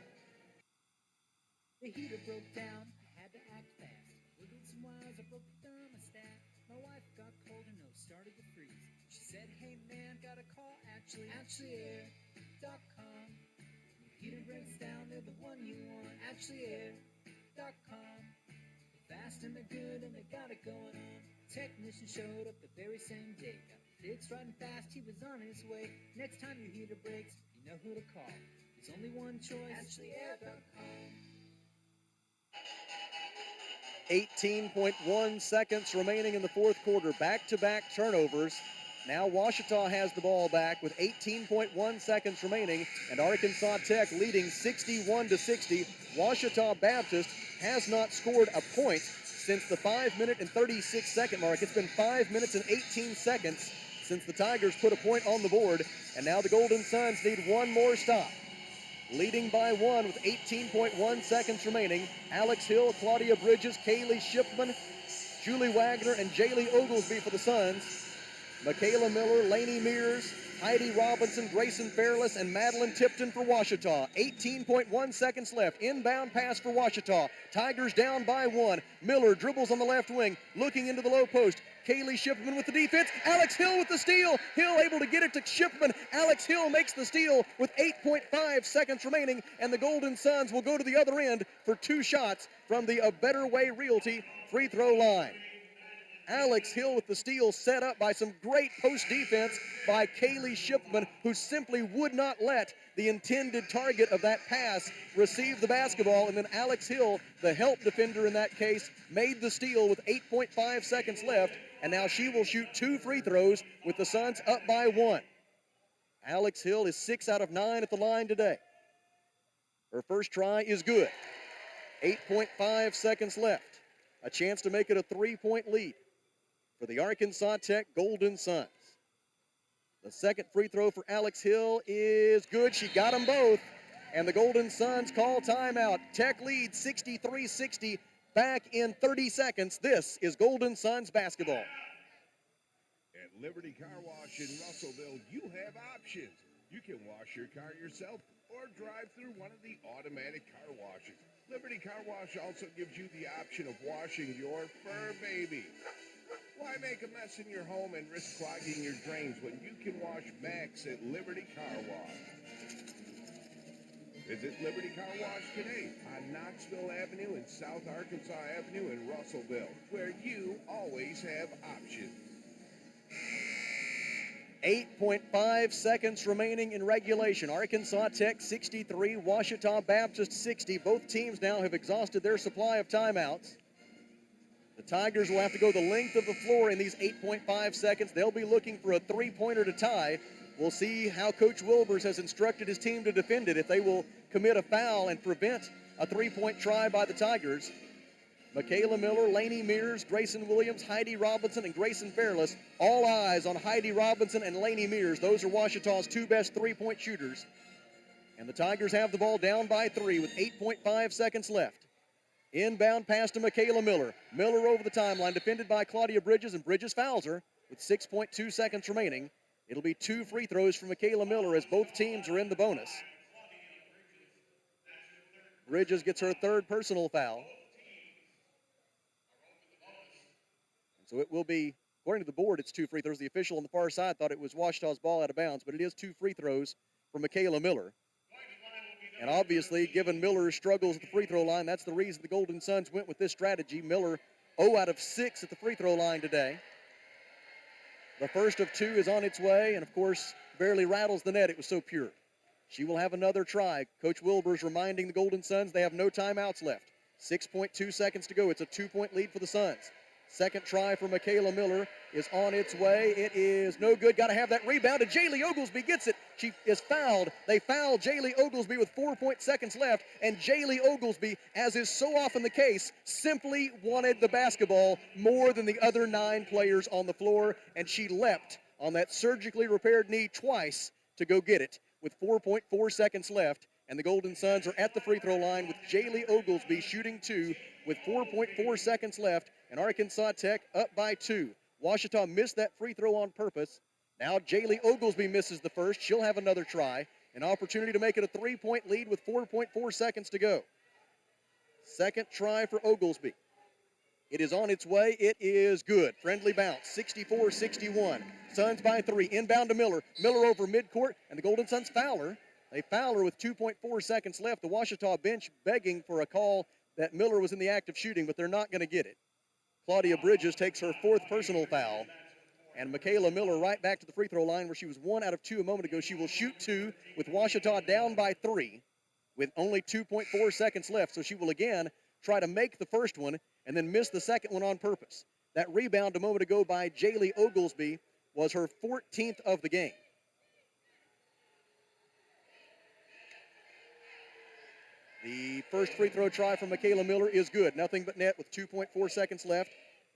The heater broke down, I had to act fast. Wiggled some wires, I broke the thermostat. My wife got cold, her nose started to freeze. She said, hey man, got a call, AshleyAir.com. When the heater breaks down, they're the one you want, AshleyAir.com. Fast and they're good and they got it going on. Technician showed up the very same day. Got it fixed right and fast, he was on his way. Next time your heater breaks, you know who to call. There's only one choice, AshleyAir.com. 18.1 seconds remaining in the fourth quarter. Back-to-back turnovers. Now Ouachita has the ball back with 18.1 seconds remaining, and Arkansas Tech leading 61-60. Ouachita Baptist has not scored a point since the 5-minute and 36-second mark. It's been 5 minutes and 18 seconds since the Tigers put a point on the board, and now the Golden Suns need one more stop. Leading by 1 with 18.1 seconds remaining. Alex Hill, Claudia Bridges, Kaylee Shipman, Julie Wagner, and Jaylee Oglesby for the Suns. Michaela Miller, Lainey Mears, Heidi Robinson, Grayson Fairless, and Madeline Tipton for Ouachita. 18.1 seconds left. Inbound pass for Ouachita. Tigers down by 1. Miller dribbles on the left wing, looking into the low post. Kaylee Shipman with the defense. Alex Hill with the steal. Hill able to get it to Shipman. Alex Hill makes the steal with 8.5 seconds remaining, and the Golden Suns will go to the other end for 2 shots from the A Better Way Realty free throw line. Alex Hill with the steal, set up by some great post defense by Kaylee Shipman, who simply would not let the intended target of that pass receive the basketball. And then Alex Hill, the help defender in that case, made the steal with 8.5 seconds left. And now she will shoot 2 free throws with the Suns up by 1. Alex Hill is 6 out of 9 at the line today. Her first try is good. 8.5 seconds left. A chance to make it a 3-point lead for the Arkansas Tech Golden Suns. The second free throw for Alex Hill is good. She got them both. And the Golden Suns call timeout. Tech leads 63-60. Back in 30 seconds. This is Golden Suns basketball. At Liberty Car Wash in Russellville, you have options. You can wash your car yourself or drive through one of the automatic car washes. Liberty Car Wash also gives you the option of washing your fur baby. Why make a mess in your home and risk clogging your drains when you can wash Max at Liberty Car Wash? Visit Liberty Car Wash today on Knoxville Avenue and South Arkansas Avenue in Russellville, where you always have options. 8.5 seconds remaining in regulation. Arkansas Tech 63, Ouachita Baptist 60. Both teams now have exhausted their supply of timeouts. The Tigers will have to go the length of the floor in these 8.5 seconds. They'll be looking for a 3-pointer to tie. We'll see how Coach Wilbers has instructed his team to defend it, if they will commit a foul and prevent a 3-point try by the Tigers. Michaela Miller, Lainey Mears, Grayson Williams, Heidi Robinson, and Grayson Fairless. All eyes on Heidi Robinson and Lainey Mears. Those are Ouachita's 2 best 3-point shooters. And the Tigers have the ball down by 3 with 8.5 seconds left. Inbound pass to Michaela Miller. Miller over the timeline, defended by Claudia Bridges, and Bridges fouls her with 6.2 seconds remaining. It'll be 2 free throws for Michaela Miller as both teams are in the bonus. Bridges gets her 3rd personal foul. So it will be, according to the board, it's 2 free throws. The official on the far side thought it was Ouachita's ball out of bounds, but it is 2 free throws for Michaela Miller. And obviously, given Miller's struggles at the free throw line, that's the reason the Golden Suns went with this strategy. Miller 0 out of 6 at the free throw line today. The first of 2 is on its way, and of course, barely rattles the net. It was so pure. She will have another try. Coach Wilbers reminding the Golden Suns they have no timeouts left. 6.2 seconds to go. It's a 2-point lead for the Suns. Second try for Michaela Miller is on its way. It is no good. Got to have that rebound. And Jaylee Oglesby gets it. She is fouled. They foul Jaylee Oglesby with 4 seconds left. And Jaylee Oglesby, as is so often the case, simply wanted the basketball more than the other 9 players on the floor. And she leapt on that surgically repaired knee twice to go get it with 4.4 seconds left. And the Golden Suns are at the free throw line with Jaylee Oglesby shooting 2 with 4.4 seconds left. And Arkansas Tech up by 2. Ouachita missed that free throw on purpose. Now Jaylee Oglesby misses the first. She'll have another try. An opportunity to make it a 3-point lead with 4.4 seconds to go. Second try for Oglesby. It is on its way. It is good. Friendly bounce, 64-61. Suns by 3. Inbound to Miller. Miller over midcourt, and the Golden Suns foul her. They foul her with 2.4 seconds left. The Ouachita bench begging for a call that Miller was in the act of shooting, but they're not going to get it. Claudia Bridges takes her 4th personal foul. And Michaela Miller right back to the free throw line where she was 1 out of 2 a moment ago. She will shoot 2 with Ouachita down by 3 with only 2.4 seconds left. So she will again try to make the first one and then miss the second one on purpose. That rebound a moment ago by Jaylee Oglesby was her 14th of the game. The first free throw try from Michaela Miller is good. Nothing but net with 2.4 seconds left.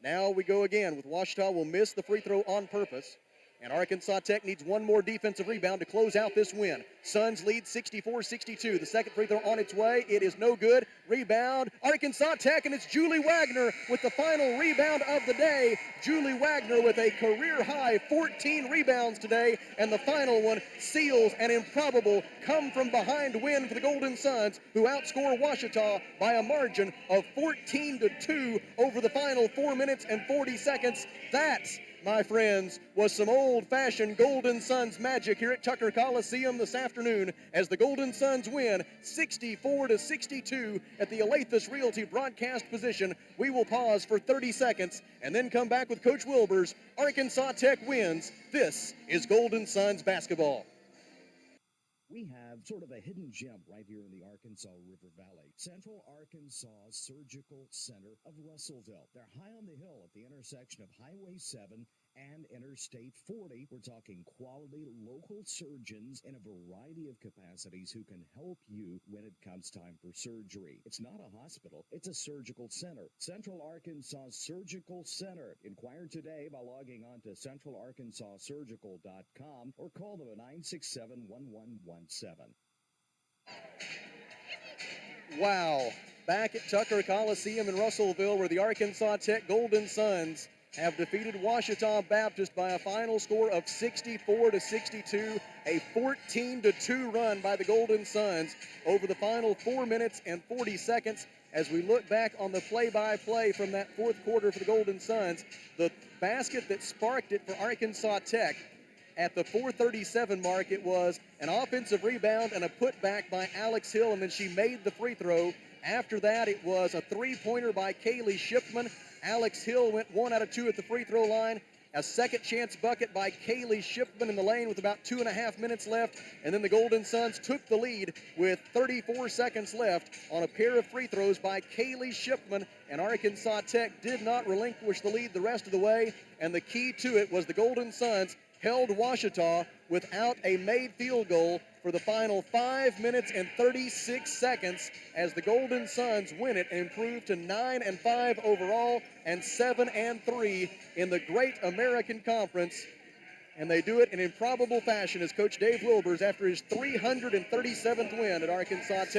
Now we go again with Ouachita will miss the free throw on purpose. And Arkansas Tech needs one more defensive rebound to close out this win. Suns lead 64-62. The second free throw on its way. It is no good. Rebound, Arkansas Tech, and it's Julie Wagner with the final rebound of the day. Julie Wagner with a career-high 14 rebounds today, and the final one seals an improbable come-from-behind win for the Golden Suns, who outscore Ouachita by a margin of 14-2 over the final 4 minutes and 40 seconds. That's, my friends, was some old-fashioned Golden Suns magic here at Tucker Coliseum this afternoon as the Golden Suns win 64-62 at the Alathus Realty broadcast position. We will pause for 30 seconds and then come back with Coach Wilbur's Arkansas Tech wins. This is Golden Suns basketball. We have sort of a hidden gem right here in the Arkansas River Valley. Central Arkansas Surgical Center of Russellville. They're high on the hill at the intersection of Highway 7 and Interstate 40. We're talking quality local surgeons in a variety of capacities who can help you when it comes time for surgery. It's not a hospital, it's a surgical center. Central Arkansas Surgical Center. Inquire today by logging on to centralarkansassurgical.com or call them at 967-1117. Wow. Back at Tucker Coliseum in Russellville, where the Arkansas Tech Golden Suns have defeated Ouachita Baptist by a final score of 64-62, a 14-2 run by the Golden Suns over the final 4 minutes and 40 seconds. As we look back on the play-by-play from that fourth quarter for the Golden Suns, the basket that sparked it for Arkansas Tech at the 4:37 mark, it was an offensive rebound and a putback by Alex Hill, and then she made the free throw. After that, it was a three-pointer by Kaylee Shipman. Alex Hill went 1 out of 2 at the free throw line. A second chance bucket by Kaylee Shipman in the lane with about 2.5 minutes left. And then the Golden Suns took the lead with 34 seconds left on a pair of free throws by Kaylee Shipman. And Arkansas Tech did not relinquish the lead the rest of the way. And the key to it was the Golden Suns held Ouachita without a made field goal for the final 5 minutes and 36 seconds as the Golden Suns win it and improve to 9-5 overall and 7-3 in the Great American Conference. And they do it in improbable fashion as Coach Dave Wilbers, after his 337th win at Arkansas Tech,